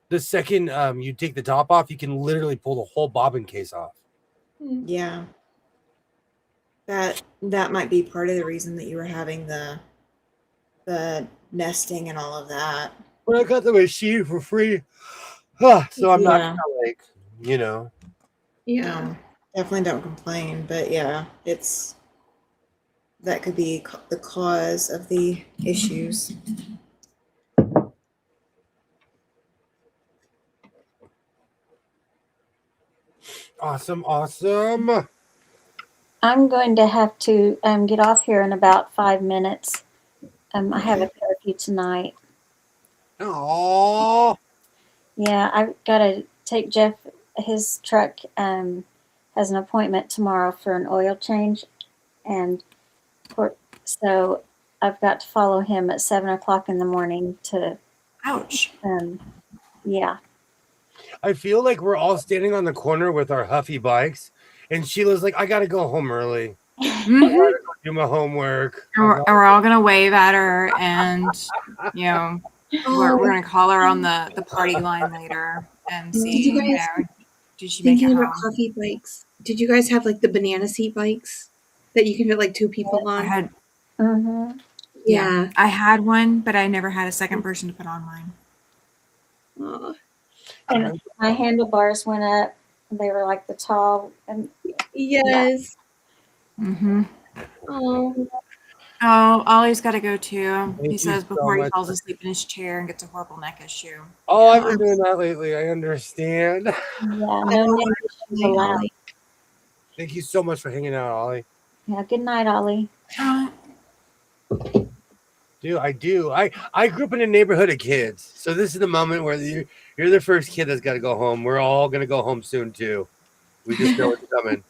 The second you take the top off, you can literally pull the whole bobbin case off. Yeah. That might be part of the reason that you were having the nesting and all of that. Well, I got the machine for free. So I'm not gonna, like, Yeah. No, definitely don't complain. But yeah, that could be the cause of the issues. Awesome. I'm going to have to get off here in about 5 minutes. I have a curfew tonight. Oh. Yeah, I've got to take Jeff. His truck has an appointment tomorrow for an oil change, and so I've got to follow him at 7:00 in the morning to. Ouch. Yeah. I feel like we're all standing on the corner with our Huffy bikes, and Sheila's like, I gotta go home early. I gotta go do my homework. We're all gonna wave at her, and we're gonna call her on the party line later and see. Did she make it home? About coffee bikes. Did you guys have like the banana seat bikes that you can fit like 2 people on? I had. Yeah, I had one, but I never had a second person to put on mine. And my handlebars went up. They were like the tall. And Yes. Mm-hmm. Oh. Oh, Ollie's got to go too. Thank He you says so before he much. falls asleep in his chair and gets a horrible neck issue. Oh, I've been doing that lately. I understand. yeah, no neck issues allowed. Thank you so much for hanging out, Ollie. Yeah, good night, Ollie. Dude, I do. I grew up in a neighborhood of kids, so this is the moment where you're the first kid that's got to go home. We're all gonna go home soon too. We just know it's coming.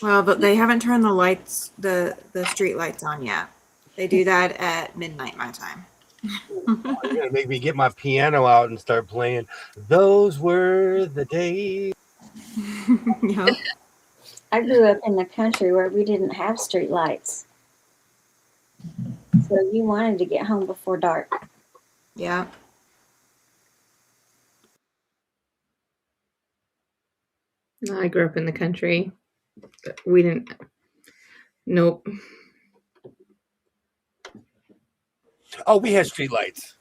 Well, but they haven't turned the lights, the street lights on yet. They do that at midnight my time. You're gonna make me get my piano out and start playing. Those were the days. Yeah. I grew up in the country where we didn't have street lights. So you wanted to get home before dark. Yeah. I grew up in the country. But we didn't. Nope. Oh, we had street lights.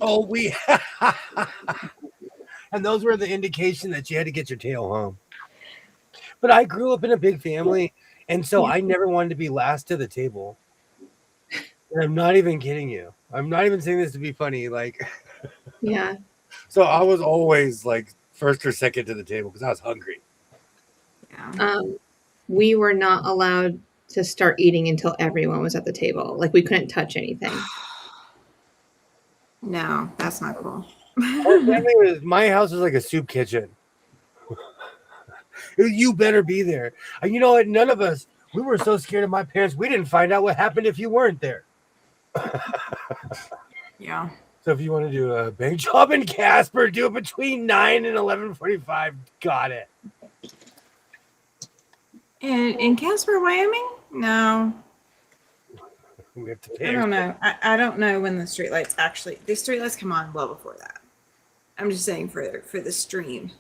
Oh, we and those were the indication that you had to get your tail home. But I grew up in a big family, and so I never wanted to be last to the table. And I'm not even kidding you. I'm not even saying this to be funny. Like, Yeah. so I was always like first or second to the table because I was hungry. Yeah. We were not allowed to start eating until everyone was at the table. Like we couldn't touch anything. No, that's not cool. My house was like a soup kitchen. You better be there. And you know what? None of us, we were so scared of my parents, we didn't find out what happened if you weren't there. Yeah. So if you want to do a bank job in Casper, do it between 9 and 11:45. Got it. In Casper, Wyoming? No. We have to pay. I don't know. I don't know when the streetlights come on well before that. I'm just saying for the stream.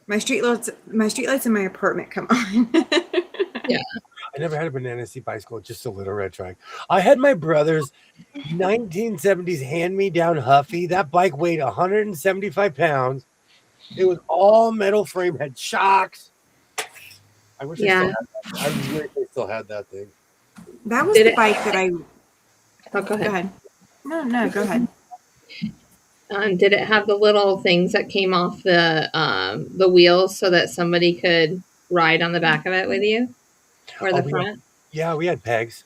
My streetlights in my apartment come on. Yeah. I never had a banana seat bicycle, just a little red track. I had my brother's 1970s hand-me-down Huffy. That bike weighed 175 pounds. It was all metal frame, had shocks. I wish I still had that thing. That was the bike that I. Oh, go ahead. No, go ahead. Did it have the little things that came off the wheels so that somebody could ride on the back of it with you, or the front? We had pegs.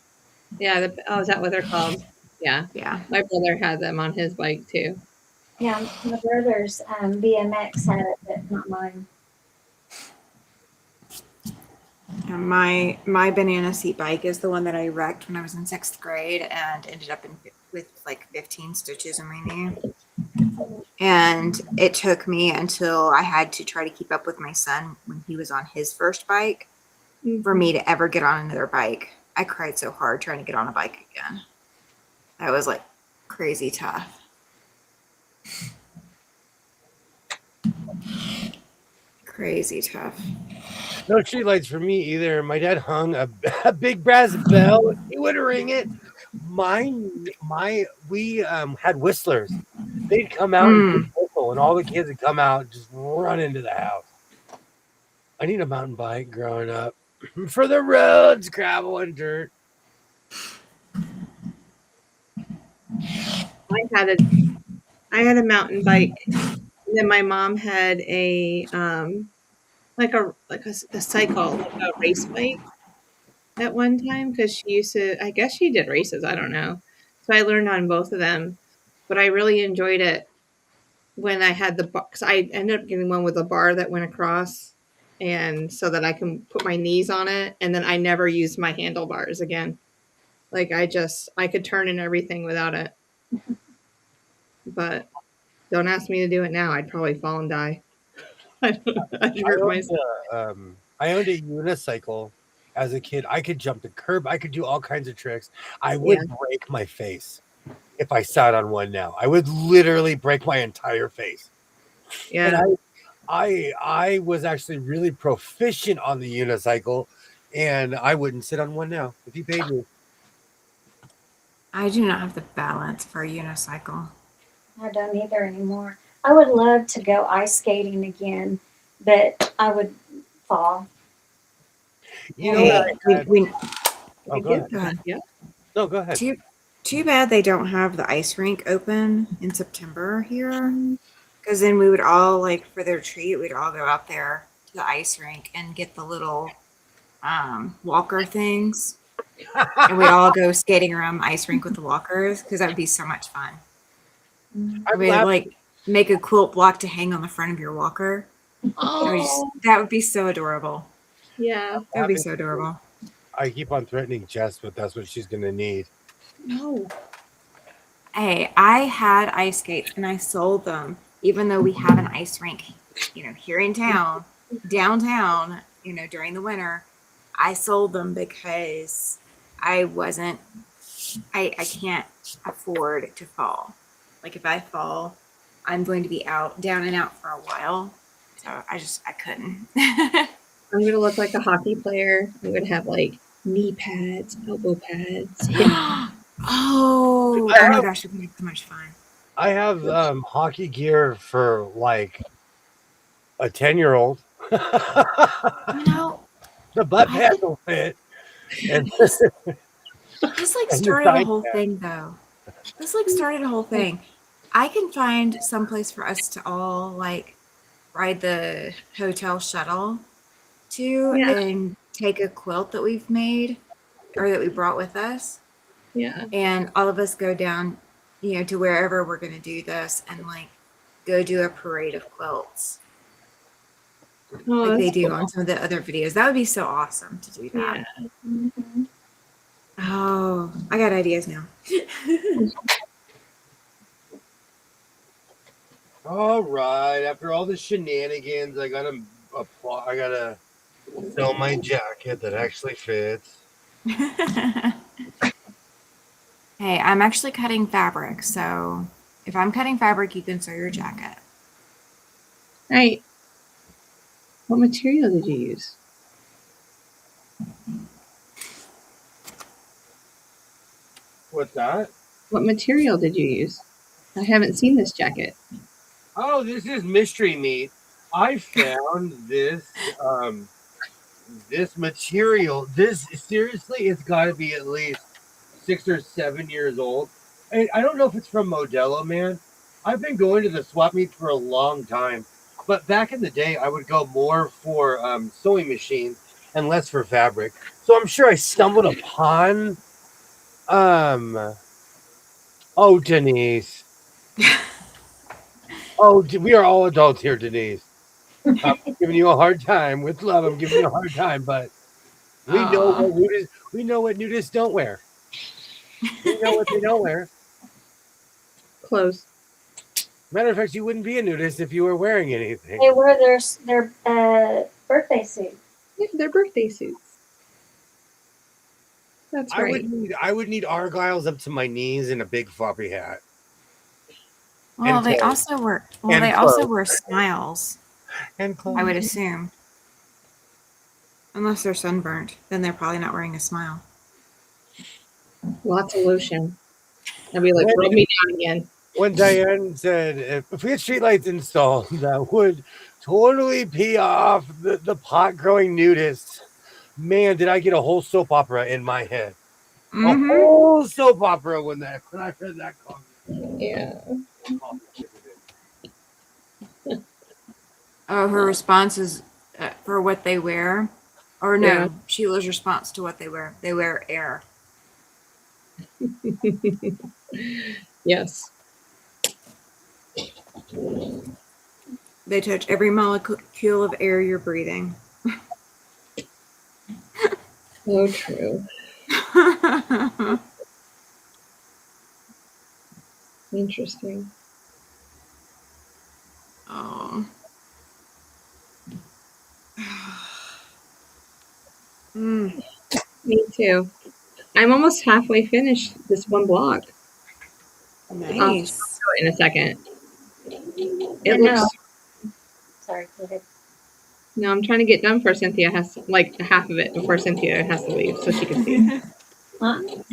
Yeah. Is that what they're called? Yeah. Yeah. My brother had them on his bike too. Yeah, my brother's BMX had it, but not mine. And my banana seat bike is the one that I wrecked when I was in 6th grade and ended up with like 15 stitches in my knee. And it took me until I had to try to keep up with my son when he was on his first bike for me to ever get on another bike. I cried so hard trying to get on a bike again. That was like crazy tough. Crazy tough. No street lights for me either. My dad hung a big brass bell. He would ring it. We had whistlers. They'd come out and whistle, and all the kids would come out, just run into the house. I need a mountain bike growing up for the roads, gravel and dirt. I had a mountain bike, and then my mom had a cycle, like a race bike at one time, because she used to, I guess she did races, I don't know. So I learned on both of them, but I really enjoyed it when I had because I ended up getting one with a bar that went across, and so that I can put my knees on it, and then I never used my handlebars again. Like I could turn and everything without it. But don't ask me to do it now. I'd probably fall and die. I'd hurt myself. I owned a unicycle as a kid. I could jump the curb. I could do all kinds of tricks. I would break my face if I sat on one now. I would literally break my entire face. Yeah. And I was actually really proficient on the unicycle, and I wouldn't sit on one now if you paid me. I do not have the balance for a unicycle. I don't either anymore. I would love to go ice skating again, but I would fall. You know what Hey, I had? we Oh, go ahead. go ahead. Yeah. No, go ahead. Too bad they don't have the ice rink open in September here. Because then we would all, like, for their treat, we'd all go out there to the ice rink and get the little walker things. And we'd all go skating around the ice rink with the walkers because that would be so much fun. Mm. I'm We'd laughing. like make a quilt block to hang on the front of your walker. Oh, That would be so adorable. yeah. That would be so adorable. I keep on threatening Jess, but that's what she's going to need. No. Hey, I had ice skates and I sold them, even though we have an ice rink, here in town, downtown, during the winter. I sold them because I can't afford to fall. Like if I fall, I'm going to be down and out for a while. So I couldn't. I'm gonna look like a hockey player. I'm gonna have like knee pads, elbow pads. Oh my gosh, it would be so much fun. I have hockey gear for like a 10-year-old. The butt pad will fit. And This like started a whole thing though. I can find some place for us to all like ride the hotel shuttle to and take a quilt that we've made or that we brought with us. Yeah. And all of us go down, to wherever we're going to do this and like go do a parade of quilts. Oh, Like they do cool. on some of the other videos. That would be so awesome to do that. Yeah. Mm-hmm. Oh, I got ideas now. all right, after all the shenanigans, I gotta sell my jacket that actually fits. Hey, I'm actually cutting fabric, so if I'm cutting fabric, you can sew your jacket. Right. What material did you use? What's that? What material did you use? I haven't seen this jacket. Oh, this is mystery meat. I found this this material. This seriously, it's got to be at least 6 or 7 years old. And I don't know if it's from Modelo, man. I've been going to the swap meet for a long time, but back in the day, I would go more for sewing machines and less for fabric. So I'm sure I stumbled upon. Oh, Denise. Oh, we are all adults here, Denise. I'm giving you a hard time with love. I'm giving you a hard time, but we know what nudists don't wear. We know what they don't wear. Clothes. Matter of fact, you wouldn't be a nudist if you were wearing anything. They wear their birthday suit. Yeah, they're birthday suits. That's right. I would need argyles up to my knees and a big floppy hat. Well, And they clothes. also wear smiles, And clothes. I would assume. Unless they're sunburnt, then they're probably not wearing a smile. Lots of lotion. I'd be like, rub me down again. When Diane said, if we had streetlights installed, that would totally pee off the pot-growing nudists. Man, did I get a whole soap opera in my head. Mm-hmm. A whole soap opera when I heard that comment. Yeah. Oh, her response is for what they wear. Or no, Yeah. Sheila's response to what they wear. They wear air. Yes. They touch every molecule of air you're breathing. So true. Interesting. Oh. Mm. Me too. I'm almost halfway finished this one block. Nice. I'll show it in a second. Yeah, It looks. Sorry, go ahead. No, I'm trying to get done before Cynthia has to, like half of it before Cynthia has to leave so she can see it.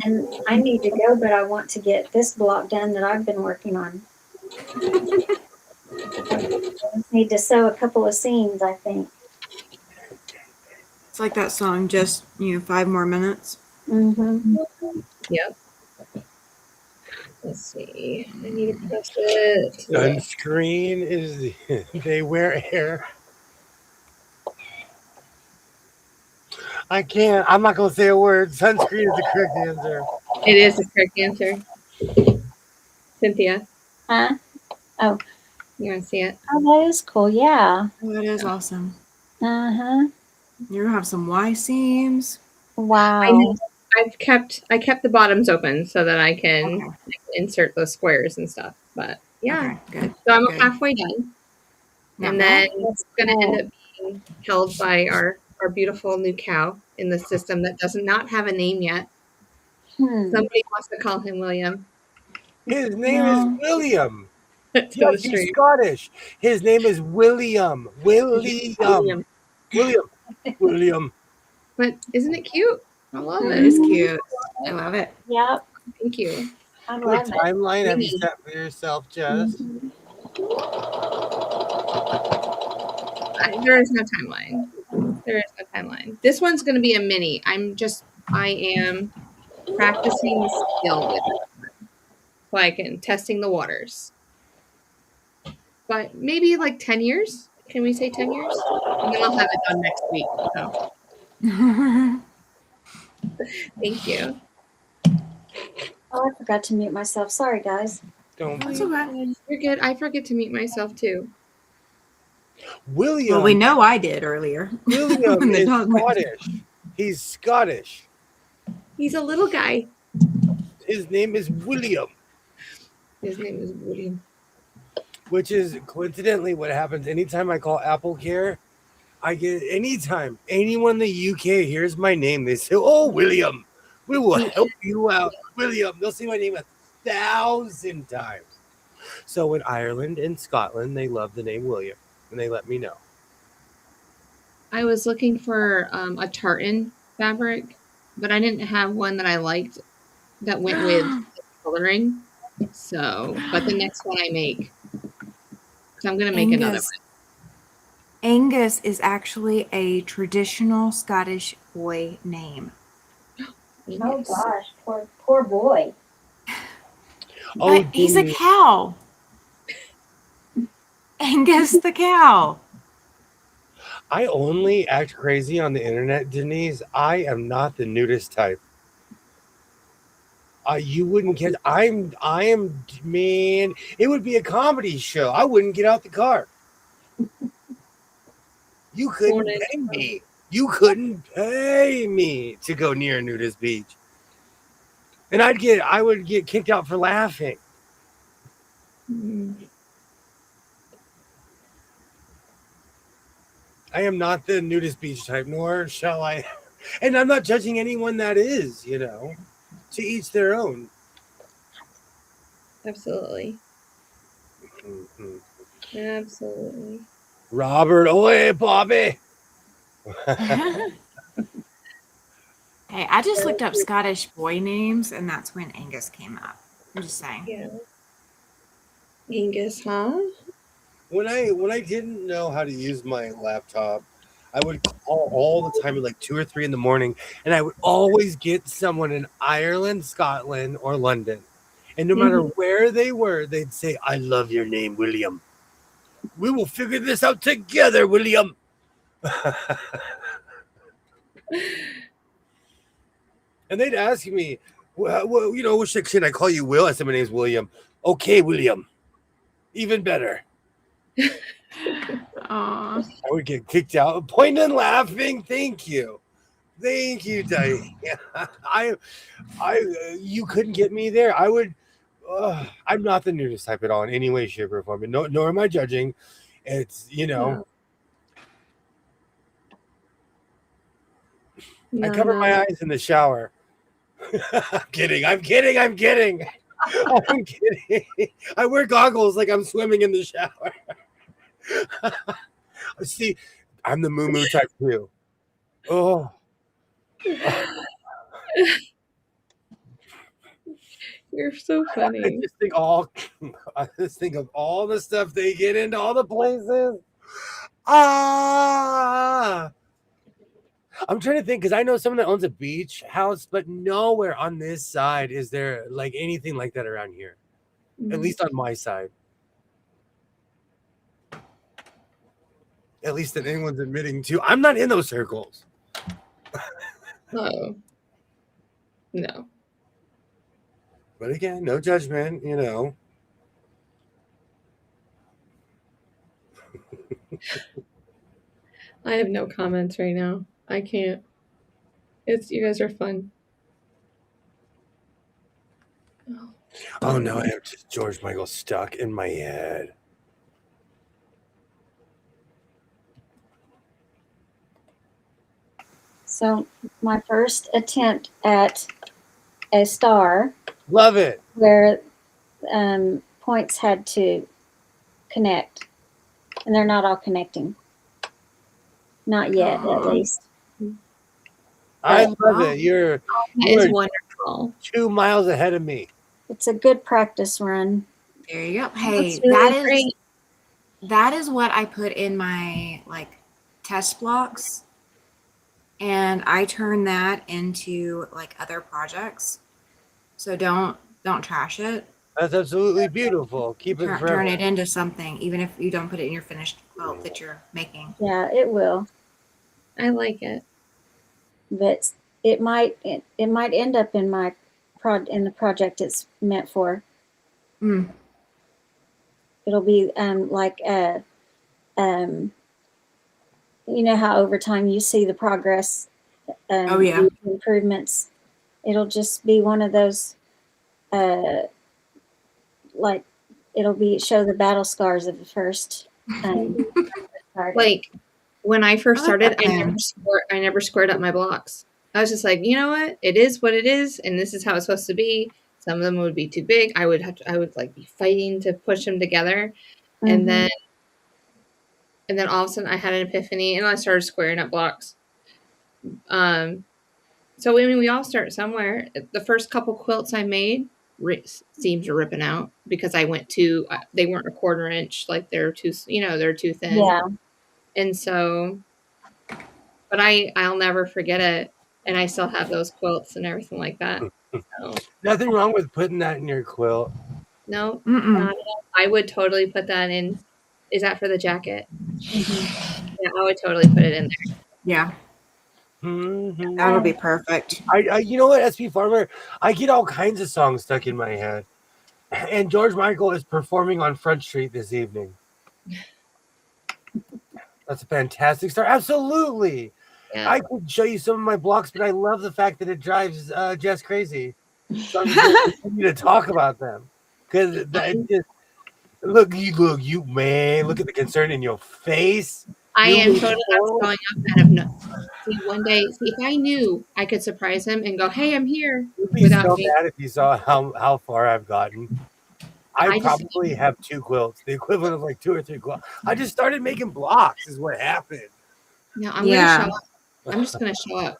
And I need to go, but I want to get this block done that I've been working on. Need to sew a couple of seams, I think. It's like that song, just 5 more minutes. Mm-hmm. Yep. Let's see. I need to press it. Sunscreen is they wear air. I can't. I'm not gonna say a word. Sunscreen is the correct answer. It is the correct answer. Cynthia, Huh? Oh. you want to see it? Oh, that is cool. Yeah. Oh, that is awesome. Uh-huh. You're gonna have some Y seams. Wow. I kept the bottoms open so that I can Okay. insert those squares and stuff. But yeah, Okay, good. so I'm Good. halfway done, Not and bad. then it's going to end up being held by our beautiful new cow in the system that does not have a name yet. Somebody wants to call him William. His name is William. Yes, he's Scottish. His name is William. William. But isn't it cute? I love it. It is cute. I love it. Yep. Thank you. I What love it. timeline have you set for yourself, Jess? There is no timeline. This one's going to be a mini. I am practicing the skill with it. Like, and testing the waters. But maybe like 10 years? Can we say 10 years? And then I'll have it done next week. So. Thank you. Oh, I forgot to mute myself. Sorry, guys. Don't. That's okay. You're good. I forget to mute myself too. William. Well, we know I did earlier. William is Scottish. He's Scottish. He's a little guy. His name is William. Which is coincidentally what happens anytime I call Apple Care. I get anytime anyone in the UK hears my name, they say, "Oh, William, we will help you out, William." They'll say my name 1,000 times. So in Ireland and Scotland, they love the name William, and they let me know. I was looking for a tartan fabric, but I didn't have one that I liked that went with coloring. So, but the next one I make, so I'm going to make another one. Angus is actually a traditional Scottish boy name. Oh gosh, poor boy. But he's a cow. Angus the cow. I only act crazy on the internet, Denise. I am not the nudist type. You wouldn't get. I am, man. It would be a comedy show. I wouldn't get out the car. You couldn't pay me. You couldn't pay me to go near a nudist beach. And I would get kicked out for laughing. I am not the nudist beach type, nor shall I. And I'm not judging anyone that is, to each their own. Absolutely. Absolutely. Robert, oi, Bobby. Hey, I just looked up Scottish boy names, and that's when Angus came up. I'm just saying. Yeah. Angus, huh? When I didn't know how to use my laptop, I would call all the time at like 2 or 3 in the morning, and I would always get someone in Ireland, Scotland, or London. And no matter where they were, they'd say, "I love your name, William. We will figure this out together, William." And they'd ask me, "Which should I call you, Will?" I said, "My name's William." "Okay, William. Even better." I would get kicked out, pointing and laughing. Thank you, Diane. You couldn't get me there. I would. I'm not the nudist type at all in any way, shape, or form. Nor am I judging. It's No. I cover my eyes in the shower. I'm kidding. I'm kidding. I wear goggles like I'm swimming in the shower. See, I'm the moo type too. Oh. You're so I funny. just think of all the stuff they get into, all the places. Ah, I'm trying to think because I know someone that owns a beach house, but nowhere on this side is there like anything like that around here. At least on my side. At least that anyone's admitting to. I'm not in those circles. Oh. No. But again, no judgment, you know. I have no comments right now. I can't. You guys are fun. Oh no, I have just George Michael stuck in my head. So my first attempt at a star. Love it. Where points had to connect, and they're not all connecting. Not yet, at least. I love it. You're wonderful. 2 miles ahead of me. It's a good practice run. There you go. Hey, really that is what I put in my like test blocks, and I turn that into like other projects. So don't trash it. That's absolutely beautiful. Keep it forever. Turn it into something, even if you don't put it in your finished quilt that you're making. Yeah, it will. I like it. But it might end up in my in the project it's meant for. Mm. It'll be like you know how over time you see the progress, oh yeah, improvements. It'll just be one of those like it'll be show the battle scars of the first like when I first started, I never squared up my blocks. I was just like, you know what? It is what it is, and this is how it's supposed to be. Some of them would be too big. I would like be fighting to push them together. Mm-hmm. And then all of a sudden I had an epiphany and I started squaring up blocks. So I mean, we all start somewhere. The first couple quilts I made, seams are ripping out because I went they weren't a 1/4 inch, like they're too thin. Yeah. And so, but I'll never forget it. And I still have those quilts and everything like that. So. Nothing wrong with putting that in your quilt. No, I would totally put that in. Is that for the jacket? Mm-hmm. Yeah, I would totally put it in there. Yeah. Mm-hmm. That'll be perfect. I you know what, SP Farmer, I get all kinds of songs stuck in my head. And George Michael is performing on Front Street this evening. That's a fantastic start. Absolutely. Yeah. I could show you some of my blocks, but I love the fact that it drives Jess crazy. So I'm just going to continue to talk about them. Because look you man, look at the concern in your face. I am totally going up out of no. See, one day, if I knew I could surprise him and go, "Hey, I'm here," you'd be so mad if you saw how far I've gotten. I probably have 2 quilts, the equivalent of like 2 or 3 quilts. I just started making blocks, is what happened. No, I'm gonna show up. I'm just gonna show up.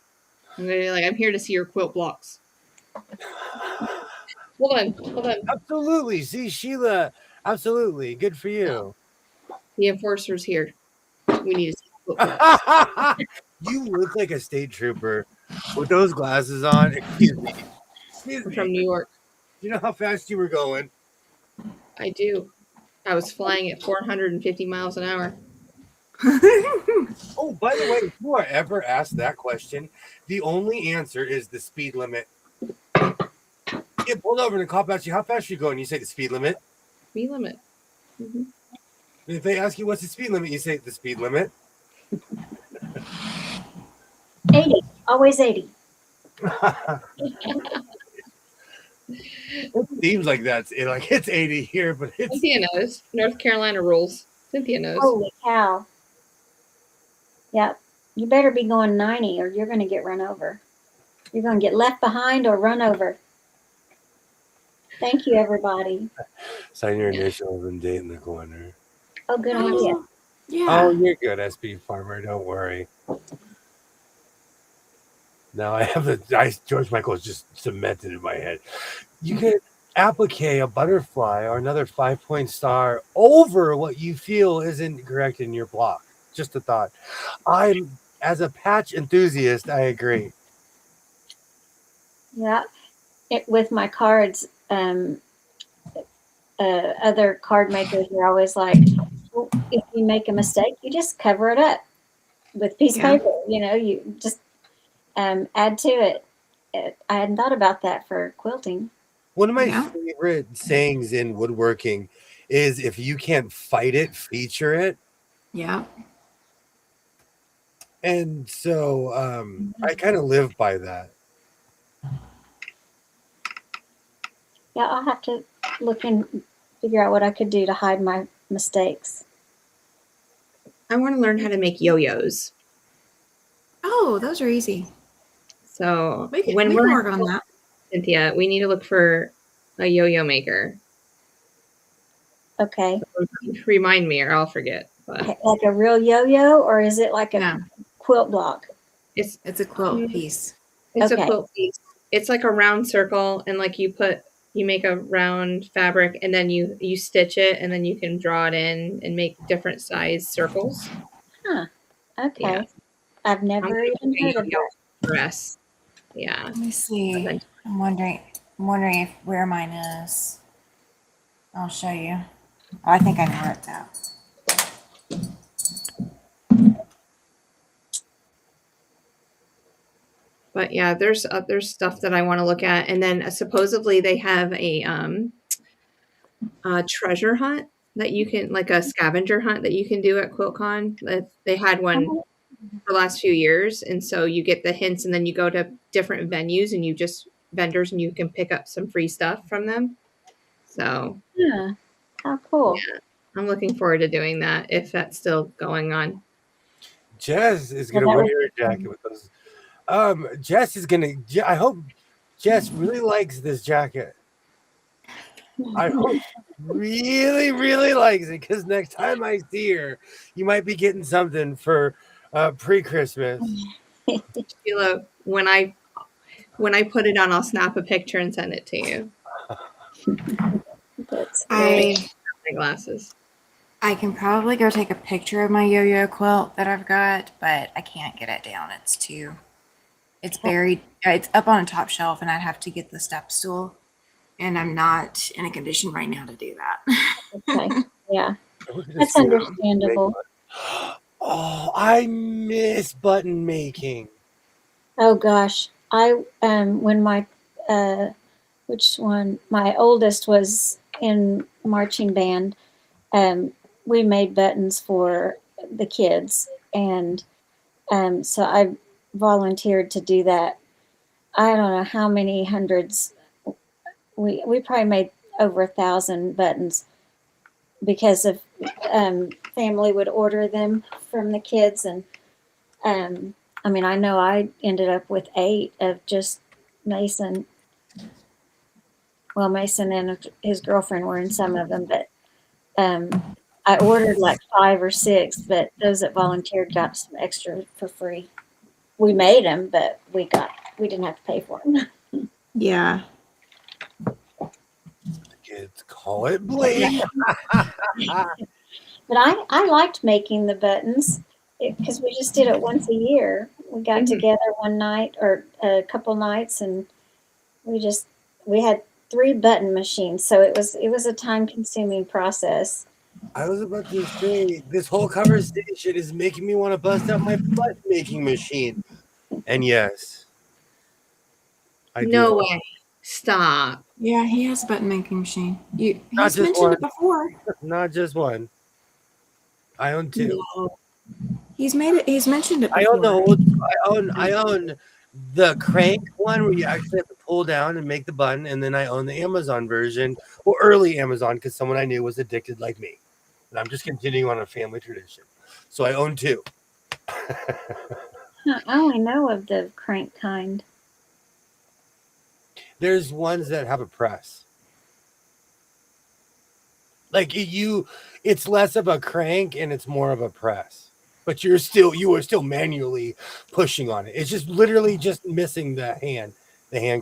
I'm gonna be like, I'm here to see your quilt blocks. Hold on. Absolutely. See, Sheila, absolutely. Good for you. The enforcer's here. We need to see. You look like a state trooper with those glasses on. Excuse me. I'm from New York. You know how fast you were going? I do. I was flying at 450 miles an hour. Oh, by the way, if you are ever asked that question, the only answer is the speed limit. Get pulled over and a cop asks you, how fast are you going? You say the speed limit. Speed limit. Mm-hmm. If they ask you what's the speed limit, you say the speed limit. 80. Always 80. It seems like it's 80 here, but it's... Cynthia knows. North Carolina rules. Cynthia knows. Holy cow. Yeah. You better be going 90 or you're going to get run over. You're going to get left behind or run over. Thank you, everybody. Sign your initials and date in the corner. Oh, good idea. Yeah. Oh, you're good, SP Farmer. Don't worry. Now I have George Michael is just cemented in my head. You get applique a butterfly or another 5-point star over what you feel isn't correct in your block. Just a thought. As a patch enthusiast, I agree. Yeah. With my cards, other card makers are always like, well, if you make a mistake, you just cover it up with piece of paper. You just add to it. I hadn't thought about that for quilting. One of my favorite sayings in woodworking is, if you can't fight it, feature it. Yeah. And so I kind of live by that. Yeah, I'll have to look and figure out what I could do to hide my mistakes. I want to learn how to make yo-yos. Oh, those are easy. So we can work on that. Cynthia, we need to look for a yo-yo maker. Okay. So remind me or I'll forget. But. Like a real yo-yo, or is it like a quilt block? It's a quilt piece. It's a quilt piece. It's like a round circle, and like you make a round fabric, and then you stitch it, and then you can draw it in and make different size circles. Huh. Okay. Yeah. I've never even heard of that. Dress. Yeah. Let me see. I'm wondering if where mine is. I'll show you. Oh, I think I know where it's at. But yeah, there's stuff that I want to look at, and then supposedly they have a treasure hunt that you can, like a scavenger hunt that you can do at QuiltCon. They had one for the last few years, and so you get the hints, and then you go to different venues and vendors, and you can pick up some free stuff from them. So yeah, how cool! Yeah, I'm looking forward to doing that if that's still going on. Jess is gonna wear a jacket with those. Jess is gonna. I hope Jess really likes this jacket. I hope she really, really likes it, because next time I see her, you might be getting something for pre-Christmas. Sheila, when I put it on, I'll snap a picture and send it to you. My glasses. I can probably go take a picture of my yo-yo quilt that I've got, but I can't get it down. It's buried. It's up on a top shelf, and I'd have to get the step stool. And I'm not in a condition right now to do that. Okay. Yeah. That's understandable. Oh, I miss button making. Oh gosh. When my my oldest was in marching band, we made buttons for the kids, and so I volunteered to do that. I don't know how many hundreds. We probably made over 1,000 buttons, because of family would order them from the kids, and I mean, I know I ended up with 8 of just Mason. Well, Mason and his girlfriend were in some of them, but I ordered like 5 or 6, but those that volunteered got some extra for free. We made them, but we didn't have to pay for them. Yeah. Kids call it bling. But I liked making the buttons, because we just did it once a year. We got together one night or a couple nights, and we had 3 button machines, so it was a time-consuming process. I was about to say, this whole conversation is making me want to bust out my button making machine. And yes, I do. No way. Stop. Yeah, he has a button making machine. He's mentioned it before. Not just one. I own 2. No. He's mentioned it before. I own the crank one where you actually have to pull down and make the button, and then I own the Amazon version, or early Amazon, because someone I knew was addicted like me. And I'm just continuing on a family tradition. So I own 2. I only know of the crank kind. There's ones that have a press. Like it's less of a crank and it's more of a press. But you are still manually pushing on it. It's just literally just missing the hand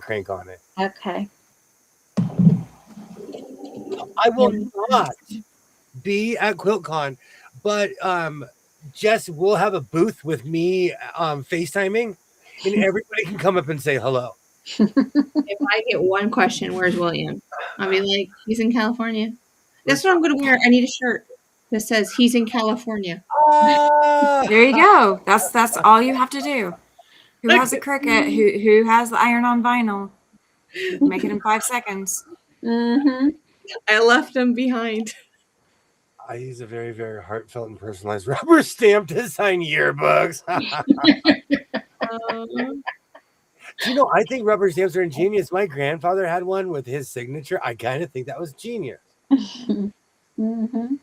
crank on it. Okay. I will not be at QuiltCon, but Jess will have a booth with me FaceTiming, and everybody can come up and say hello. If I get one question, where's William? I'll be like, he's in California. That's what I'm going to wear. I need a shirt that says he's in California. There you go. That's all you have to do. Who has a Cricut? Who has the iron on vinyl? Make it in 5 seconds. Mm-hmm. I left him behind. I use a very, very heartfelt and personalized rubber stamp to sign yearbooks. You know, I think rubber stamps are ingenious. My grandfather had one with his signature. I kind of think that was genius. Mm-hmm.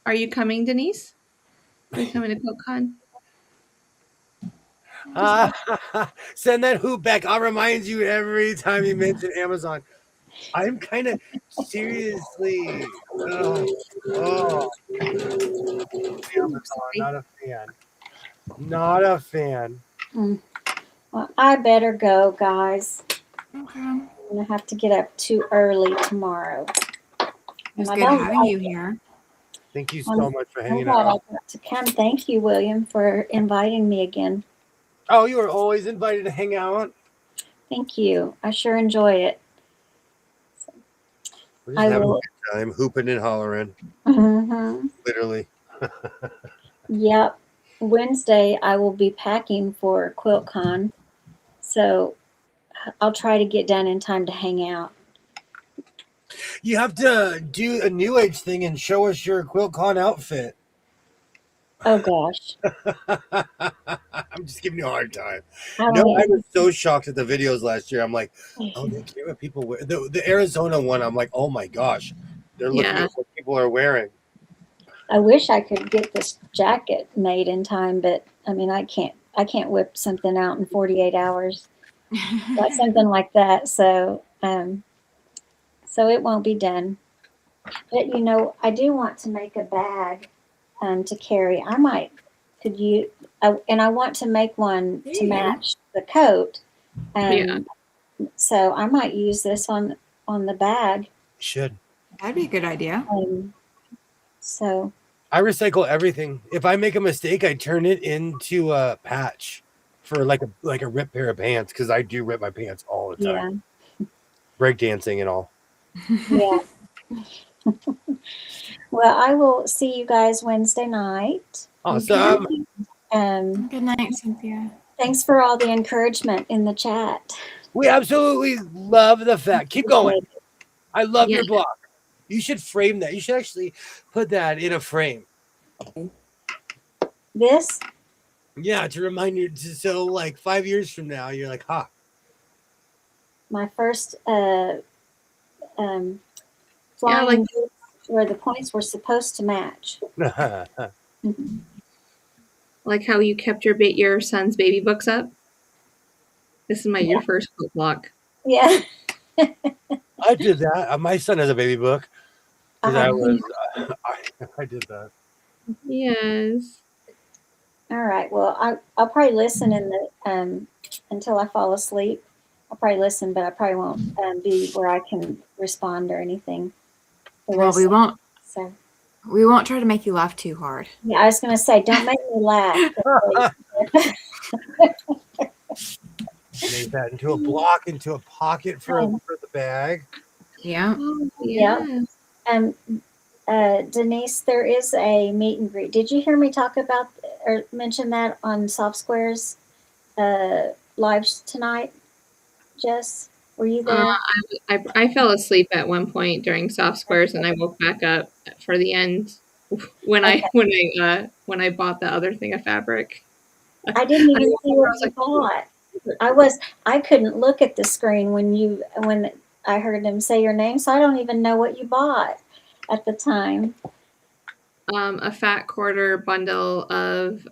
Are you coming, Denise? Are you coming to QuiltCon? Send that hoop back. I'll remind you every time you mention Amazon. I'm kind of seriously. Amazon, not a fan. Not a fan. Well, I better go, guys. Okay. I'm gonna have to get up too early tomorrow. It's good having you here. Thank you so much for hanging glad out. I got to come. Thank you, William, for inviting me again. Oh, you are always invited to hang out. Thank you. I sure enjoy it. We're just having a good time, hooping and hollering. Mm-hmm. Literally. Yep. Wednesday, I will be packing for QuiltCon, so I'll try to get done in time to hang out. You have to do a New Age thing and show us your QuiltCon outfit. Oh, gosh. I'm just giving you a hard time. I was so shocked at the videos last year. I'm like, oh, they care what people wear. The Arizona one, I'm like, oh my gosh. They're looking at what people are wearing. I wish I could get this jacket made in time, but I mean, I can't whip something out in 48 hours. Like something like that. So it won't be done. But you know, I do want to make a bag to carry. I want to make one to match the coat. So I might use this on the bag. You should. That'd be a good idea. So I recycle everything. If I make a mistake, I turn it into a patch for like a ripped pair of pants, because I do rip my pants all the time. Yeah. Breakdancing and all. Yeah. Well, I will see you guys Wednesday night. Awesome. Good night, Cynthia. Thanks for all the encouragement in the chat. We absolutely love the fact. Keep going. I love your blog. You should frame that. You should actually put that in a frame. This? Yeah, to remind you. So, like 5 years from now, you're like, ha. My first flying where the points were supposed to match. Like how you kept your son's baby books up. This is your first book block. Yeah. I did that. My son has a baby book. I did that. Yes. All right. Well, I'll probably listen in the until I fall asleep. I'll probably listen, but I probably won't be where I can respond or anything. Well, we won't. So we won't try to make you laugh too hard. Yeah, I was going to say, don't make me laugh. Make that into a block, into a pocket for the bag. Yeah. Yeah. Denise, there is a meet and greet. Did you hear me talk about or mention that on Soft Squares lives tonight? Jess, were you there? I fell asleep at one point during Soft Squares, and I woke back up for the end when I bought the other thing of fabric. I didn't even see what you bought. I couldn't look at the screen when I heard them say your name, so I don't even know what you bought at the time. A fat quarter bundle of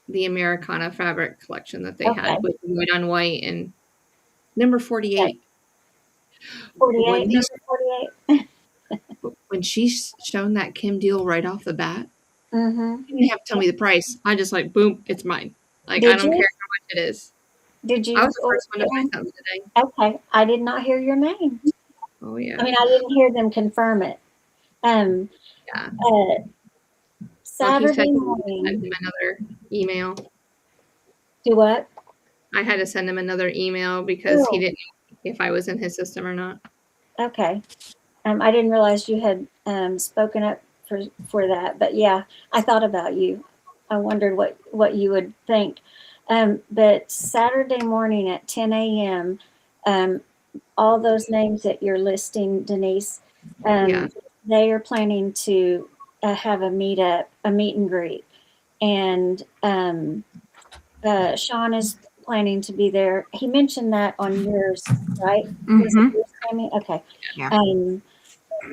the Americana fabric collection that they had with white on white and number 48. 48. Number 48. When she's shown that Kim deal right off the bat, you didn't have to tell me the price. I just boom, it's mine. I don't care how much it is. Did you? I was the first one to buy something today. Okay, I did not hear your name. Oh yeah. I mean, I didn't hear them confirm it. Yeah. Saturday Well, he morning. sent him another email. Do what? I had to send him another email because he didn't know if I was in his system or not. Okay. I didn't realize you had spoken up for that, but yeah, I thought about you. I wondered what you would think. But Saturday morning at 10 a.m., all those names that you're listing, Denise, they are planning to have a meet and greet. And Sean is planning to be there. He mentioned that on yours, right? Was it yours, Tammy? Okay. Yeah.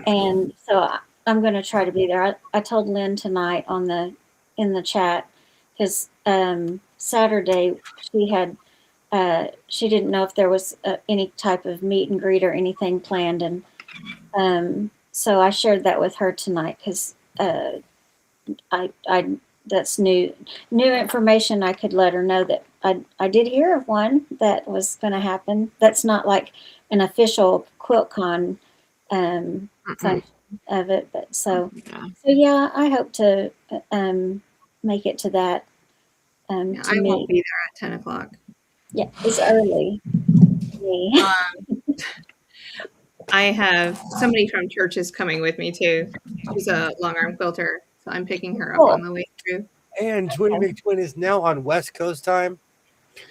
And so I'm going to try to be there. I told Lynn tonight in the chat because Saturday she didn't know if there was any type of meet and greet or anything planned, and so I shared that with her tonight because I that's new information. I could let her know that I did hear of one that was going to happen. That's not like an official QuiltCon function of it, but so yeah, I hope to make it to that. I won't be there at 10 o'clock. Yeah, it's early. I have somebody from church is coming with me too. She's a long arm quilter, so I'm picking her up on the way through. And Twinny McTwin is now on West Coast time.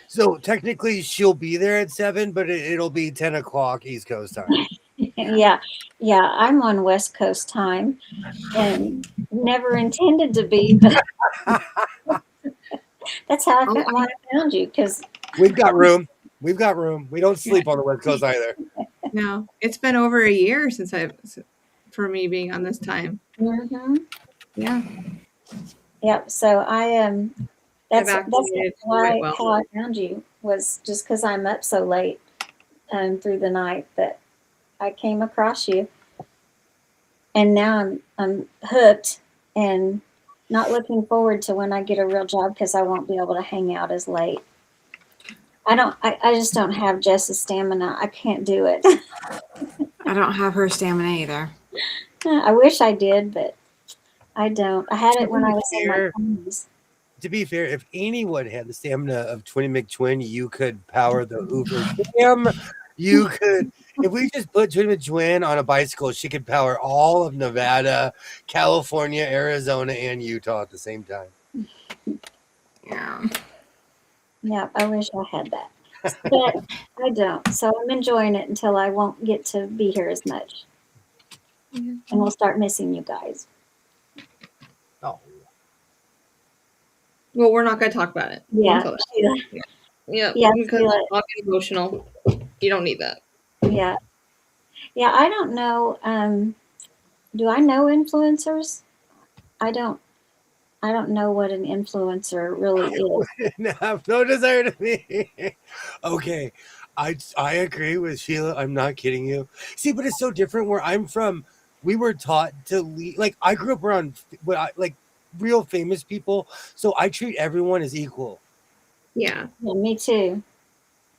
So technically she'll be there at 7, but it'll be 10 o'clock East Coast time. Yeah, I'm on West Coast time and never intended to be, but that's how I found you because we've got room. We don't sleep on the West Coast either. No, it's been over a year since for me being on this time. Mm-hmm. Yeah. Yep. So that's why how I found you was just because I'm up so late through the night that I came across you, and now I'm hooked and not looking forward to when I get a real job because I won't be able to hang out as late. I just don't have Jess's stamina. I can't do it. I don't have her stamina either. I wish I did, but I don't. I had it when I was in my 20s. To be fair, if anyone had the stamina of Twinny McTwin, you could power the Uber Jam. You could, if we just put Twinny McTwin on a bicycle, she could power all of Nevada, California, Arizona, and Utah at the same time. Yeah. Yeah, I wish I had that. But I don't. So I'm enjoying it until I won't get to be here as much. And we'll start missing you guys. Oh. Well, we're not going to talk about it. Yeah. Because I'll get emotional. You don't need that. Yeah. Yeah, I don't know. Do I know influencers? I don't know what an influencer really is. I have no desire to be. Okay. I agree with Sheila. I'm not kidding you. See, but it's so different where I'm from. We were taught to lead. Like, I grew up around real famous people. So I treat everyone as equal. Yeah. Me too.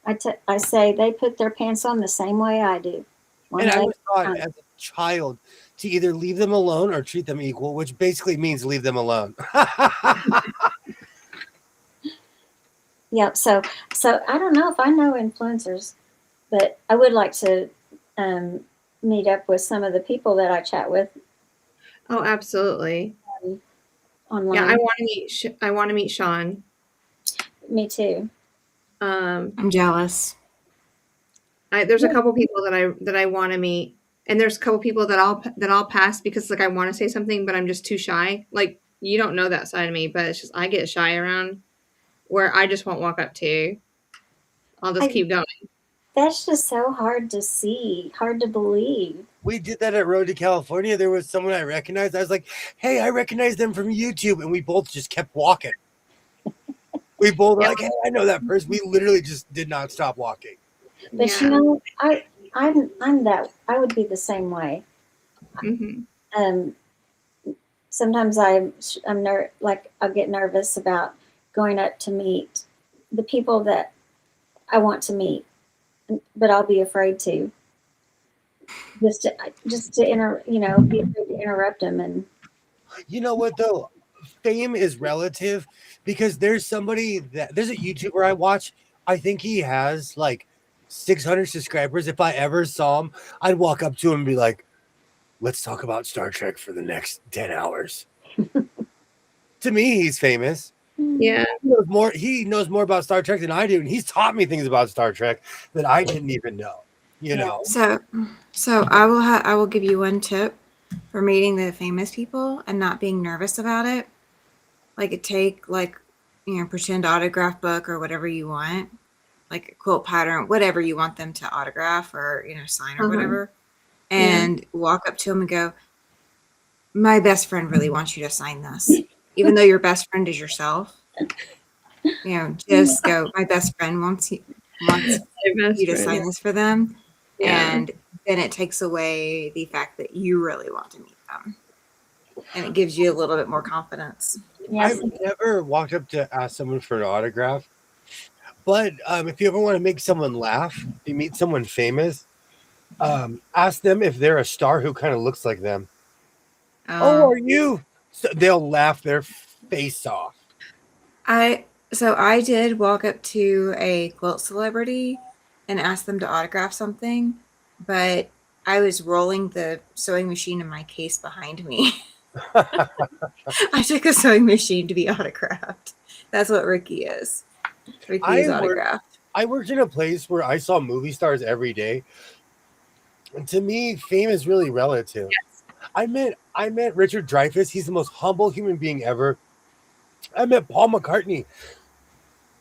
I say they put their pants on the same way I do. And I was taught as a child to either leave them alone or treat them equal, which basically means leave them alone. Yep. So I don't know if I know influencers, but I would like to meet up with some of the people that I chat with. Oh, absolutely. Online. Yeah, I want to meet Sean. Me too. I'm jealous. There's a couple people that I want to meet, and there's a couple people that I'll pass because I want to say something, but I'm just too shy. Like, you don't know that side of me, but it's just I get shy around where I just won't walk up to you. I'll just keep going. That's just so hard to see, hard to believe. We did that at Road to California. There was someone I recognized. I was like, hey, I recognize them from YouTube. And we both just kept walking. We both were like, hey, I know that person. We literally just did not stop walking. But I'm that. I would be the same way. Mm-hmm. Sometimes I'll get nervous about going up to meet the people that I want to meet, but I'll be afraid to. just to be afraid to interrupt him. And You know what though? Fame is relative because there's a YouTuber I watch. I think he has like 600 subscribers. If I ever saw him, I'd walk up to him and be like, let's talk about Star Trek for the next 10 hours. To me, he's famous. Yeah. He knows more about Star Trek than I do, and he's taught me things about Star Trek that I didn't even know. You know. So I will give you one tip for meeting the famous people and not being nervous about it. Like pretend autograph book or whatever you want, like a quilt pattern, whatever you want them to autograph or sign or whatever, and walk up to them and go, my best friend really wants you to sign this, even though your best friend is yourself. Just go, my best friend wants you to sign this for them. And then it takes away the fact that you really want to meet them. And it gives you a little bit more confidence. yes, I've never walked up to ask someone for an autograph. But if you ever want to make someone laugh, if you meet someone famous, ask them if they're a star who kind of looks like them. Are you? So they'll laugh their face off. I did walk up to a quilt celebrity and ask them to autograph something, but I was rolling the sewing machine in my case behind me. I took a sewing machine to be autographed. That's what Ricky is. Ricky is autographed. I worked in a place where I saw movie stars every day. And to me, fame is really relative. Yes. I met Richard Dreyfuss. He's the most humble human being ever. I met Paul McCartney.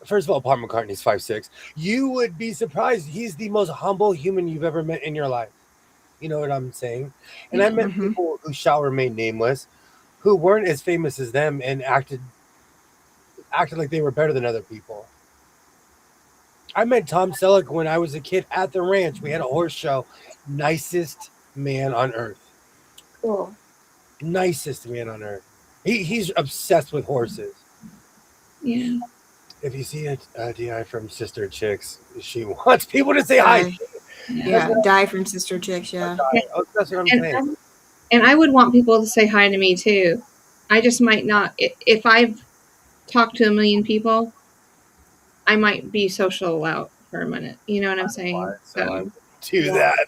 First of all, Paul McCartney's 5'6". You would be surprised. He's the most humble human you've ever met in your life. You know what I'm saying? And I met people who shall remain nameless, who weren't as famous as them and acted like they were better than other people. I met Tom Selleck when I was a kid at the ranch. We had a horse show. Nicest man on earth. cool. Nicest man on earth. He's obsessed with horses. Yeah. If you see a DI from Sister Chicks, she wants people to say hi. Yeah, die from Sister Chicks, yeah. That's what I'm saying. And I would want people to say hi to me too. I just might not. If I've talked to a million people, I might be social out for a minute. You know what I'm saying? So do that.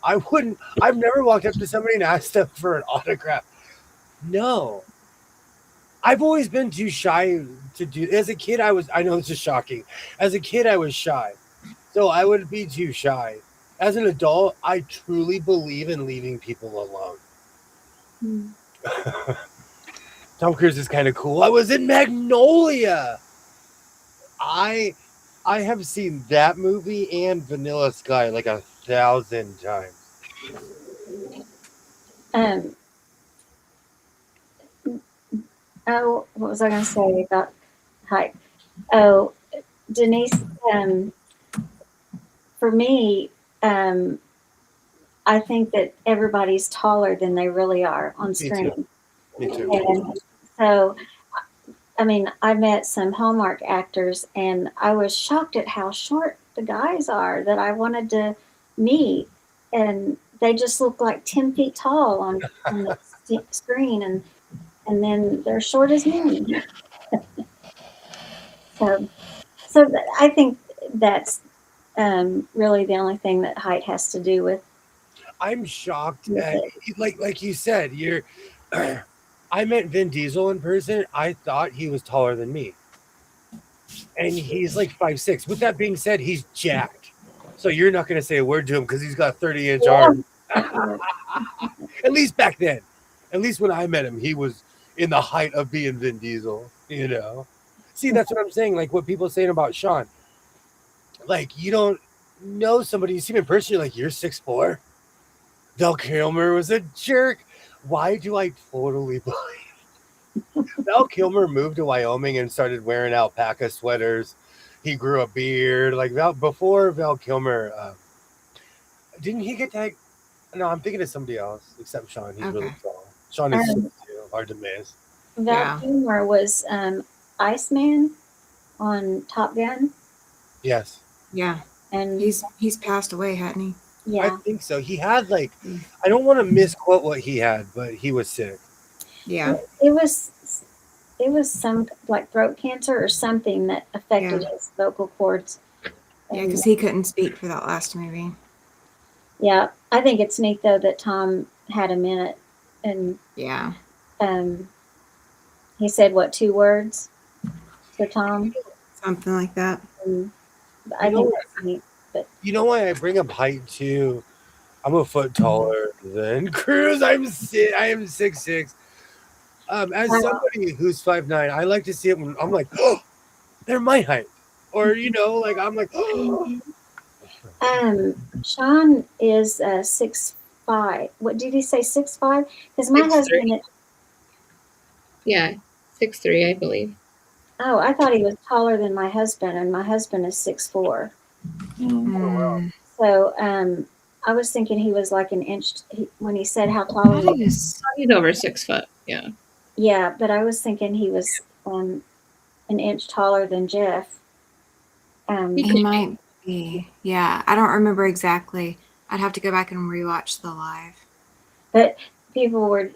I wouldn't. I've never walked up to somebody and asked them for an autograph. No. I've always been too shy to do. As a kid, I know this is shocking. As a kid, I was shy. So I would be too shy. As an adult, I truly believe in leaving people alone. Tom Cruise is kind of cool. I was in Magnolia. I have seen that movie and Vanilla Sky like 1,000 times. Oh, what was I going to say about height? Oh, Denise, for me, I think that everybody's taller than they really are on screen. Me too. And so, I mean, I met some Hallmark actors, and I was shocked at how short the guys are that I wanted to meet. And they just look like 10 feet tall on the screen. And then they're short as me. So I think that's really the only thing that height has to do with. I'm shocked at, like you said, I met Vin Diesel in person. I thought he was taller than me. And he's like 5'6". With that being said, he's jacked. So you're not going to say a word to him because he's got 30-inch arms. At least back then. At least when I met him, he was in the height of being Vin Diesel, you know? See, that's what I'm saying. Like what people are saying about Sean. Like, you don't know somebody, you see him in person, you're like, you're 6'4"? Val Kilmer was a jerk. Why do I totally believe? Val Kilmer moved to Wyoming and started wearing alpaca sweaters. He grew a beard. Like before Val Kilmer, didn't he get tagged? No, I'm thinking of somebody else except Sean. He's really tall. Sean is too hard to miss. Val Kilmer was Iceman on Top Gun. Yes. Yeah. And he's passed away, hadn't he? Yeah. I think so. He had I don't want to misquote what he had, but he was sick. Yeah. It was some like throat cancer or something that affected his vocal cords. Yeah, because he couldn't speak for that last movie. Yeah, I think it's neat though that Tom had him in it, and yeah, he said what 2 words to Tom, something like that. and I think that's neat. But you know why I bring up height too? I'm a foot taller than Cruz. I am 6'6". As somebody who's 5'9", I like to see it when I'm like, oh, they're my height, or I'm like, oh. Sean is 6'5". What did he say? 6'5"? Because my husband. Yeah, 6'3", I believe. Oh, I thought he was taller than my husband, and my husband is 6'4". So I was thinking he was like an inch when he said how tall he was. He's over 6 foot. Yeah. Yeah, but I was thinking he was an inch taller than Jeff. He might be. Yeah, I don't remember exactly. I'd have to go back and rewatch the live. But people were,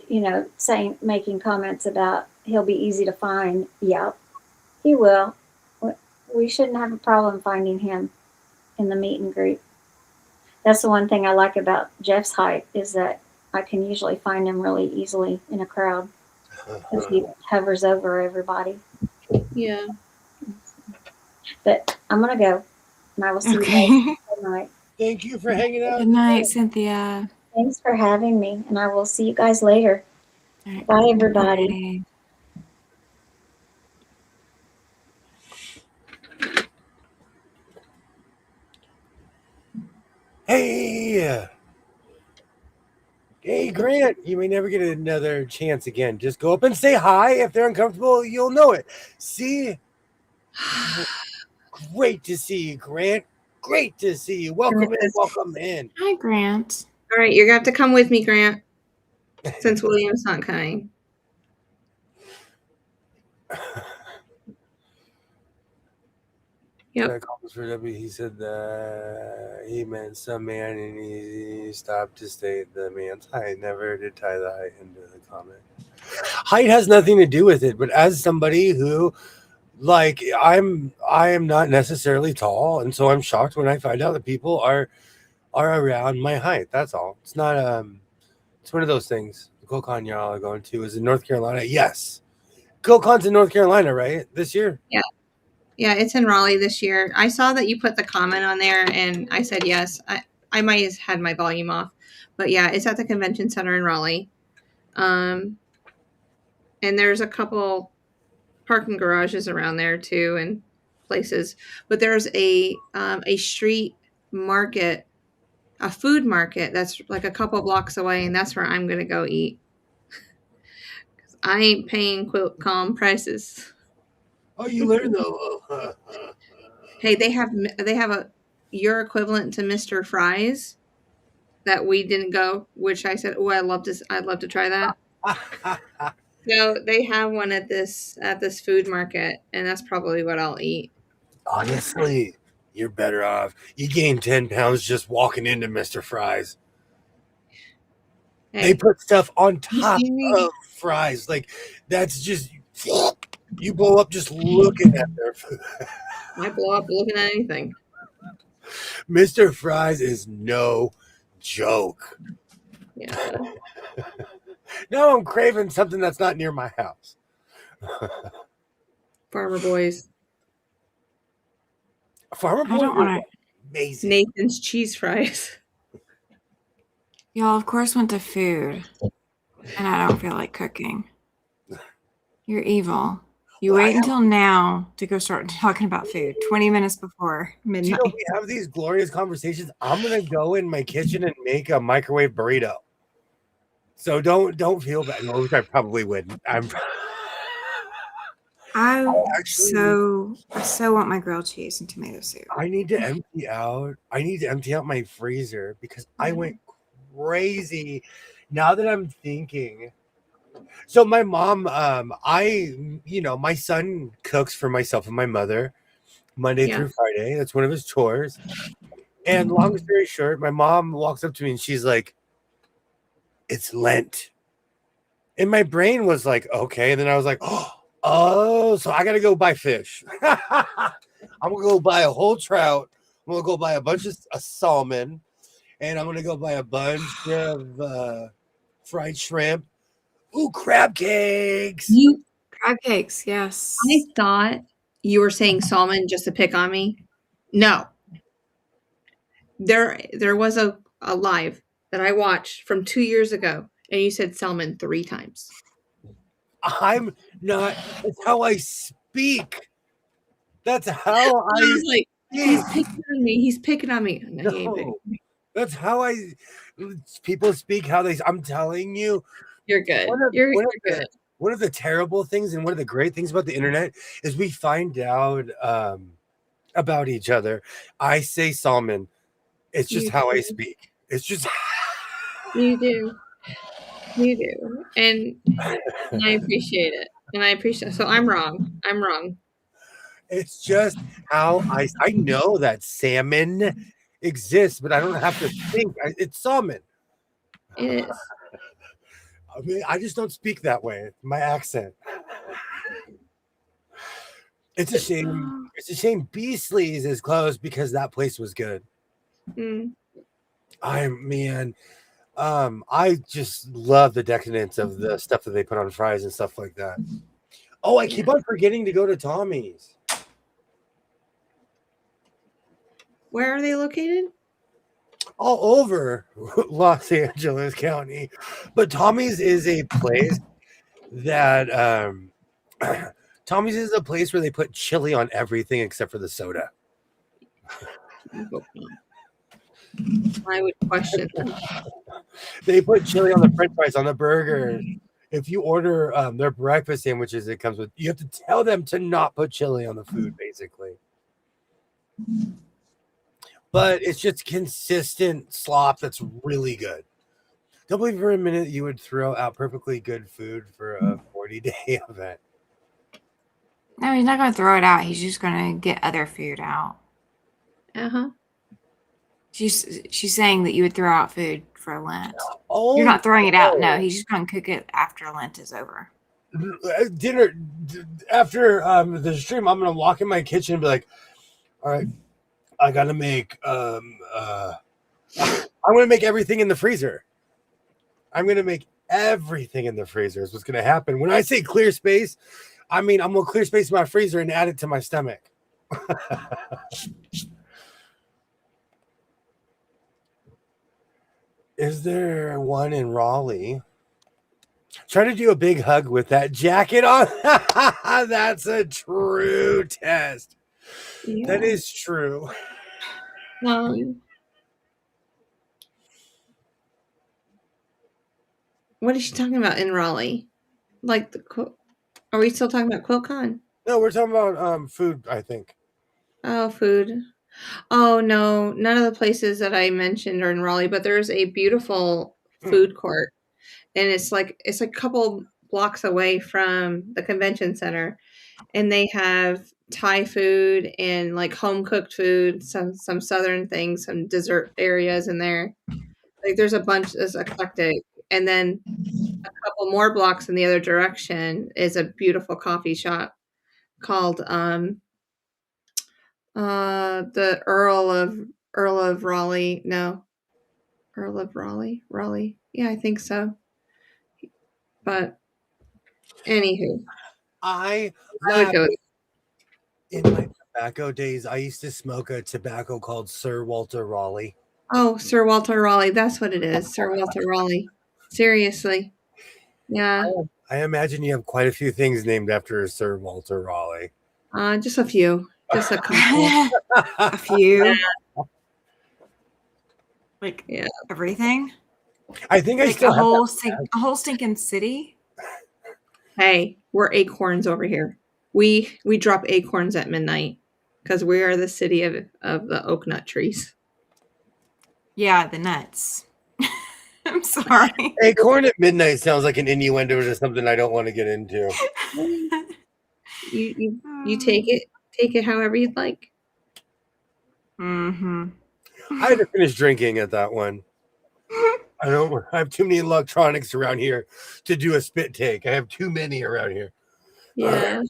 making comments about he'll be easy to find. Yeah, he will. We shouldn't have a problem finding him in the meet and greet. That's the one thing I like about Jeff's height is that I can usually find him really easily in a crowd because he hovers over everybody. Yeah. But I'm going to go, and I will see you guys tonight. Thank you for hanging out. Good night, Cynthia. Thanks for having me, and I will see you guys later. Right. Bye, everybody. Bye. Hey, Grant, you may never get another chance again. Just go up and say hi. If they're uncomfortable, you'll know it. See? Great to see you, Grant. Great to see you. Welcome in. Welcome in. Hi, Grant. All right, you're going to have to come with me, Grant, since William's not coming. Yep. He said that he meant some man, and he stopped to state the man's height. Never did tie the height into the comment. Height has nothing to do with it, but as somebody who, I am not necessarily tall, and so I'm shocked when I find out that people are around my height. That's all. It's not it's one of those things. The QuiltCon y'all are going to is in North Carolina. Yes, QuiltCon's in North Carolina, right? This year. Yeah. Yeah, it's in Raleigh this year. I saw that you put the comment on there, and I said yes. I might have had my volume off. But yeah, it's at the convention center in Raleigh. And there's a couple parking garages around there too and places. But there's a street market, a food market that's like a couple blocks away, and that's where I'm going to go eat. 'Cause I ain't paying QuiltCon prices. Oh, you learned though. Hey, they have your equivalent to Mr. Fries that we didn't go, which I said, oh, I'd love to try that. So they have one at this food market, and that's probably what I'll eat. Honestly, you're better off. You gained 10 pounds just walking into Mr. Fries. Hey, they put stuff on top of fries. That's just, you blow up just looking at their food. I blow up looking at anything. Mr. Fries is no joke. Yeah. Now I'm craving something that's not near my house. Farmer Boys. Farmer Boys. Amazing. Nathan's cheese fries. Y'all, of course, went to food, and I don't feel like cooking. You're evil. You wait until now to go start talking about food. 20 minutes before midnight. We have these glorious conversations. I'm gonna go in my kitchen and make a microwave burrito. So don't feel bad. No, which I probably wouldn't. I so want my grilled cheese and tomato soup. I need to empty out my freezer because I went crazy. Now that I'm thinking. So my mom, my son cooks for myself and my mother Monday through Friday. That's one of his chores. And long story short, my mom walks up to me and she's like, "It's Lent." And my brain was like, okay. And then I was like, oh, so I got to go buy fish. I'm going to go buy a whole trout. I'm going to go buy a bunch of salmon. And I'm going to go buy a bunch of fried shrimp. Ooh, crab cakes. Crab cakes, yes. I thought you were saying salmon just to pick on me. No. There was a live that I watched from 2 years ago, and you said salmon 3 times. I'm not. That's how I speak. That's how I was like, he's picking on me. He's picking on me. No, he ain't picking on me. That's how people speak. How they. I'm telling you, you're good. You're good. One of the terrible things and one of the great things about the internet is we find out about each other. I say salmon. It's just how I speak. It's just. You do. You do. And I appreciate it. And I appreciate it. So I'm wrong. I'm wrong. It's just how I know that salmon exists, but I don't have to think. It's salmon. It is. I mean, I just don't speak that way. My accent. It's a shame. It's a shame Beasley's is closed because that place was good. I just love the decadence of the stuff that they put on fries and stuff like that. Oh, I keep on forgetting to go to Tommy's. Where are they located? All over Los Angeles County. But Tommy's is a place that Tommy's is a place where they put chili on everything except for the soda. I would question them. They put chili on the french fries, on the burger. If you order their breakfast sandwiches, it comes with, you have to tell them to not put chili on the food, basically. But it's just consistent slop that's really good. Don't believe for a minute you would throw out perfectly good food for a 40-day event. No, he's not going to throw it out. He's just going to get other food out. Uh-huh. She's saying that you would throw out food for Lent. Oh, you're not throwing it out. No, he's just going to cook it after Lent is over. Dinner after the stream, I'm going to walk in my kitchen and be like, all right, I got to make I'm going to make everything in the freezer. I'm going to make everything in the freezer is what's going to happen. When I say clear space, I mean I'm going to clear space in my freezer and add it to my stomach. Is there one in Raleigh? Try to do a big hug with that jacket on. That's a true test. Yeah. That is true. What is she talking about in Raleigh? Like are we still talking about QuiltCon? No, we're talking about food, I think. Oh, food. Oh no, none of the places that I mentioned are in Raleigh, but there's a beautiful food court, and it's like a couple blocks away from the convention center, and they have Thai food and like home cooked food, some southern things, some dessert areas in there. Like there's a bunch that's eclectic, and then a couple more blocks in the other direction is a beautiful coffee shop called the Earl of Raleigh. No, Earl of Raleigh. Yeah, I think so. But anywho, I would go. In my tobacco days, I used to smoke a tobacco called Sir Walter Raleigh. Oh, Sir Walter Raleigh. That's what it is. Sir Walter Raleigh. Seriously. Yeah. I imagine you have quite a few things named after Sir Walter Raleigh. Just a few. Just a couple. A few. Yeah. Like everything. I think like I still a whole stinking city. Hey, we're acorns over here. We drop acorns at midnight because we are the city of the oak nut trees. Yeah, the nuts. I'm sorry. Acorn at midnight sounds like an innuendo to something I don't want to get into. You take it however you'd like. Mm-hmm. I had to finish drinking at that one. I have too many electronics around here to do a spit take. I have too many around here. Yeah.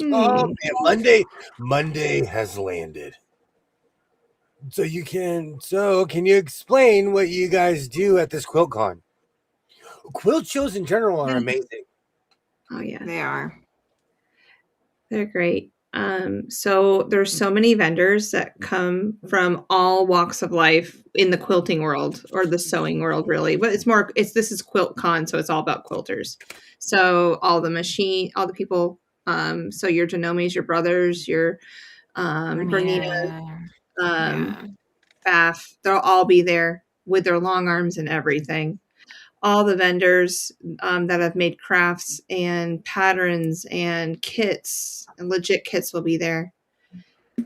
Oh man, Monday has landed. So can you explain what you guys do at this quilt con? Quilt shows in general are amazing. Oh yeah, They are. they're great. So there's so many vendors that come from all walks of life in the quilting world or the sewing world, really. But this is Quilt Con, so it's all about quilters. So all the people, so your Genomes, your brothers, your Bernina, Yeah. Pfaff, they'll all be there with their long arms and everything. All the vendors that have made crafts and patterns and kits and legit kits will be there.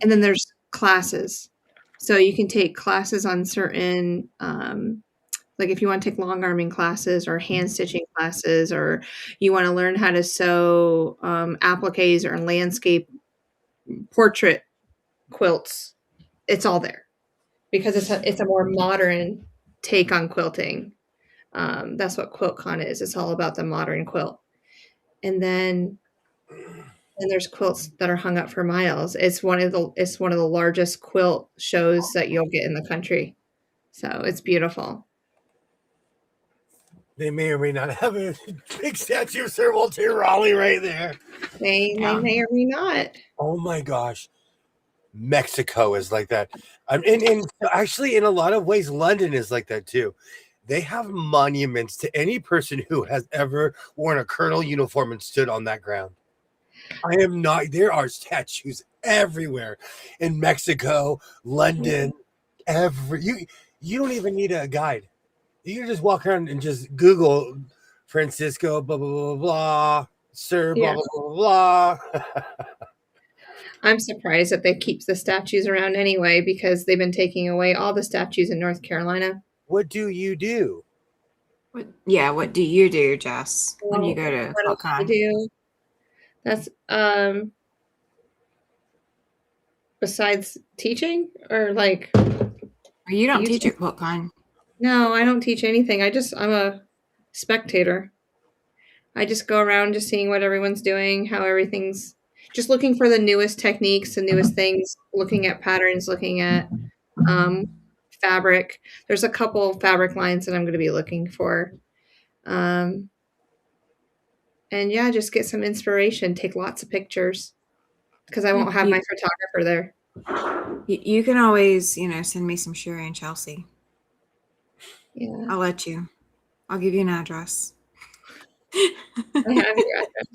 And then there's classes. So you can take classes on certain, like if you want to take long arming classes or hand stitching classes, or you want to learn how to sew appliques or landscape portrait quilts, it's all there because it's a more modern take on quilting. That's what QuiltCon is. It's all about the modern quilt. And then there's quilts that are hung up for miles. It's one of the largest quilt shows that you'll get in the country. So it's beautiful. They may or may not have a big statue of Sir Walter Raleigh right there. They may or may not. Oh my gosh. Mexico is like that. And actually, in a lot of ways, London is like that too. They have monuments to any person who has ever worn a colonel uniform and stood on that ground. There are statues everywhere in Mexico, London, you don't even need a guide. You can just walk around and just Google Francisco, blah, blah, blah, blah, Sir, blah, blah, blah, blah, blah. I'm surprised that they keep the statues around anyway, because they've been taking away all the statues in North Carolina. What do you do? What do you do, Jess, when you go to QuiltCon? That's besides teaching, or like you don't teach at QuiltCon. No, I don't teach anything. I'm a spectator. I just go around just seeing what everyone's doing, how everything's, just looking for the newest techniques, the newest things, looking at patterns, looking at fabric. There's a couple fabric lines that I'm going to be looking for. And yeah, just get some inspiration, take lots of pictures, because I won't have my photographer there. You can always, send me some Sherry and Chelsea. Yeah. I'll let you. I'll give you an address. I have your address.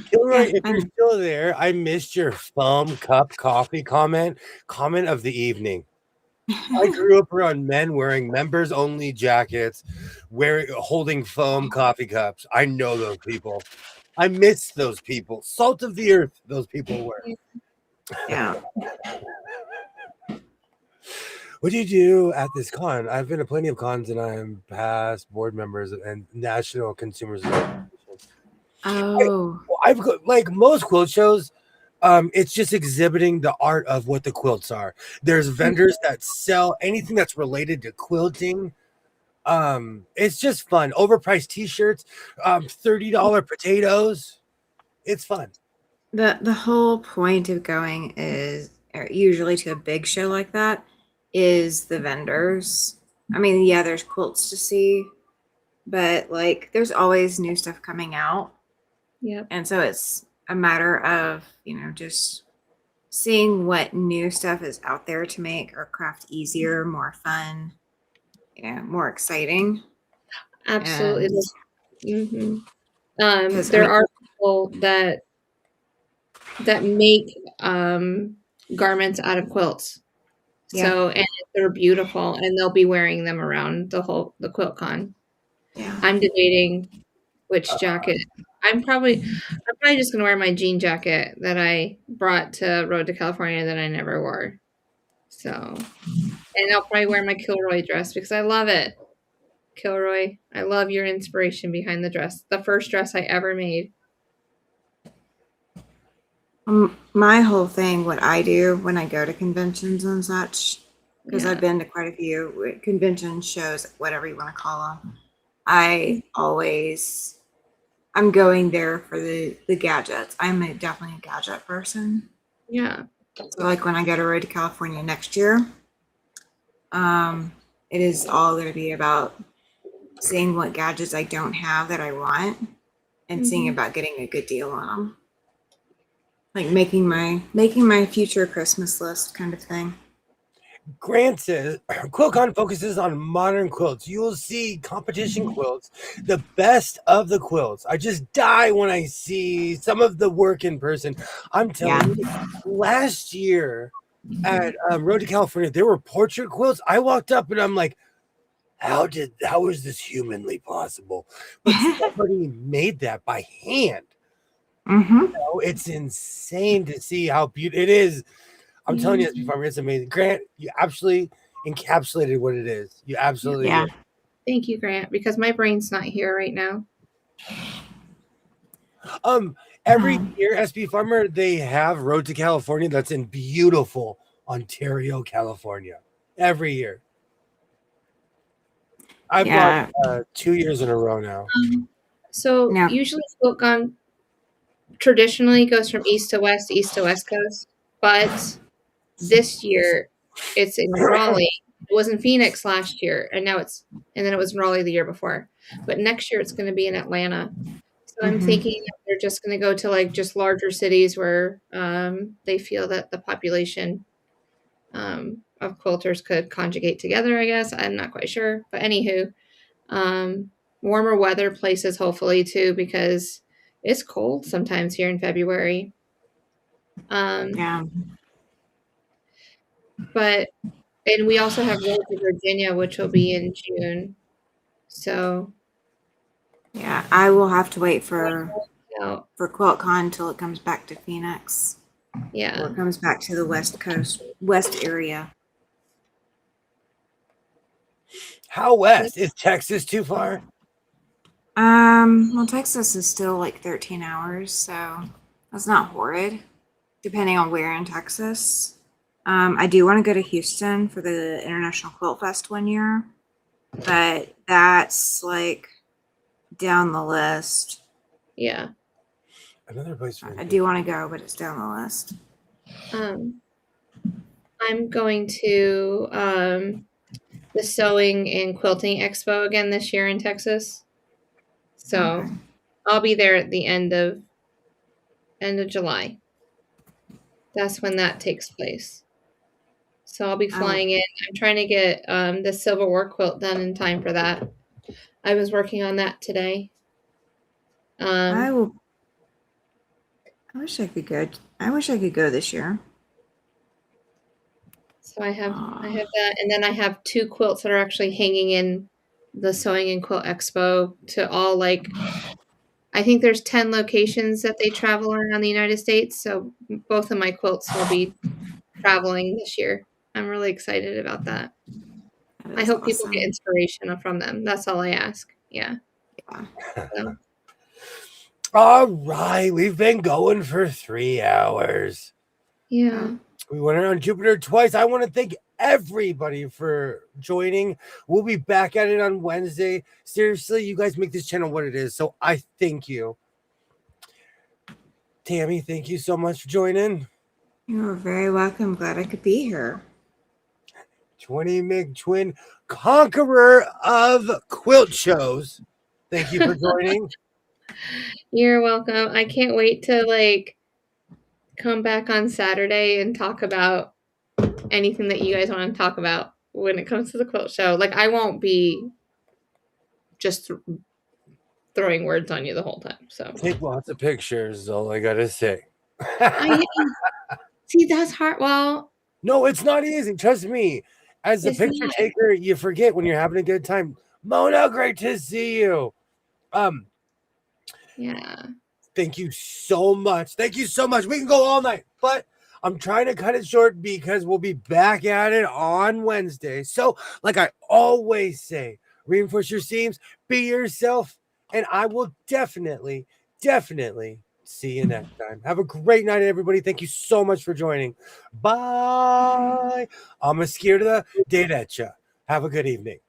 Kilroy, if you're still there, I missed your foam cup coffee comment of the evening. I grew up around men wearing members only jackets, holding foam coffee cups. I know those people. I miss those people. Salt of the earth, those people were. Yeah. What do you do at this con? I've been to plenty of cons, and I'm past board members and national consumers. Oh, I've got, like most quilt shows, it's just exhibiting the art of what the quilts are. There's vendors that sell anything that's related to quilting. It's just fun. Overpriced t-shirts, $30 potatoes. It's fun. The whole point of going is usually to a big show like that is the vendors. I mean, yeah, there's quilts to see, but like there's always new stuff coming out. Yeah. And so it's a matter of, just seeing what new stuff is out there to make our craft easier, more fun, more exciting. Absolutely. There are people that make garments out of quilts. Yeah. So, and they're beautiful, and they'll be wearing them around the QuiltCon. Yeah. I'm debating which jacket. I'm probably just gonna wear my jean jacket that I brought to Road to California that I never wore. So, and I'll probably wear my Kilroy dress because I love it. Kilroy, I love your inspiration behind the dress. The first dress I ever made. My whole thing, what I do when I go to conventions and such, because I've been to quite a few convention shows, whatever you want to call them. I'm going there for the gadgets. Definitely a gadget person. Yeah. So like when I go to Road to California next year, it is all going to be about seeing what gadgets I don't have that I want and seeing about getting a good deal on them. Like making my future Christmas list kind of thing. Grant says QuiltCon focuses on modern quilts. You will see competition quilts, the best of the quilts. I just die when I see some of the work in person. I'm telling you, last year at Road to California, there were portrait quilts. I walked up and I'm like, how is this humanly possible? But somebody made that by hand. You know, it's insane to see how beautiful it is. I'm telling you, SB Farmer, it's amazing. Grant, you absolutely encapsulated what it is. You absolutely did. Thank you, Grant, because my brain's not here right now. Every year, SB Farmer, they have Road to California that's in beautiful Ontario, California. Every year. I've gone 2 years in a row now. So usually QuiltCon traditionally goes from east to west coast, but this year it's in Raleigh. It was in Phoenix last year, and then it was in Raleigh the year before. But next year it's going to be in Atlanta. So I'm thinking that they're just going to go to like just larger cities where they feel that the population of quilters could conjugate together, I guess. I'm not quite sure. But anywho, warmer weather places hopefully too, because it's cold sometimes here in February. But and we also have Road to Virginia, which will be in June. So yeah, I will have to wait for QuiltCon until it comes back to Phoenix. Yeah. Or it comes back to the West Coast, West area. How west? Is Texas too far? Well, Texas is still like 13 hours, so that's not horrid, depending on where in Texas. I do want to go to Houston for the International Quilt Fest one year, but that's like down the list. Yeah. Another place. I do want to go, but it's down the list. I'm going to the Sewing and Quilting Expo again this year in Texas. So I'll be there at the end of July. That's when that takes place. So I'll be flying in. I'm trying to get the Silver War quilt done in time for that. I was working on that today. I wish I could go. I wish I could go this year. So I have that, and then I have 2 quilts that are actually hanging in the Sewing and Quilt Expo to all like. I think there's 10 locations that they travel around the United States. So both of my quilts will be traveling this year. I'm really excited about that. I hope people get inspiration from them. That's all I ask. Yeah. So. All right. We've been going for 3 hours. Yeah. We went around Jupiter twice. I want to thank everybody for joining. We'll be back at it on Wednesday. Seriously, you guys make this channel what it is. So I thank you. Tammy, thank you so much for joining. You're very welcome. Glad I could be here. 20 McTwin, conqueror of quilt shows. Thank you for joining. You're welcome. I can't wait to like come back on Saturday and talk about anything that you guys want to talk about when it comes to the quilt show. Like I won't be just throwing words on you the whole time. So take lots of pictures is all I gotta say. See, that's hard. Well, no, it's not easy. Trust me. As a picture taker, you forget when you're having a good time. Mona, great to see you. Yeah. Thank you so much. Thank you so much. We can go all night, but I'm trying to cut it short because we'll be back at it on Wednesday. So, like I always say, reinforce your seams, be yourself, and I will definitely See you next time. Have a great night, everybody. Thank you so much for joining. Bye. I'm scared of the Dementia. Have a good evening.